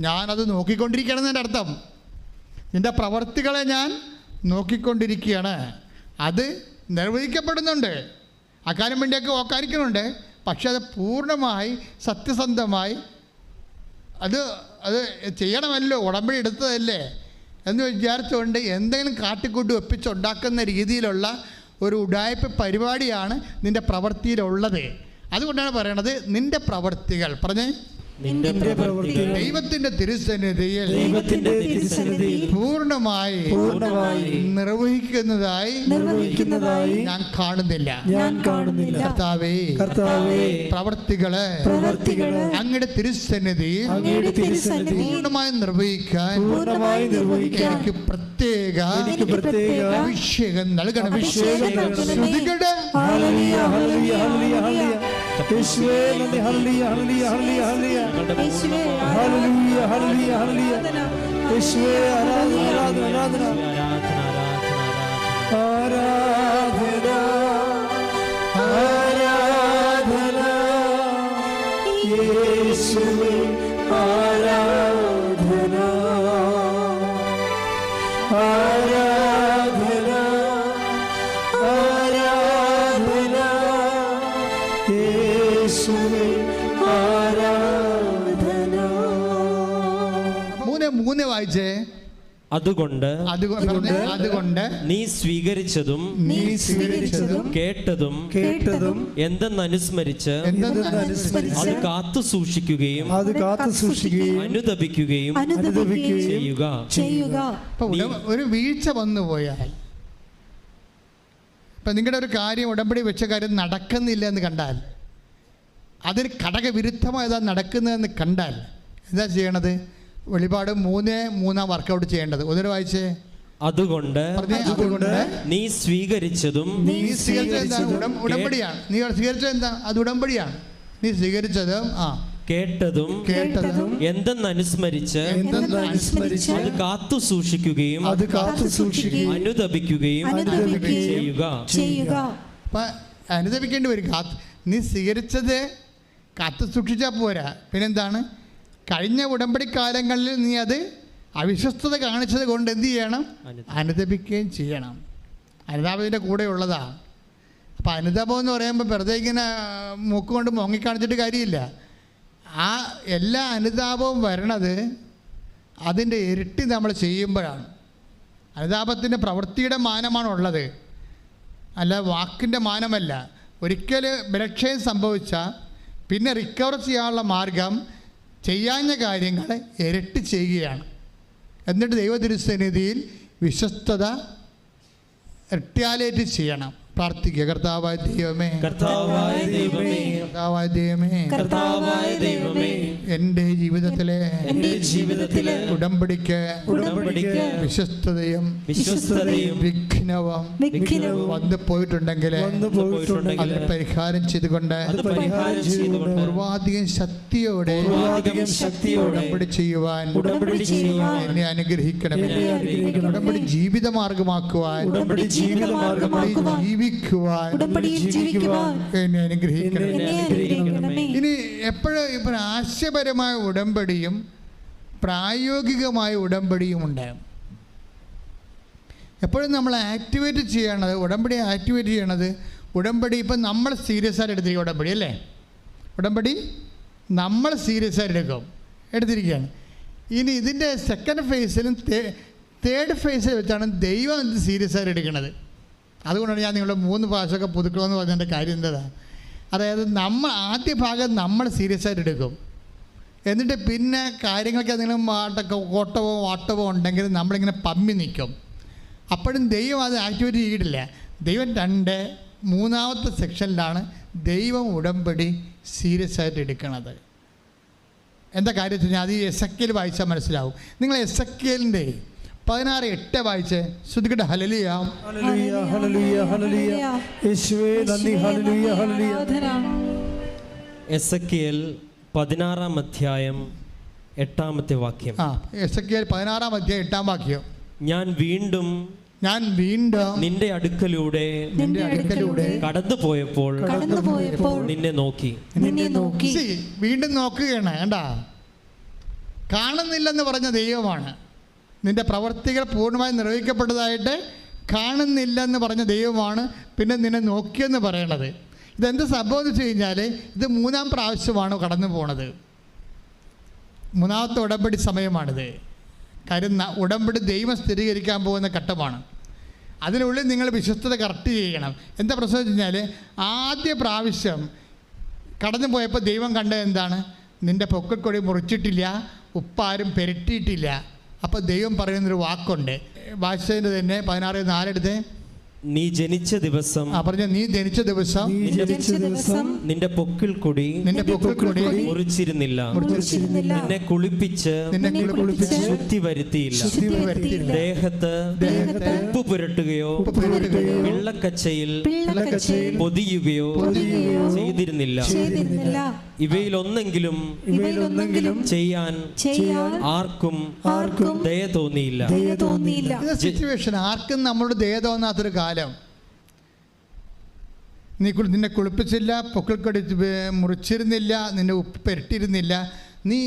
ഞാനത് നോക്കിക്കൊണ്ടിരിക്കുകയാണെന്നതിൻ്റെ അർത്ഥം. നിൻ്റെ പ്രവർത്തികളെ ഞാൻ നോക്കിക്കൊണ്ടിരിക്കുകയാണ്. അത് നിർവഹിക്കപ്പെടുന്നുണ്ട്, അക്കാര്യം വേണ്ടിയൊക്കെ ഓക്കാനിക്കുന്നുണ്ട്. പക്ഷെ അത് പൂർണ്ണമായി സത്യസന്ധമായി അത് ചെയ്യണമല്ലോ, ഉടമ്പടി എടുത്തതല്ലേ എന്ന് വിചാരിച്ചുകൊണ്ട് എന്തെങ്കിലും കാട്ടിക്കൂട്ടി ഒപ്പിച്ചുണ്ടാക്കുന്ന രീതിയിലുള്ള ഒരു ഉഡായിപ്പ് പരിപാടിയാണ് നിൻ്റെ പ്രവൃത്തിയിലുള്ളത്. അതുകൊണ്ടാണ് പറയണത് നിൻ്റെ പ്രവൃത്തികൾ പറഞ്ഞേ ദൈവത്തിന്റെ തിരുസന്നിധിയിൽ പൂർണ്ണമായി നിർവഹിക്കുന്നതായി ഞാൻ കാണുന്നില്ല. കർത്താവേ, പ്രവർത്തികള് അങ്ങയുടെ തിരുസന്നിധിയിൽ പൂർണ്ണമായി നിർവഹിക്കാൻ എനിക്ക് പ്രത്യേക അഭിഷേകം നൽകണം. ശ്രുതികളുടെ മൂന്ന് വായിച്ചേ. അതുകൊണ്ട് നീ സ്വീകരിച്ചതും കേട്ടതും എന്തെന്നനുസ്മരിച്ച് അത് കാത്തു സൂക്ഷിക്കുകയും അനുദപിക്കുകയും ചെയ്യുക. ഒരു വീഴ്ച വന്നു പോയാൽ, ഇപ്പം നിങ്ങളുടെ ഒരു കാര്യം ഉടമ്പടി വെച്ച കാര്യം നടക്കുന്നില്ല എന്ന് കണ്ടാൽ, അതിന് ഘടകവിരുദ്ധമായതാ നടക്കുന്നതെന്ന് കണ്ടാൽ എന്താ ചെയ്യണത്? വെളിപാട് 3:3 വർക്കൗട്ട് ചെയ്യേണ്ടത്. ഒന്നിന് വായിച്ചേ. അതുകൊണ്ട് നീ സ്വീകരിച്ചതും ഉടമ്പടിയാണ്. നീ സ്വീകരിച്ചത് എന്താ? അത് ഉടമ്പടിയാണ്. നീ സ്വീകരിച്ചതും കേട്ടതും എന്തെന്നനുസ്മരിച്ച് അത് കാത്തു സൂക്ഷിക്കുകയും അനുദപിക്കുകയും ചെയ്യുക. അപ്പൊ അനുദപിക്കേണ്ടി വരും. നീ സ്വീകരിച്ചത് കാത്തു സൂക്ഷിച്ചാൽ പോരാ. പിന്നെന്താണ്? കഴിഞ്ഞ ഉടമ്പടി കാലങ്ങളിൽ നീ അത് അവിശ്വസ്തത കാണിച്ചത് കൊണ്ട് എന്ത് ചെയ്യണം? അനുദപിക്കുകയും ചെയ്യണം. അനുതാപത്തിൻ്റെ കൂടെ ഉള്ളതാണ്. അപ്പം അനുതാപം എന്ന് പറയുമ്പോൾ വെറുതെ ഇങ്ങനെ മൂക്കുകൊണ്ട് മുങ്ങിക്കാണിച്ചിട്ട് കാര്യമില്ല. ആ എല്ലാ അനുതാപവും വരണത് അതിൻ്റെ ഇരട്ടി നമ്മൾ ചെയ്യുമ്പോഴാണ്. അനുതാപത്തിൻ്റെ പ്രവൃത്തിയുടെ മാനമാണുള്ളത്, അല്ല വാക്കിൻ്റെ മാനമല്ല. ഒരിക്കൽ ബലക്ഷയം സംഭവിച്ചാൽ പിന്നെ റിക്കവർ ചെയ്യാനുള്ള മാർഗം ചെയ്യാഞ്ഞ കാര്യങ്ങൾ ഇരട്ടി ചെയ്യുകയാണ്. എന്നിട്ട് ദൈവതിരുസന്നിധിയിൽ വിശ്വസ്തത റിറ്റാലിയേറ്റ് ചെയ്യണം. പ്രാർത്ഥിക്കുക. കർത്താവായ ദൈവമേ, എൻ്റെ ജീവിതത്തിലെ ഉടമ്പടിക്ക് വിശ്വസ്തതയും വിഘ്നവും വന്നു പോയിട്ടുണ്ടെങ്കിൽ അതിന് പരിഹാരം ചെയ്തുകൊണ്ട് പൂർവാധികം ശക്തിയോടെ ഉടമ്പടി ചെയ്യുവാൻ എന്നെ അനുഗ്രഹിക്കണമേ. ഉടമ്പടി ജീവിതമാർഗമാക്കുവാൻ, ജീവിക്കുവാൻ എന്നെ അനുഗ്രഹിക്കണമേ. ഇനി എപ്പോഴും ആശയപരമായ ഉടമ്പടിയും പ്രായോഗികമായ ഉടമ്പടിയും ഉണ്ട്. എപ്പോഴും നമ്മൾ ആക്ടിവേറ്റ് ചെയ്യണത്, ഉടമ്പടി ആക്ടിവേറ്റ് ചെയ്യണത്, ഉടമ്പടി ഇപ്പം നമ്മൾ സീരിയസ് ആയിട്ട് എടുത്തിരിക്കും. ഉടമ്പടി അല്ലേ, ഉടമ്പടി നമ്മൾ സീരിയസ് ആയിട്ട് എടുത്തിരിക്കുകയാണ്. ഇനി ഇതിൻ്റെ സെക്കൻഡ് ഫേസിലും തേർഡ് ഫേസിൽ വെച്ചാണ് ദൈവം ഇത് സീരിയസ് ആയിട്ട് എടുക്കുന്നത്. അതുകൊണ്ടാണ് ഞാൻ നിങ്ങളുടെ 3 പ്രാവശ്യമൊക്കെ പുതുക്കണമെന്ന് പറഞ്ഞതിൻ്റെ കാര്യം എന്തതാണ്? അതായത് നമ്മൾ ആദ്യ ഭാഗം നമ്മൾ സീരിയസ് ആയിട്ട് എടുക്കും. എന്നിട്ട് പിന്നെ കാര്യങ്ങൾക്ക് എന്തെങ്കിലും കോട്ടവോ വാട്ടവോ ഉണ്ടെങ്കിൽ നമ്മളിങ്ങനെ പമ്മി നിൽക്കും. അപ്പോഴും ദൈവം അത് ആക്ടിവേറ്റ് ചെയ്തിട്ടില്ല. ദൈവം 3-ാമത്തെ സെക്ഷനിലാണ് ദൈവം ഉടമ്പടി സീരിയസ് ആയിട്ട് എടുക്കണത്. എന്താ കാര്യം വെച്ച് കഴിഞ്ഞാൽ അത് എസെക്കിയേൽ വായിച്ചാൽ മനസ്സിലാവും. നിങ്ങൾ എസെക്കിയേലിൻ്റെ 16:8 വായിച്ച് ശ്രുതികട്ടെ. Hallelujah, hallelujah, hallelujah, hallelujah. യേശുവേ നന്ദി. Hallelujah, hallelujah. എസെക്കിയേൽ 16-ാം അധ്യായം 8-ാമത്തെ വാക്യം. എസെക്കിയേൽ 16-ാം അധ്യായം 8-ാം വാക്യം. ഞാൻ വീണ്ടും നിന്റെ അടുക്കലൂടെ കടന്നു പോയപ്പോൾ നിന്നെ നോക്കി. വീണ്ടും നോക്കുകയാണ്. കണ്ടാ, കാണുന്നില്ലെന്ന് പറഞ്ഞ ദൈവമാണ്. നിന്റെ പ്രവർത്തികൾ പൂർണ്ണമായി നിർവഹിക്കപ്പെട്ടതായിട്ട് കാണുന്നില്ലെന്ന് പറഞ്ഞ ദൈവമാണ് പിന്നെ നിന്നെ നോക്കിയെന്ന് പറയണത്. ഇതെന്ത് സംഭവം എന്ന് വെച്ച് കഴിഞ്ഞാൽ, ഇത് 3-ാം പ്രാവശ്യമാണ് കടന്നു പോണത്. 3-ാമത്തെ ഉടമ്പടി സമയമാണിത്. കാര്യം ഉടമ്പടി ദൈവം സ്ഥിരീകരിക്കാൻ പോകുന്ന ഘട്ടമാണ്. അതിനുള്ളിൽ നിങ്ങൾ വിശ്വസ്തത കറക്റ്റ് ചെയ്യണം. എന്താ പ്രശ്നം വെച്ച് കഴിഞ്ഞാൽ, ആദ്യ പ്രാവശ്യം കടന്നു പോയപ്പോൾ ദൈവം കണ്ടത് എന്താണ്? നിൻ്റെ പൊക്കക്കൊടി മുറിച്ചിട്ടില്ല, ഉപ്പാരും പെരട്ടിയിട്ടില്ല. അപ്പോൾ ദൈവം പറയുന്നൊരു വാക്കുണ്ട്, ഭാഷേൻ്റെ തന്നെ 16:4 എടുത്ത്. നീ ജനിച്ച ദിവസം നീ ജനിച്ച ദിവസം നിന്റെ പൊക്കിൾ കൊടി മുറിച്ചിരുന്നില്ല, നിന്നെ കുളിപ്പിച്ച് ശുദ്ധി വരുത്തിയില്ല, ദേഹത്ത് ഉപ്പ് പുരട്ടുകയോ വെള്ളക്കച്ചയിൽ പൊതിയുകയോ ചെയ്തിരുന്നില്ല. ഇവയിലൊന്നെങ്കിലും ചെയ്യാൻ ആർക്കും ദയ തോന്നിയില്ല. സിറ്റുവേഷൻ ആർക്കും നമ്മളോട് ദയ തോന്നാത്തൊരു കാലം. നിന്നെ കുളിപ്പിച്ചില്ല, പൊക്കിൾക്കൊടി മുറിച്ചിരുന്നില്ല, നിന്നെ ഉപ്പ് പെരട്ടിയിരുന്നില്ല, നീ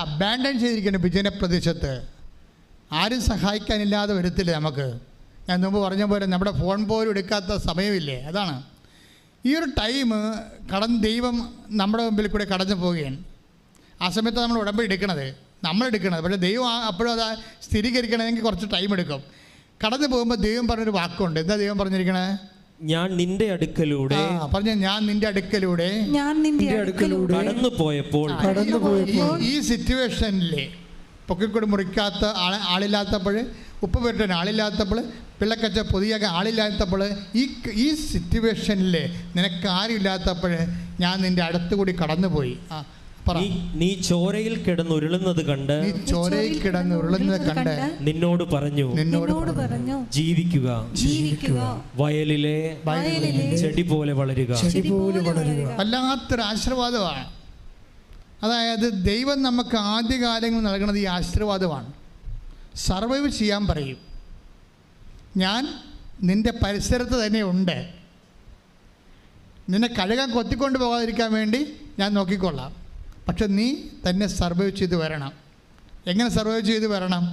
അബാൻഡൻ ചെയ്തിരിക്കണം വിജന പ്രദേശത്ത്. ആരും സഹായിക്കാനില്ലാതെ വരത്തില്ല നമുക്ക്. ഞാൻ മുമ്പ് പറഞ്ഞ പോലെ നമ്മുടെ ഫോൺ പോലും എടുക്കാത്ത സമയമില്ലേ, അതാണ്. ഈ ഒരു ടൈം ദൈവം നമ്മുടെ മുമ്പിൽ കൂടെ കടന്നു പോവുകയാണ്. ആ സമയത്ത് നമ്മൾ ഉടമ്പടി നമ്മളെടുക്കണത്. പക്ഷേ ദൈവം അപ്പോഴും അത് സ്ഥിരീകരിക്കണമെങ്കിൽ കുറച്ച് ടൈം എടുക്കും. കടന്നു പോകുമ്പോൾ ദൈവം പറഞ്ഞൊരു വാക്കുണ്ട്. എന്താ ദൈവം പറഞ്ഞിരിക്കണേ? ഞാൻ നിന്റെ അടുക്കലൂടെ ഞാൻ നിന്റെ അടുക്കലൂടെ കടന്നു പോയപ്പോൾ ഈ സിറ്റുവേഷനിലെ പൊക്കിക്കൂടി മുറിക്കാത്ത ആളില്ലാത്തപ്പോൾ, ഉപ്പ് പുരട്ടാൻ ആളില്ലാത്തപ്പോൾ, പിള്ളക്കച്ച പൊതിയാക്കാൻ ആളില്ലാത്തപ്പോൾ, ഈ സിറ്റുവേഷനിൽ നിനക്ക് ആരുമില്ലാത്തപ്പോൾ ഞാൻ നിന്റെ അടുത്തുകൂടി കടന്നുപോയി. നീ ചോരയിൽ കിടന്നുരുളുന്നത് കണ്ട് നിന്നോട് പറഞ്ഞു ജീവിക്കുക, വയലിലെ ചെടി പോലെ വളരുക. വല്ലാത്തൊരു ആശീർവാദമാണ്. അതായത് ദൈവം നമുക്ക് ആദ്യകാലങ്ങൾ നൽകുന്നത് ഈ ആശീർവാദമാണ്. സർവൈവ് ചെയ്യാൻ പറയും. ഞാൻ നിൻ്റെ പരിസരത്ത് തന്നെ ഉണ്ട്, നിന്നെ കഴുകാൻ കൊത്തിക്കൊണ്ട് പോകാതിരിക്കാൻ വേണ്ടി ഞാൻ നോക്കിക്കൊള്ളാം. പക്ഷെ നീ തന്നെ സർവൈവ് ചെയ്ത് വരണം. എങ്ങനെ സർവൈവ് ചെയ്ത് വരണം?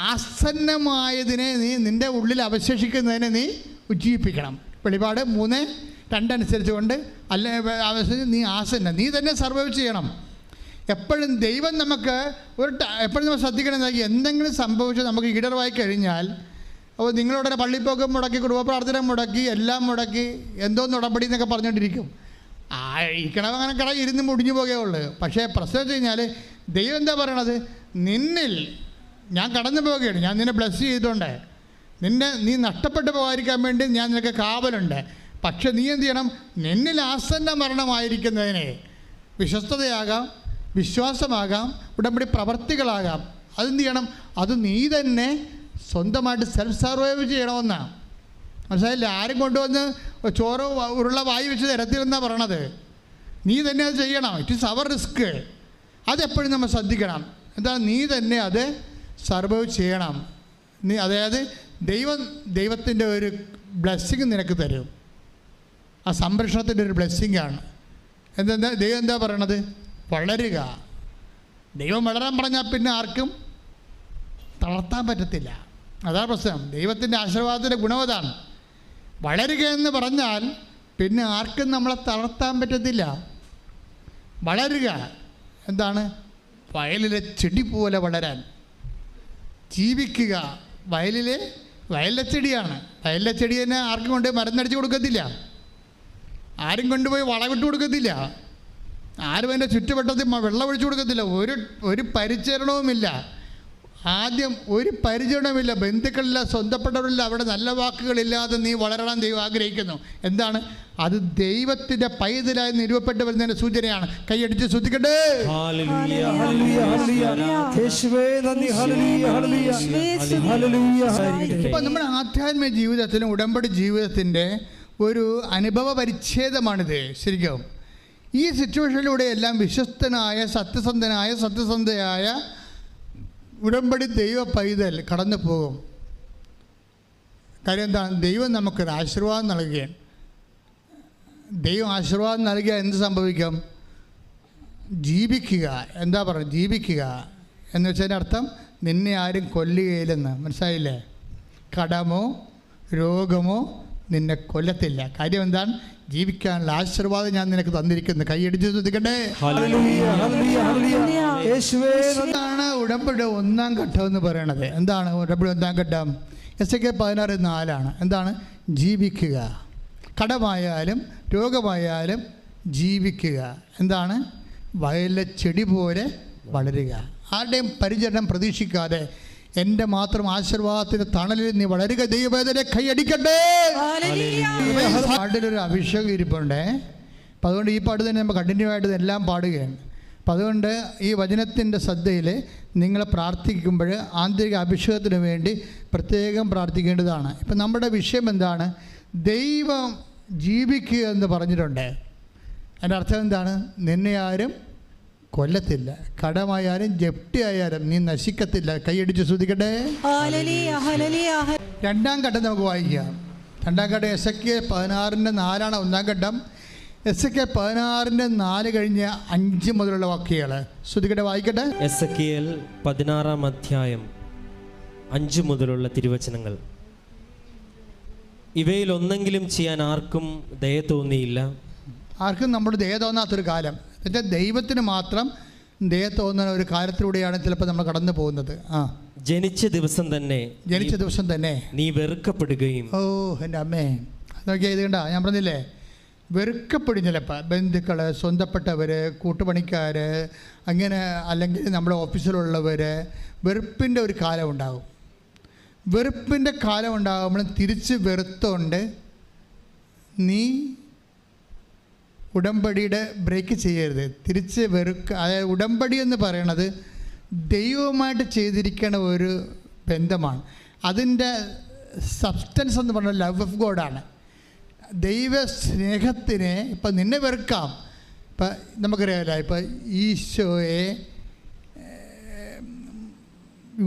ആസന്നമായതിനെ നിൻ്റെ ഉള്ളിൽ അവശേഷിക്കുന്നതിനെ നീ ഉജ്ജീവിപ്പിക്കണം. വെളിപാട് 3:2 അനുസരിച്ച് കൊണ്ട് നീ നീ തന്നെ സർവൈവ് ചെയ്യണം. എപ്പോഴും ദൈവം നമുക്ക് എപ്പോഴും നമ്മൾ ശ്രദ്ധിക്കണം. എന്തെങ്കിലും സംഭവിച്ച് നമുക്ക് ഈടർവായി കഴിഞ്ഞാൽ, അപ്പോൾ നിങ്ങളുടെ പള്ളിപ്പോക്കം മുടക്കി, കുടുംബ പ്രാർത്ഥന മുടക്കി, എല്ലാം മുടക്കി, എന്തോന്ന് ഉടമ്പടി എന്നൊക്കെ പറഞ്ഞുകൊണ്ടിരിക്കും. അങ്ങനെ ഇരുന്ന് മുടിഞ്ഞു പോകുകയുള്ളൂ. പക്ഷേ പ്രശ്നം വെച്ച് കഴിഞ്ഞാൽ ദൈവം എന്താ പറയണത്? നിന്നിൽ ഞാൻ കടന്നു പോവുകയാണ്, ഞാൻ നിന്നെ ബ്ലെസ് ചെയ്തിട്ടുണ്ട്, നീ നഷ്ടപ്പെട്ടു പോകാതിരിക്കാൻ വേണ്ടി ഞാൻ നിനക്ക് കാവലുണ്ട്. പക്ഷെ നീ എന്ത് ചെയ്യണം? നിന്നിൽ ആസന്ന മരണമായിരിക്കുന്നതിനെ വിശ്വസ്തതയാകാം, വിശ്വാസമാകാം, ഉടമ്പടി പ്രവർത്തികളാകാം, അതെന്ത് ചെയ്യണം? അത് നീ തന്നെ സ്വന്തമായിട്ട് സെൽഫ് സർവൈവ് ചെയ്യണമെന്നാണ്. മനസ്സിലായില്ല? ആരും കൊണ്ടുവന്ന് ചോറ് ഉരുള വായി വെച്ച് തരത്തില്ലെന്നാണ് പറയണത്. നീ തന്നെ അത് ചെയ്യണം. It is our risk. അതെപ്പോഴും നമ്മൾ ശ്രദ്ധിക്കണം. എന്താണ്? നീ തന്നെ അത് സർവൈവ് ചെയ്യണം. അതായത് ദൈവത്തിൻ്റെ ഒരു ബ്ലെസ്സിങ് നിനക്ക് തരും. ആ സംരക്ഷണത്തിൻ്റെ ഒരു ബ്ലെസ്സിങ്ങാണ്. ദൈവം എന്താ പറയണത്? വളരുക. ദൈവം വളരാൻ പറഞ്ഞാൽ പിന്നെ ആർക്കും തളർത്താൻ പറ്റത്തില്ല. അതാണ് പ്രശ്നം. ദൈവത്തിൻ്റെ ആശീർവാദത്തിൻ്റെ ഗുണം അതാണ്. വളരുക എന്ന് പറഞ്ഞാൽ പിന്നെ ആർക്കും നമ്മളെ തളർത്താൻ പറ്റത്തില്ല. വളരുക എന്താണ്? വയലിലെ ചെടി പോലെ വളരാൻ. ജീവിക്കുക. വയലിലെ ചെടിയാണ്. വയലിലെ ചെടി തന്നെ ആർക്കും കൊണ്ട് മരുന്നടിച്ച് കൊടുക്കത്തില്ല, ആരും കൊണ്ടുപോയി വളമിട്ട് കൊടുക്കത്തില്ല, ആരും അതിൻ്റെ ചുറ്റുവട്ടത്തിൽ വെള്ളം ഒഴിച്ചു കൊടുക്കത്തില്ല. ഒരു പരിചരണവുമില്ല. ആദ്യം ഒരു പരിചരണമില്ല, ബന്ധുക്കളില്ല, സ്വന്തപ്പെട്ടവരില്ല. അവിടെ നല്ല വാക്കുകളില്ലാതെ നീ വളരണം ദൈവം ആഗ്രഹിക്കുന്നു. എന്താണ്? അത് ദൈവത്തിൻ്റെ പൈതലായി നിരൂപപ്പെട്ട് വരുന്നതിൻ്റെ സൂചനയാണ്. കൈയടിച്ച് ശ്രദ്ധിക്കട്ടെ. ഇപ്പം നമ്മുടെ ആധ്യാത്മിക ജീവിതത്തിലും ഉടമ്പടി ജീവിതത്തിൻ്റെ ഒരു അനുഭവ പരിച്ഛേദമാണിത്. ശരിക്കും ഈ സിറ്റുവേഷനിലൂടെ എല്ലാം വിശ്വസ്തനായ സത്യസന്ധയായ ഉടമ്പടി ദൈവ പൈതൽ കടന്നു പോകും. കാര്യം എന്താണ്? ദൈവം നമുക്കൊരു ആശീർവാദം നൽകുകയാണ്. ദൈവം ആശീർവാദം നൽകിയാൽ എന്ത് സംഭവിക്കും? ജീവിക്കുക. എന്താ പറയുക? ജീവിക്കുക എന്ന് വെച്ചതിൻ്റെ അർത്ഥം നിന്നെ ആരും കൊല്ലുകയില്ലെന്ന്. മനസ്സിലായില്ലേ? കടമോ രോഗമോ നിന്നെ കൊല്ലത്തില്ല. കാര്യം എന്താണ്? ജീവിക്കാനുള്ള ആശീർവാദം ഞാൻ നിനക്ക് തന്നിരിക്കുന്നു. കൈയടിച്ച് ശ്രദ്ധിക്കട്ടെ. എന്താണ് ഉടമ്പടി ഒന്നാം ഘട്ടം എന്ന് പറയണത്? എന്താണ് ഉടമ്പടി ഒന്നാം ഘട്ടം? എസ്.കെ 16:4 എന്താണ്? ജീവിക്കുക. കടമായാലും രോഗമായാലും ജീവിക്കുക. എന്താണ്? വയലിലെ ചെടി പോലെ വളരുക. ആരുടെയും പരിചരണം പ്രതീക്ഷിക്കാതെ എൻ്റെ മാത്രം ആശീർവാദത്തിന് തണലിൽ നീ വളരുക. ദൈവവേദന കൈയടിക്കട്ടെ. പാട്ടിലൊരു അഭിഷേകം ഇരിപ്പുണ്ടേ. അപ്പം അതുകൊണ്ട് ഈ പാട്ട് തന്നെ നമ്മൾ കണ്ടിന്യൂ ആയിട്ട് എല്ലാം പാടുകയാണ്. അപ്പം അതുകൊണ്ട് ഈ വചനത്തിൻ്റെ ശ്രദ്ധയിൽ നിങ്ങൾ പ്രാർത്ഥിക്കുമ്പോൾ ആന്തരിക അഭിഷേകത്തിന് വേണ്ടി പ്രത്യേകം പ്രാർത്ഥിക്കേണ്ടതാണ്. ഇപ്പം നമ്മുടെ വിഷയം എന്താണ്? ദൈവം ജീവിക്കുക എന്ന് പറഞ്ഞിട്ടുണ്ട്. അതിൻ്റെ അർത്ഥം എന്താണ്? നിന്നെ ആരും കൊല്ലത്തില്ല. കടമായാലും ജപ്തിയായാലും നീ നശിക്കത്തില്ല. കൈയടിച്ച് ശ്രദ്ധിക്കട്ടെ. രണ്ടാം ഘട്ടം നമുക്ക് വായിക്കാം. രണ്ടാം ഘട്ടം എസ്.കെ 16:4 ഒന്നാം ഘട്ടം. എസ്.കെ 16:4 കഴിഞ്ഞ് 5 മുതലുള്ള വാക്യങ്ങൾ ശ്രദ്ധിക്കട്ടെ, വായിക്കട്ടെ. എസ്.കെ 16:5 മുതലുള്ള തിരുവചനങ്ങൾ. ഇവയിൽ ഒന്നെങ്കിലും ചെയ്യാൻ ആർക്കും ദയ തോന്നിയില്ല. ആർക്കും നമ്മുടെ ദയ തോന്നാത്തൊരു കാലം. എന്നിട്ട് ദൈവത്തിന് മാത്രം ദയ തോന്നുന്ന ഒരു കാര്യത്തിലൂടെയാണ് ചിലപ്പോൾ നമ്മൾ കടന്നു പോകുന്നത്. ജനിച്ച ദിവസം തന്നെ നീ വെറുക്കപ്പെടുകയും. ഓ എൻ്റെ അമ്മേ, അതൊക്കെ ഇതുകൊണ്ടാ ഞാൻ പറഞ്ഞില്ലേ, വെറുക്കപ്പെടും. ചിലപ്പോൾ ബന്ധുക്കൾ, സ്വന്തപ്പെട്ടവർ, കൂട്ടുപണിക്കാർ, അങ്ങനെ അല്ലെങ്കിൽ നമ്മുടെ ഓഫീസിലുള്ളവർ, വെറുപ്പിൻ്റെ ഒരു കാലം ഉണ്ടാകും. വെറുപ്പിൻ്റെ കാലം ഉണ്ടാകുമ്പോൾ തിരിച്ച് വെറുത്തോണ്ട് നീ ഉടമ്പടിയുടെ ബ്രേക്ക് ചെയ്യരുത്. തിരിച്ച് അതായത് ഉടമ്പടി എന്ന് പറയണത് ദൈവവുമായിട്ട് ചെയ്തിരിക്കണ ഒരു ബന്ധമാണ്. അതിൻ്റെ സബ്സ്റ്റൻസ് എന്ന് പറഞ്ഞാൽ ലവ് ഓഫ് ഗോഡാണ്. ദൈവ സ്നേഹത്തിനെ ഇപ്പം നിന്നെ വെറുക്കാം. ഇപ്പം നമുക്കറിയാമല്ലോ, ഇപ്പം ഈശോയെ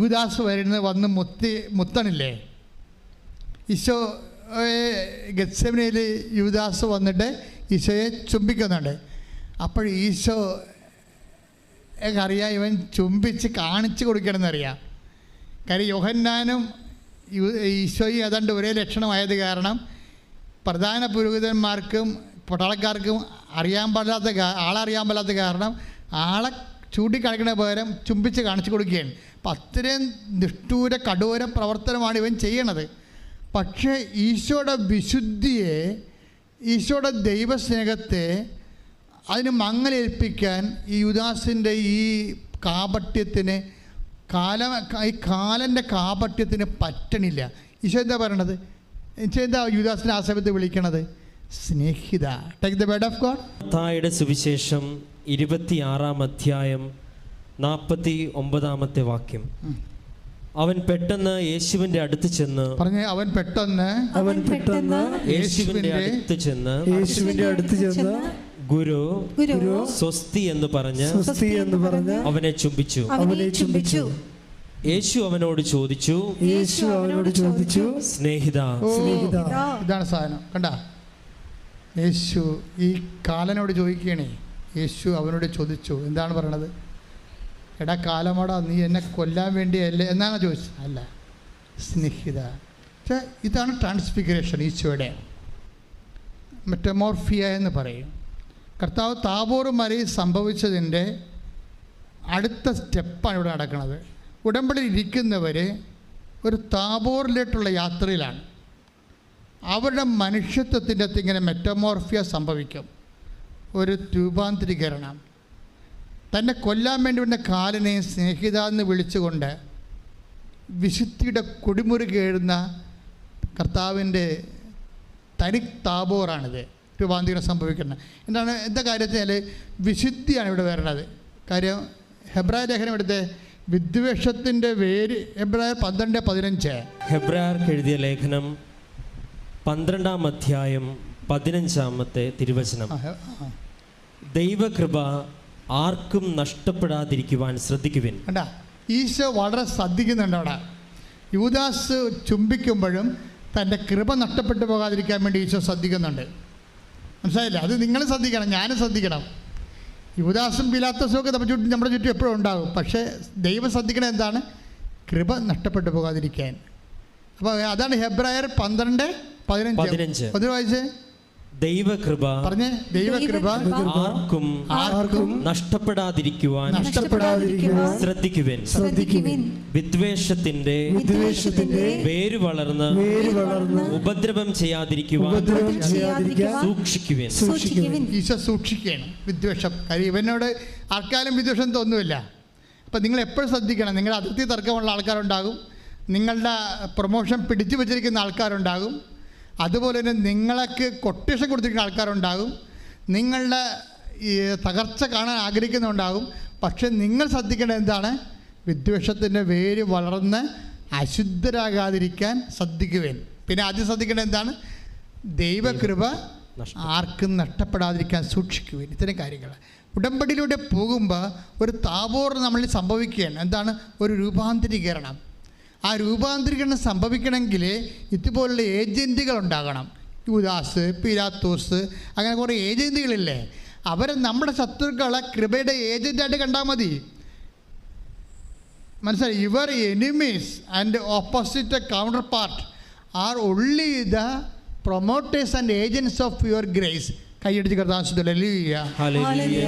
യൂദാസ് വന്ന് മുത്തണില്ലേ? ഈശോയെ ഗെത്സെമനയിൽ യൂദാസ് വന്നിട്ട് ഈശോയെ ചുംബിക്കുന്നുണ്ട്. അപ്പോൾ ഈശോ അറിയാം ഇവൻ ചുംബിച്ച് കാണിച്ചു കൊടുക്കണമെന്നറിയാം. കാര്യം യോഹന്നാനും ഈശോയും ഏതാണ്ട് ഒരേ ലക്ഷണമായത് കാരണം പ്രധാന പുരോഹിതന്മാർക്കും പട്ടാളക്കാർക്കും ആളറിയാൻ പാടില്ലാത്ത കാരണം ആളെ ചൂണ്ടിക്കാണിക്കുന്ന പകരം ചുംബിച്ച് കാണിച്ചു കൊടുക്കുകയാണ്. അപ്പം അത്രയും നിഷ്ഠൂര കഠോര പ്രവർത്തനമാണ് ഇവൻ ചെയ്യണത്. പക്ഷേ ഈശോയുടെ വിശുദ്ധിയെ, ഈശോയുടെ ദൈവസ്നേഹത്തെ അതിന് മങ്ങലേൽപ്പിക്കാൻ ഈ യൂദാസിൻ്റെ ഈ കാപട്യത്തിന് ഈ കാലൻ്റെ കാപട്യത്തിന് പറ്റണില്ല. ഈശോ എന്താ പറയണത്? ഈശോ എന്താ യൂദാസിനെ ആ സമയത്ത് വിളിക്കണത്? സ്നേഹിത. Take the word of God. മത്തായിയുടെ സുവിശേഷം 26-49 വാക്യം. അവൻ പെട്ടെന്ന് യേശുവിന്റെ അടുത്ത് ചെന്ന് പറഞ്ഞേ. അവൻ പെട്ടെന്ന് യേശുവിന്റെ അടുത്ത് ചെന്ന് ഗുരു സ്വസ്തി എന്ന് പറഞ്ഞ് അവനെ ചുംബിച്ചു. യേശു അവനോട് ചോദിച്ചു, സ്നേഹിത. ഇതാണ് സാധനം. കണ്ട, യേശു ഈ കാലനോട് ചോദിക്കണേ. യേശു അവനോട് ചോദിച്ചു. എന്താണ് പറയണത്? എടാ കാലമാടാ, നീ എന്നെ കൊല്ലാൻ വേണ്ടിയല്ലേ എന്നാണ് ചോദിച്ചത്? അല്ല, സ്നേഹിത. പക്ഷേ ഇതാണ് ട്രാൻസ്ഫിഗറേഷൻ. ഈശോയുടെ മെറ്റമോർഫിയ എന്ന് പറയും. കർത്താവ് താബോർ മലയിൽ സംഭവിച്ചതിൻ്റെ അടുത്ത സ്റ്റെപ്പാണ് ഇവിടെ നടക്കുന്നത്. ഉടമ്പടിയിൽ ഇരിക്കുന്നവർ ഒരു താബോറിലേട്ടുള്ള യാത്രയിലാണ്. അവരുടെ മനുഷ്യത്വത്തിൻ്റെ അകത്ത് ഇങ്ങനെ മെറ്റമോർഫിയ സംഭവിക്കും. ഒരു രൂപാന്തരീകരണം. തന്നെ കൊല്ലാൻ വേണ്ടി വന്ന കാലിനെ സ്നേഹിത എന്ന് വിളിച്ചുകൊണ്ട് വിശുദ്ധിയുടെ കൊടിമുറി കേഴുന്ന കർത്താവിൻ്റെ തനി താബോറാണിത്. രൂപാന്തരീകരണം സംഭവിക്കുന്നത് എന്താ കാര്യത്തിൽ വിശുദ്ധിയാണ് ഇവിടെ വരണത്. കാര്യം ഹെബ്രായ ലേഖനം എടുത്ത് വിദ്വേഷത്തിൻ്റെ വേര് ഹെബ്രായർ 12:15. ഹെബ്രായർക്ക് എഴുതിയ ലേഖനം 12-15 തിരുവചനം. ദൈവകൃപ ആർക്കും നഷ്ടപ്പെടാതിരിക്കുവാൻ ശ്രദ്ധിക്കുവിൻ. കണ്ടാ, ഈശോ വളരെ ശ്രദ്ധിക്കുന്നുണ്ട് അവിടെ. യൂദാസ് ചുംബിക്കുമ്പോഴും തൻ്റെ കൃപ നഷ്ടപ്പെട്ടു പോകാതിരിക്കാൻ വേണ്ടി ഈശോ ശ്രദ്ധിക്കുന്നുണ്ട്. മനസ്സിലായില്ല? അത് നിങ്ങൾ ശ്രദ്ധിക്കണം, ഞാനും ശ്രദ്ധിക്കണം. യൂദാസും പിലാത്തോസും ഒക്കെ നമ്മുടെ ചുറ്റും എപ്പോഴും ഉണ്ടാകും. പക്ഷേ ദൈവം ശ്രദ്ധിക്കണത് എന്താണ്? കൃപ നഷ്ടപ്പെട്ടു പോകാതിരിക്കാൻ. അപ്പോൾ അതാണ് ഹെബ്രായർ 12:15. ഒന്ന് വായിച്ചേ. ദൈവകൃപ പറഞ്ഞേ. ദൈവകൃപ ആർക്കും നഷ്ടപ്പെടാതിരിക്കുവാൻ ശ്രദ്ധിക്കുവിൻ. വിദ്വേഷത്തിന്റെ വേര് വളർന്ന് ഉപദ്രവം ചെയ്യാതിരിക്കുവാൻ സൂക്ഷിക്കുവിൻ. ഈശോ സൂക്ഷിക്കുകയാണ് വിദ്വേഷം. കാര്യം ഇവനോട് ആർക്കാലും വിദ്വേഷം തോന്നുമില്ല. അപ്പം നിങ്ങൾ എപ്പോഴും ശ്രദ്ധിക്കണം. നിങ്ങളുടെ അതിർത്തി തർക്കമുള്ള ആൾക്കാരുണ്ടാകും, നിങ്ങളുടെ പ്രൊമോഷൻ പിടിച്ചു വച്ചിരിക്കുന്ന ആൾക്കാരുണ്ടാകും, അതുപോലെ തന്നെ നിങ്ങൾക്ക് കൊട്ടേഷൻ കൊടുത്തിരിക്കുന്ന ആൾക്കാരുണ്ടാകും, നിങ്ങളുടെ ഈ തകർച്ച കാണാൻ ആഗ്രഹിക്കുന്നുണ്ടാകും. പക്ഷെ നിങ്ങൾ ശ്രദ്ധിക്കേണ്ടത് എന്താണ്? വിദ്വേഷത്തിൻ്റെ വേര് വളർന്ന് അശുദ്ധരാകാതിരിക്കാൻ ശ്രദ്ധിക്കുവേൻ. പിന്നെ ആദ്യം ശ്രദ്ധിക്കേണ്ടത് എന്താണ്? ദൈവകൃപ ആർക്കും നഷ്ടപ്പെടാതിരിക്കാൻ സൂക്ഷിക്കുവേൻ. ഇത്തരം കാര്യങ്ങൾ ഉടമ്പടിയിലൂടെ പോകുമ്പോൾ ഒരു താബോർ നമ്മളിൽ സംഭവിക്കുകയാണ്. എന്താണ്? ഒരു രൂപാന്തരീകരണം. ആ രൂപാന്തരീകരണം സംഭവിക്കണമെങ്കിൽ ഇതുപോലുള്ള ഏജൻറ്റുകൾ ഉണ്ടാകണം. യൂദാസ്, പിലാത്തോസ്, അങ്ങനെ കുറേ ഏജൻറ്റുകളില്ലേ? അവരെ നമ്മുടെ ശത്രുക്കളെ കൃപയുടെ ഏജൻറ്റായിട്ട് കണ്ടാൽ മതി. മനസ്സിലായി? Your enemies and opposite counter part are only the promoters and agents of your grace. കൈയടിച്ച് കർത്താവിനെ സ്തുതിക്കുക. ഹല്ലേലൂയ.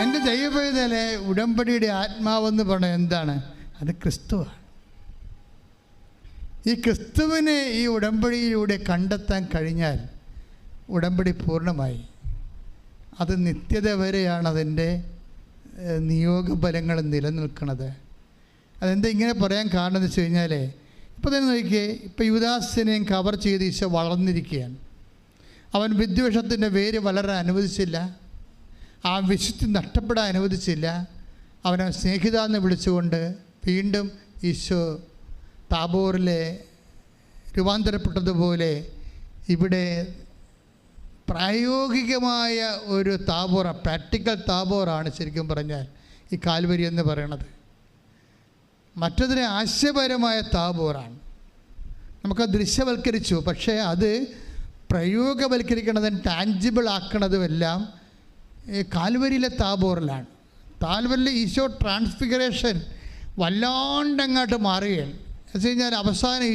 എൻ്റെ ദൈവവേദനയിലെ ഉടമ്പടിയുടെ ആത്മാവെന്ന് പറഞ്ഞാൽ എന്താണ്? അത് ക്രിസ്തുവാണ്. ഈ ക്രിസ്തുവിനെ ഈ ഉടമ്പടിയിലൂടെ കണ്ടെത്താൻ കഴിഞ്ഞാൽ ഉടമ്പടി പൂർണ്ണമായി. അത് നിത്യത വരെയാണ് അതിൻ്റെ നിയോഗഫലങ്ങൾ നിലനിൽക്കുന്നത്. അതെന്താ ഇങ്ങനെ പറയാൻ കാരണം എന്ന് വെച്ച് കഴിഞ്ഞാൽ, ഇപ്പോൾ തന്നെ നോക്കിയേ, ഇപ്പോൾ യൂദാസിനെയും കവർ ചെയ്ത് ഈശോ വളർന്നിരിക്കുകയാണ്. അവൻ വിദ്വേഷത്തിൻ്റെ വേര് വളരാൻ അനുവദിച്ചില്ല, ആ വിശുദ്ധി നഷ്ടപ്പെടാൻ അനുവദിച്ചില്ല. അവനെ സ്നേഹിത എന്ന് വിളിച്ചുകൊണ്ട് വീണ്ടും ഈശോ താബോറിലെ രൂപാന്തരപ്പെട്ടതുപോലെ ഇവിടെ പ്രായോഗികമായ ഒരു താബോറ, പ്രാക്ടിക്കൽ താബോറാണ് ശരിക്കും പറഞ്ഞാൽ ഈ കാൽവരി എന്ന് പറയണത്. മറ്റതിനെ ആശയപരമായ താബോറാണ്. നമുക്ക് ദൃശ്യവൽക്കരിച്ചു, പക്ഷേ അത് പ്രയോഗവൽക്കരിക്കണതും ടാഞ്ചിബിൾ ആക്കണതും എല്ലാം കാൽവരിയിലെ താബോറിലാണ്. താൽവരിലെ ഈശോ ട്രാൻസ്ഫിഗറേഷൻ വല്ലാണ്ടങ്ങോട്ട് മാറുകയാണ്. എന്ന് വെച്ച് കഴിഞ്ഞാൽ അവസാനം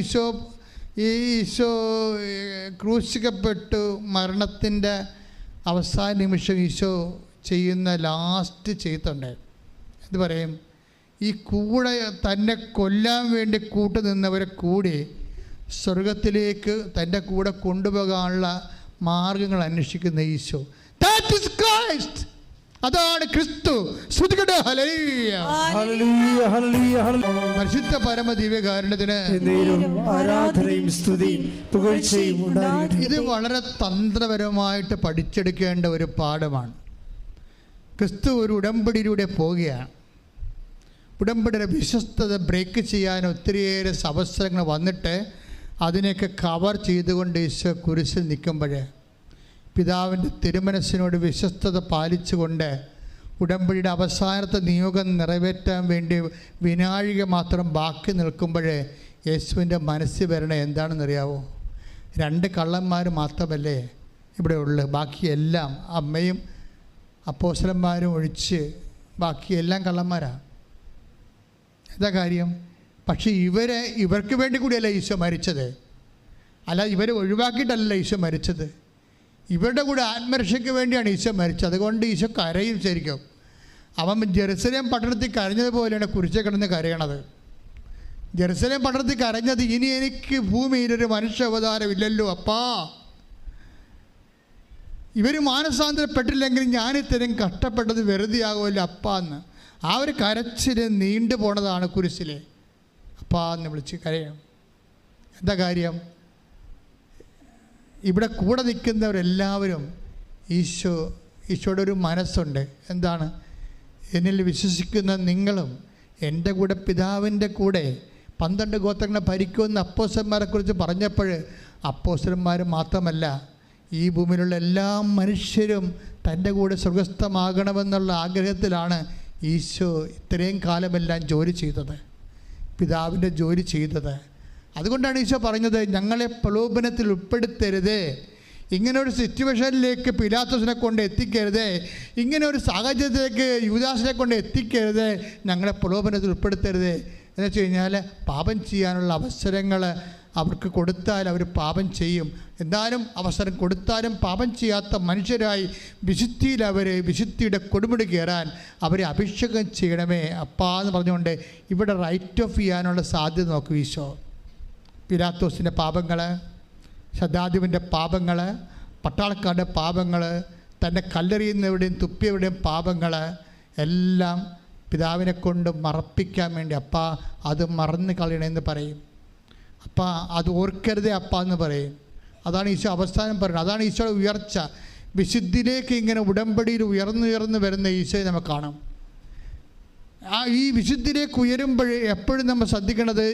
ഈശോ ക്രൂശിക്കപ്പെട്ടു മരണത്തിൻ്റെ അവസാന നിമിഷം ഈശോ ചെയ്യുന്ന ലാസ്റ്റ് ചെയ്തുണ്ട്. എന്ത് പറയും? ഈ കൂടെ തന്നെ കൊല്ലാൻ വേണ്ടി കൂട്ടുനിന്നവരെ കൂടി സ്വർഗത്തിലേക്ക് തൻ്റെ കൂടെ കൊണ്ടുപോകാനുള്ള മാർഗങ്ങൾ അന്വേഷിക്കുന്ന ഈശോ. That is Christ. അതാണ് ക്രിസ്തു. പരിശുദ്ധ പരമ ദിവ്യകാരുണ്യത്തിന് ആരാധനയും സ്തുതിയും പുകഴ്ചയും ഉണ്ടാകട്ടെ. ഇത് വളരെ തന്ത്രപരമായിട്ട് പഠിച്ചെടുക്കേണ്ട ഒരു പാഠമാണ്. ക്രിസ്തു ഒരു ഉടമ്പടിയിലൂടെ പോവുകയാണ്. ഉടമ്പടിയുടെ വിശ്വസ്തത ബ്രേക്ക് ചെയ്യാൻ ഒത്തിരിയേറെ അവസരങ്ങൾ വന്നിട്ട് അതിനെയൊക്കെ കവർ ചെയ്തുകൊണ്ട് ഈശോ കുരിശിൽ നിൽക്കുമ്പോൾ പിതാവിൻ്റെ തിരുമനസ്സിനോട് വിശ്വസ്തത പാലിച്ചുകൊണ്ട് ഉടമ്പടിയുടെ അവസാനത്തെ നിയോഗം നിറവേറ്റാൻ വേണ്ടി വിനാഴിക മാത്രം ബാക്കി നിൽക്കുമ്പോൾ യേശുവിൻ്റെ മനസ്സിൽ വരണേ എന്താണെന്നറിയാവോ? 2 കള്ളന്മാർ മാത്രമല്ലേ ഇവിടെ ഉള്ളു. ബാക്കിയെല്ലാം അമ്മയും അപ്പോസ്തലന്മാരും ഒഴിച്ച് ബാക്കിയെല്ലാം കള്ളന്മാരാണ്. എന്താ കാര്യം? പക്ഷേ ഇവർക്ക് വേണ്ടി കൂടിയല്ല ഈശോ മരിച്ചത്. അല്ല, ഇവരെ ഒഴിവാക്കിയിട്ടല്ല ഈശോ മരിച്ചത്. ഇവരുടെ കൂടെ ആത്മരക്ഷയ്ക്ക് വേണ്ടിയാണ് ഈശോ മരിച്ചത്. അതുകൊണ്ട് ഈശോ കരയും. ശരിക്കും അവൻ ജെറുസലേം പട്ടണത്തിൽ കരഞ്ഞതുപോലെയാണ് കുരിശിൽ കിടന്ന് കരയണത്. ജെറുസലേം പട്ടണത്തിൽ കരഞ്ഞത്, ഇനി എനിക്ക് ഭൂമിയിലൊരു മനുഷ്യ അവതാരമില്ലല്ലോ അപ്പാ, ഇവർ മാനസാന്തരപ്പെട്ടില്ലെങ്കിൽ ഞാനിത്തരം കഷ്ടപ്പെട്ടത് വെറുതെ ആകുമല്ലോ അപ്പാ എന്ന്. ആ ഒരു കരച്ചിൽ നീണ്ടു പോണതാണ് കുരിശിലെ അപ്പാ എന്ന് വിളിച്ച് കരയണം. എന്താ കാര്യം? ഇവിടെ കൂടെ നിൽക്കുന്നവരെല്ലാവരും ഈശോയുടെ ഒരു മനസ്സുണ്ട്. എന്താണ്? എന്നിൽ വിശ്വസിക്കുന്ന നിങ്ങളും എൻ്റെ കൂടെ പിതാവിൻ്റെ കൂടെ 12 ഗോത്രങ്ങളെ ഭരിക്കുമെന്ന് അപ്പോസ്തലന്മാരെക്കുറിച്ച് പറഞ്ഞപ്പോൾ അപ്പോസ്തലന്മാർ മാത്രമല്ല, ഈ ഭൂമിയിലുള്ള എല്ലാ മനുഷ്യരും തൻ്റെ കൂടെ സ്വർഗസ്ഥമാകണമെന്നുള്ള ആഗ്രഹത്തിലാണ് ഈശോ ഇത്രയും കാലമെല്ലാം ജോലി ചെയ്തത്, പിതാവിൻ്റെ ജോലി ചെയ്തത്. അതുകൊണ്ടാണ് ഈശോ പറഞ്ഞത്, ഞങ്ങളെ പ്രലോഭനത്തിൽ ഉൾപ്പെടുത്തരുത്, ഇങ്ങനെ ഒരു സിറ്റുവേഷനിലേക്ക് പിലാത്തോസിനെ കൊണ്ട് എത്തിക്കരുത്, ഇങ്ങനെ ഒരു സാഹചര്യത്തിലേക്ക് യൂദാസിനെ കൊണ്ട് എത്തിക്കരുത്, ഞങ്ങളെ പ്രലോഭനത്തിൽ ഉൾപ്പെടുത്തരുത്. എന്ന് വെച്ച് കഴിഞ്ഞാൽ പാപം ചെയ്യാനുള്ള അവസരങ്ങൾ അവർക്ക് കൊടുത്താൽ അവർ പാപം ചെയ്യും. എന്നാലും അവസരം കൊടുത്താലും പാപം ചെയ്യാത്ത മനുഷ്യരായി വിശുദ്ധിയുടെ കൊടുമുടി കയറാൻ അവരെ അഭിഷേകം ചെയ്യണമേ അപ്പാ എന്ന് പറഞ്ഞുകൊണ്ട് ഇവിടെ റൈറ്റ് ഓഫ് ചെയ്യാനുള്ള സാധ്യത നോക്കും ഈശോ. പിലാത്തോസിൻ്റെ പാപങ്ങൾ, ശതാധിപൻ്റെ പാപങ്ങൾ, പട്ടാളക്കാരുടെ പാപങ്ങൾ, തന്നെ കല്ലെറിയുന്നവരുടെയും തുപ്പിയവരുടെയും പാപങ്ങൾ എല്ലാം പിതാവിനെ കൊണ്ട് മറപ്പിക്കാൻ വേണ്ടി അപ്പാ അത് മറന്ന് കളയണമെന്ന് പറയും. അപ്പാ അത് ഓർക്കരുതേ അപ്പാ എന്ന് പറയും. അതാണ് ഈശോ അവസാനം പറയുന്നത്. അതാണ് ഈശോയുടെ ഉയർച്ച. വിശുദ്ധിയിലേക്ക് ഇങ്ങനെ ഉടമ്പടിയിൽ ഉയർന്നു വരുന്ന ഈശോയെ നമുക്ക് കാണാം. ഈ വിശുദ്ധിയിലേക്ക് ഉയരുമ്പോൾ എപ്പോഴും നമ്മൾ ശ്രദ്ധിക്കേണ്ടത്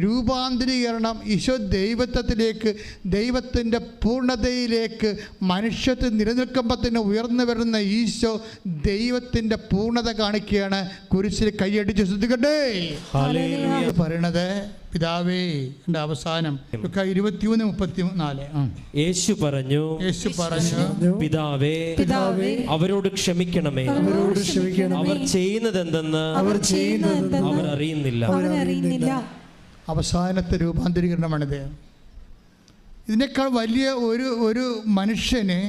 രൂപാന്തരീകരണം, ഈശോ ദൈവത്വത്തിലേക്ക്, ദൈവത്തിൻ്റെ പൂർണ്ണതയിലേക്ക് മനുഷ്യത്തിൽ നിലനിൽക്കുമ്പോൾ തന്നെ ഉയർന്നു വരുന്ന ഈശോ ദൈവത്തിൻ്റെ പൂർണ്ണത കാണിക്കുകയാണ്. കുരിശിൽ കൈയടിച്ച് ശ്രദ്ധിക്കട്ടെ പറയണത് പിതാവേ. എൻ്റെ അവസാനം 23:34 യേശു പറഞ്ഞു പിതാവേ അവരോട് ക്ഷമിക്കണമേ, അവർ ചെയ്യുന്നത് എന്തെന്ന് അവർ അറിയുന്നില്ല. അവസാനത്തെ രൂപാന്തരീകരണമാണിത്. ഇതിനേക്കാൾ വലിയ ഒരു മനുഷ്യന്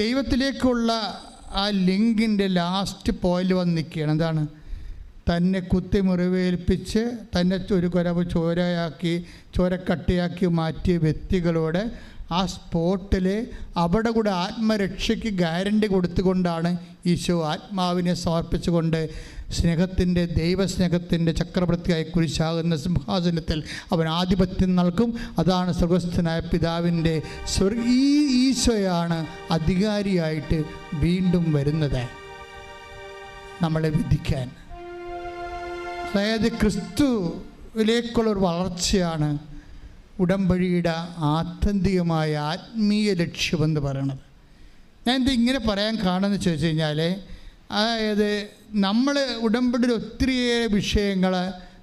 ദൈവത്തിലേക്കുള്ള ആ ലിങ്കിൻ്റെ ലാസ്റ്റ് പോയിന്റ് വന്ന് നിൽക്കുകയാണ്. എന്താണ്? തന്നെ കുത്തി മുറിവേൽപ്പിച്ച് തന്നെ ഒരു കുരവ് ചോരക്കട്ടയാക്കി മാറ്റിയ വ്യക്തികളോട് ആ സ്പോട്ടിൽ അവിടെ കൂടെ ആത്മരക്ഷയ്ക്ക് ഗ്യാരണ്ടി കൊടുത്തുകൊണ്ടാണ് ഈശോ ആത്മാവിനെ സമർപ്പിച്ചുകൊണ്ട് ദൈവസ്നേഹത്തിൻ്റെ ചക്രവർത്തിയായി കുരിശാകുന്ന സിംഹാസനത്തിൽ അവൻ ആധിപത്യം നൽകും. അതാണ് സ്വർഗസ്ഥനായ പിതാവിൻ്റെ ഈശോയാണ് അധികാരിയായിട്ട് വീണ്ടും വരുന്നത് നമ്മളെ വിധിക്കാൻ. അതായത് ക്രിസ്തുവിലേക്കുള്ളൊരു വളർച്ചയാണ് ഉടമ്പടിയുടെ ആത്യന്തികമായ ആത്മീയ ലക്ഷ്യമെന്ന് പറയണത്. ഞാൻ ഇത് ഇങ്ങനെ പറയാൻ കാണുമെന്ന് ചോദിച്ചു കഴിഞ്ഞാൽ, അതായത് നമ്മൾ ഉടമ്പടിയിൽ ഒത്തിരിയേറെ വിഷയങ്ങൾ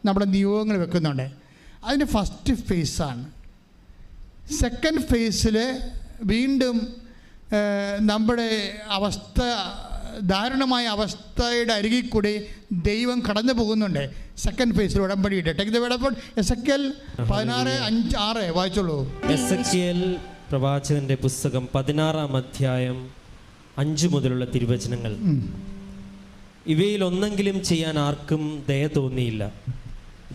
നമ്മുടെ നിയോഗങ്ങൾ വെക്കുന്നുണ്ട്. അതിൻ്റെ ഫസ്റ്റ് ഫേസാണ്. സെക്കൻഡ് ഫേസിൽ വീണ്ടും നമ്മുടെ ദാരുണമായ അവസ്ഥയുടെ അരികിൽ കൂടി ദൈവം കടന്നു പോകുന്നുണ്ട്. സെക്കൻഡ് ഫേസിൽ ഉടമ്പടിയിട്ട് take the word of God. Ezekiel 16:5-6 വായിച്ചോളൂ. എസെക്കിയേൽ പ്രവാചകന്റെ പുസ്തകം 16-ാം അധ്യായം 5 മുതലുള്ള തിരുവചനങ്ങൾ. ഇവയിൽ ഒന്നെങ്കിലും ചെയ്യാൻ ആർക്കും ദയ തോന്നിയില്ല.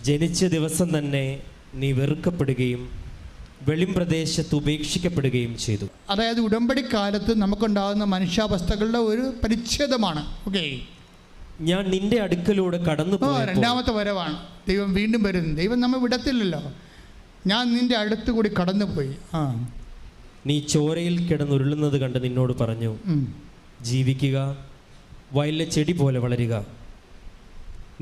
ജനിച്ച ദിവസം തന്നെ നീ വെറുക്കപ്പെടുകയും വെളിംപ്രദേശത്ത് ഉപേക്ഷിക്കപ്പെടുകയും ചെയ്തു. അതായത് ഉടമ്പടി കാലത്ത് നമുക്കുണ്ടാകുന്ന മനുഷ്യാവസ്ഥകളുടെ ഒരു പരിച്ഛേദമാണ്. ഓക്കെ, ഞാൻ നിന്റെ അടുക്കലൂടെ കടന്നു പോയി. രണ്ടാമത്തെ വരവാണ്. ദൈവം വീണ്ടും വരുന്നു. ദൈവം നമ്മെ വിടത്തില്ലല്ലോ. ഞാൻ നിന്റെ അടുത്ത് കൂടി കടന്നുപോയി. നീ ചോരയിൽ കിടന്നുരുളുന്നത് കണ്ട് നിന്നോട് പറഞ്ഞു, ജീവിക്കുക, വയലിലെ ചെടി പോലെ വളരുക.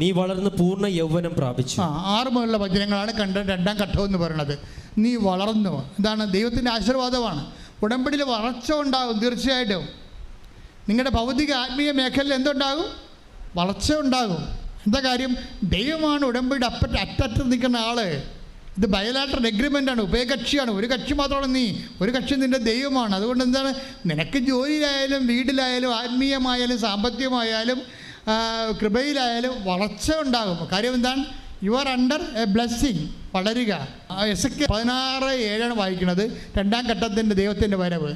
നീ വളർന്ന് പൂർണ്ണ യൗവനം പ്രാപിച്ചു. 6 മുതലുള്ള വചനങ്ങളാണ് രണ്ടാം ഘട്ടം എന്ന് പറയുന്നത്. നീ വളർന്നു. എന്താണ്? ദൈവത്തിൻ്റെ ആശീർവാദമാണ്. ഉടമ്പടിയിൽ വളർച്ച ഉണ്ടാകും തീർച്ചയായിട്ടും. നിങ്ങളുടെ ഭൗതിക ആത്മീയ മേഖലയിൽ എന്തുണ്ടാകും? വളർച്ച ഉണ്ടാകും. എന്താ കാര്യം? ദൈവമാണ് ഉടമ്പടിയുടെ അറ്റത്ത് നിൽക്കുന്ന ആള്. ഇത് ബയലാറ്ററൽ എഗ്രിമെൻ്റാണ്, ഉഭയകക്ഷിയാണ്. ഒരു കക്ഷി മാത്രമാണ് നീ, ഒരു കക്ഷി നിൻ്റെ ദൈവമാണ്. അതുകൊണ്ട് എന്താണ്, നിനക്ക് ജോലിയിലായാലും വീട്ടിലായാലും ആത്മീയമായാലും സാമ്പത്തികമായാലും കൃപയിലായാലും വളർച്ച ഉണ്ടാകും. കാര്യം എന്താണ്? You are under A blessing. വളരുക. എസെക്കിയേൽ 16:7 വായിക്കുന്നത്. രണ്ടാം ഘട്ടത്തിൻ്റെ ദൈവത്തിൻ്റെ വരവ്.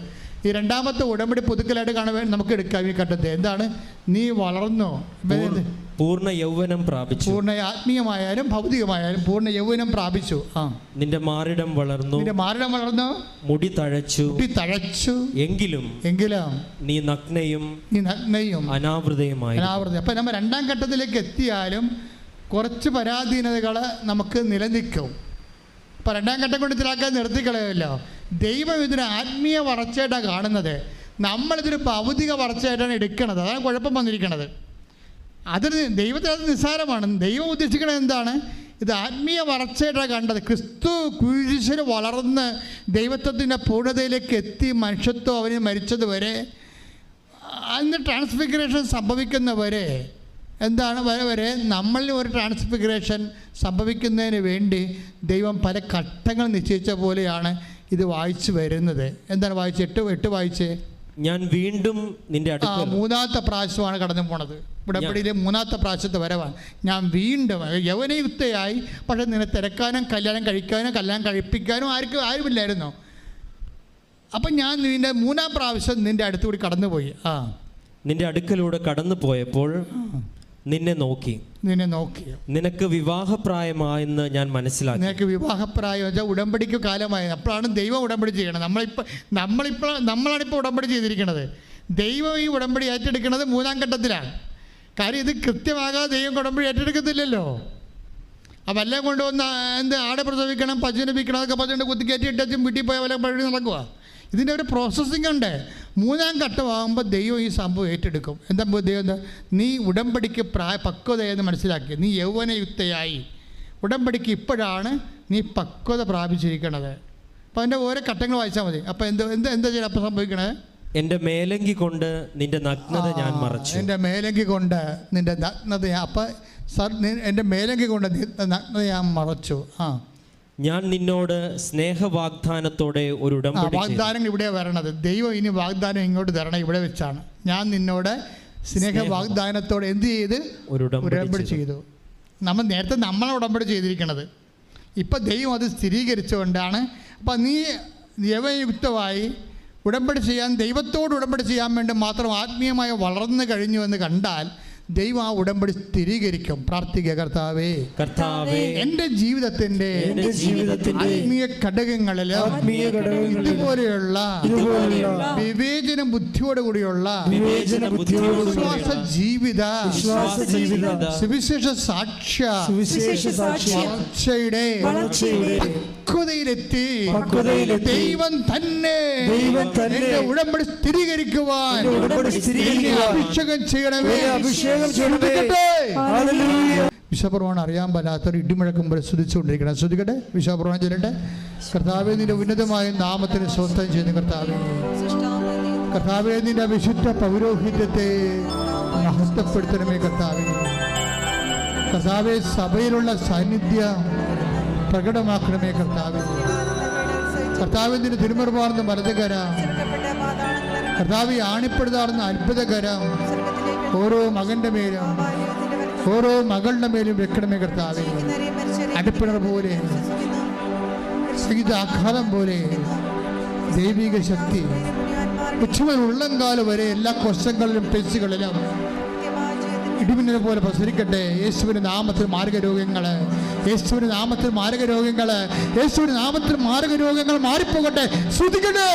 ഈ രണ്ടാമത്തെ ഉടമ്പടി പുതുക്കലായിട്ട് കാണുവാൻ നമുക്ക് എടുക്കാം ഈ ഘട്ടത്തെ. എന്താണ്? നീ വളർന്നു, പൂർണ്ണ യൗവനം പ്രാപിച്ചു. പൂർണ്ണ ആത്മീയമായാലും ഭൗതികമായാലും പൂർണ്ണ യൗവനം പ്രാപിച്ചു. നിന്റെ മാറിടം വളർന്നു, മുടി തഴച്ചു. എങ്കിലും നീ നഗ്നയും അനാവൃതയുമായി. അപ്പം നമ്മൾ രണ്ടാം ഘട്ടത്തിലേക്ക് എത്തിയാലും കുറച്ച് പരാധീനതകൾ നമുക്ക് നിലനിൽക്കും. അപ്പം രണ്ടാം ഘട്ടം കൊണ്ട് ഇതിലാക്കാൻ നിർത്തിക്കളയല്ലോ. ദൈവം ഇതിന് ആത്മീയ വളർച്ചയായിട്ടാണ് കാണുന്നത്. നമ്മളിതൊരു ഭൗതിക വളർച്ചയായിട്ടാണ് എടുക്കുന്നത്. അതാണ് കുഴപ്പം വന്നിരിക്കുന്നത്. അതിന് ദൈവത്തിന് അത് നിസ്സാരമാണ്. ദൈവം ഉദ്ദേശിക്കുന്നത് എന്താണ്? ഇത് ആത്മീയ വളർച്ചയായിട്ടാണ് കണ്ടത്. ക്രിസ്തു കുരിശിൽ വളർന്ന് ദൈവത്വത്തിൻ്റെ പൂർണ്ണതയിലേക്ക് എത്തി മനുഷ്യത്വം അവന് മരിച്ചത് വരെ, അതിന് ട്രാൻസ്ഫിഗറേഷൻ സംഭവിക്കുന്നവരെ എന്താണ് വരെ നമ്മളിൽ ഒരു ട്രാൻസ്ഫിഗറേഷൻ സംഭവിക്കുന്നതിന് വേണ്ടി ദൈവം പല ഘട്ടങ്ങൾ നിശ്ചയിച്ച പോലെയാണ് ഇത് വായിച്ചു വരുന്നത്. എന്താണ് വായിച്ച് 8 വായിച്ച്? ഞാൻ വീണ്ടും നിന്റെ അടുക്കൽ. മൂന്നാമത്തെ പ്രാവശ്യമാണ് കടന്നു പോണത്. ഉടമ്പടിയിലെ മൂന്നാമത്തെ പ്രാവശ്യത്തെ വരവാണ്. ഞാൻ വീണ്ടും യൗവനയുക്തയായി, പക്ഷെ നിന്നെ തിരക്കാനും കല്യാണം കഴിക്കാനും കല്യാണം കഴിപ്പിക്കാനും ആരുമില്ലായിരുന്നു. അപ്പം ഞാൻ നിന്റെ 3-ാം പ്രാവശ്യം നിന്റെ അടുത്തുകൂടി കടന്നുപോയി. നിന്റെ അടുക്കലൂടെ കടന്നു പോയപ്പോൾ നിന്നെ നോക്കി. നിനക്ക് വിവാഹപ്രായമായെന്ന് ഞാൻ മനസ്സിലാക്കി. നിനക്ക് വിവാഹപ്രായം വെച്ചാൽ ഉടമ്പടിക്ക് കാലമായി. അപ്പോഴാണ് ദൈവം ഉടമ്പടി ചെയ്യണം. നമ്മളാണിപ്പോൾ ഉടമ്പടി ചെയ്തിരിക്കുന്നത്. ദൈവം ഈ ഉടമ്പടി ഏറ്റെടുക്കുന്നത് 3-ാം ഘട്ടത്തിലാണ്. കാര്യം ഇത് കൃത്യമാകാതെ ദൈവം ഉടമ്പടി ഏറ്റെടുക്കത്തില്ലല്ലോ. അപ്പം എല്ലാം കൊണ്ടുവന്ന് ആടെ പ്രസവിക്കണം, പശുവിനെ വിൽക്കണം, അതൊക്കെ പശുവിൻ്റെ കുത്തിക്കയറ്റി ഇട്ടും വീട്ടിൽ പോയ പോലെ പഴി നടക്കുക. ഇതിൻ്റെ ഒരു പ്രോസസ്സിംഗ് ഉണ്ട്. 3-ാം ഘട്ടമാകുമ്പോൾ ദൈവം ഈ സംഭവം ഏറ്റെടുക്കും. എന്താ ദൈവം? നീ ഉടമ്പടിക്ക് പക്വതയെന്ന് മനസ്സിലാക്കി, നീ യൗവനയുക്തയായി. ഉടമ്പടിക്ക് ഇപ്പോഴാണ് നീ പക്വത പ്രാപിച്ചിരിക്കണത്. അപ്പോൾ അതിൻ്റെ ഓരോ ഘട്ടങ്ങൾ വായിച്ചാൽ മതി. അപ്പോൾ എന്താ ചെയ്യണം? അപ്പോൾ സംഭവിക്കണത്, എൻ്റെ മേലങ്കി കൊണ്ട് നിന്റെ നഗ്നത ഞാൻ മറച്ചു. എൻ്റെ മേലങ്കി കൊണ്ട് നിന്റെ നഗ്നത, അപ്പം എൻ്റെ മേലങ്കി കൊണ്ട് നഗ്നത ഞാൻ മറച്ചു. ഞാൻ നിന്നോട് സ്നേഹവാഗ്ദാനത്തോടെ ഒരു ഉടമ്പടി. വാഗ്ദാനങ്ങൾ ഇവിടെ വരണത്. ദൈവം ഇനി വാഗ്ദാനം ഇങ്ങോട്ട് തരണം ഇവിടെ വെച്ചാണ്. ഞാൻ നിന്നോട് സ്നേഹവാഗ്ദാനത്തോടെ എന്ത് ചെയ്ത്? ഒരു ഉടമ്പടി ചെയ്തു. നേരത്തെ നമ്മളെ ഉടമ്പടി ചെയ്തിരിക്കണത്. ഇപ്പം ദൈവം അത് സ്ഥിരീകരിച്ചുകൊണ്ടാണ്. അപ്പം നീ യവയുക്തമായി ഉടമ്പടി ചെയ്യാൻ, ദൈവത്തോട് ഉടമ്പടി ചെയ്യാൻ വേണ്ടി മാത്രം ആത്മീയമായി വളർന്നു കഴിഞ്ഞു എന്ന് കണ്ടാൽ ദൈവം ആ ഉടമ്പടി സ്ഥിരീകരിക്കും. പ്രാർത്ഥിക്കുക, കർത്താവേ എൻ്റെ ജീവിതത്തിൻ്റെ ആത്മീയ ഘടകങ്ങളിൽ ഇതുപോലെയുള്ള വിവേചന ബുദ്ധിയോടുകൂടിയുള്ള വിശ്വാസ ജീവിത സുവിശേഷ സാക്ഷ്യയുടെ പക്വതയിലെത്തി ദൈവം തന്നെ ഉടമ്പടി സ്ഥിരീകരിക്കുവാൻ അഭിഷേകം ചെയ്യണമേ. വിശ്വപ്രമാണം അറിയാൻ പാലാത്തൊരു ഇടിമുഴക്കുമ്പോൾ സ്തുതിച്ചുകൊണ്ടിരിക്കണം. ശ്രദ്ധിക്കട്ടെ, വിശ്വപ്രമാണം ചൊല്ലട്ടെ. കർത്താവേ, നിന്റെ ഉന്നതമായ നാമത്തിന് സ്വന്തം ചെയ്യുന്ന കർത്താവേ, നിന്റെ വിശുദ്ധ പൗരോഹിത്യത്തെ മഹത്വപ്പെടുത്തണമേ. കർത്താവേ, സഭയിലുള്ള സാന്നിധ്യം പ്രകടമാക്കണമേ. കർത്താവേ, നിന്റെ തിരുമുറുമാർന്ന വലതുകരം, കർത്താവേ, ആണിപ്പെടുത്താറുന്ന അത്ഭുതകരം ഓരോ മകൻ്റെ മേലും ഓരോ മകളുടെ മേലും വെക്കണമേ. കർത്താവേ, അടുപ്പിണർ പോലെ, സംഗീതാഘാതം പോലെ ദൈവിക ശക്തി ഉച്ചമുതൽ ഉള്ളംകാലം വരെ എല്ലാ കോശങ്ങളിലും പേശികളിലും ഇടിമിന്നലെ പോലെ പ്രസരിക്കട്ടെ. യേശുവിന്റെ നാമത്തിൽ മാരകരോഗങ്ങൾ, യേശുവിന്റെ നാമത്തിൽ മാരകരോഗങ്ങൾ, യേശുവിന്റെ നാമത്തിൽ മാരകരോഗങ്ങൾ മാറിപ്പോകട്ടെ. ശ്രദ്ധിക്കട്ടെ.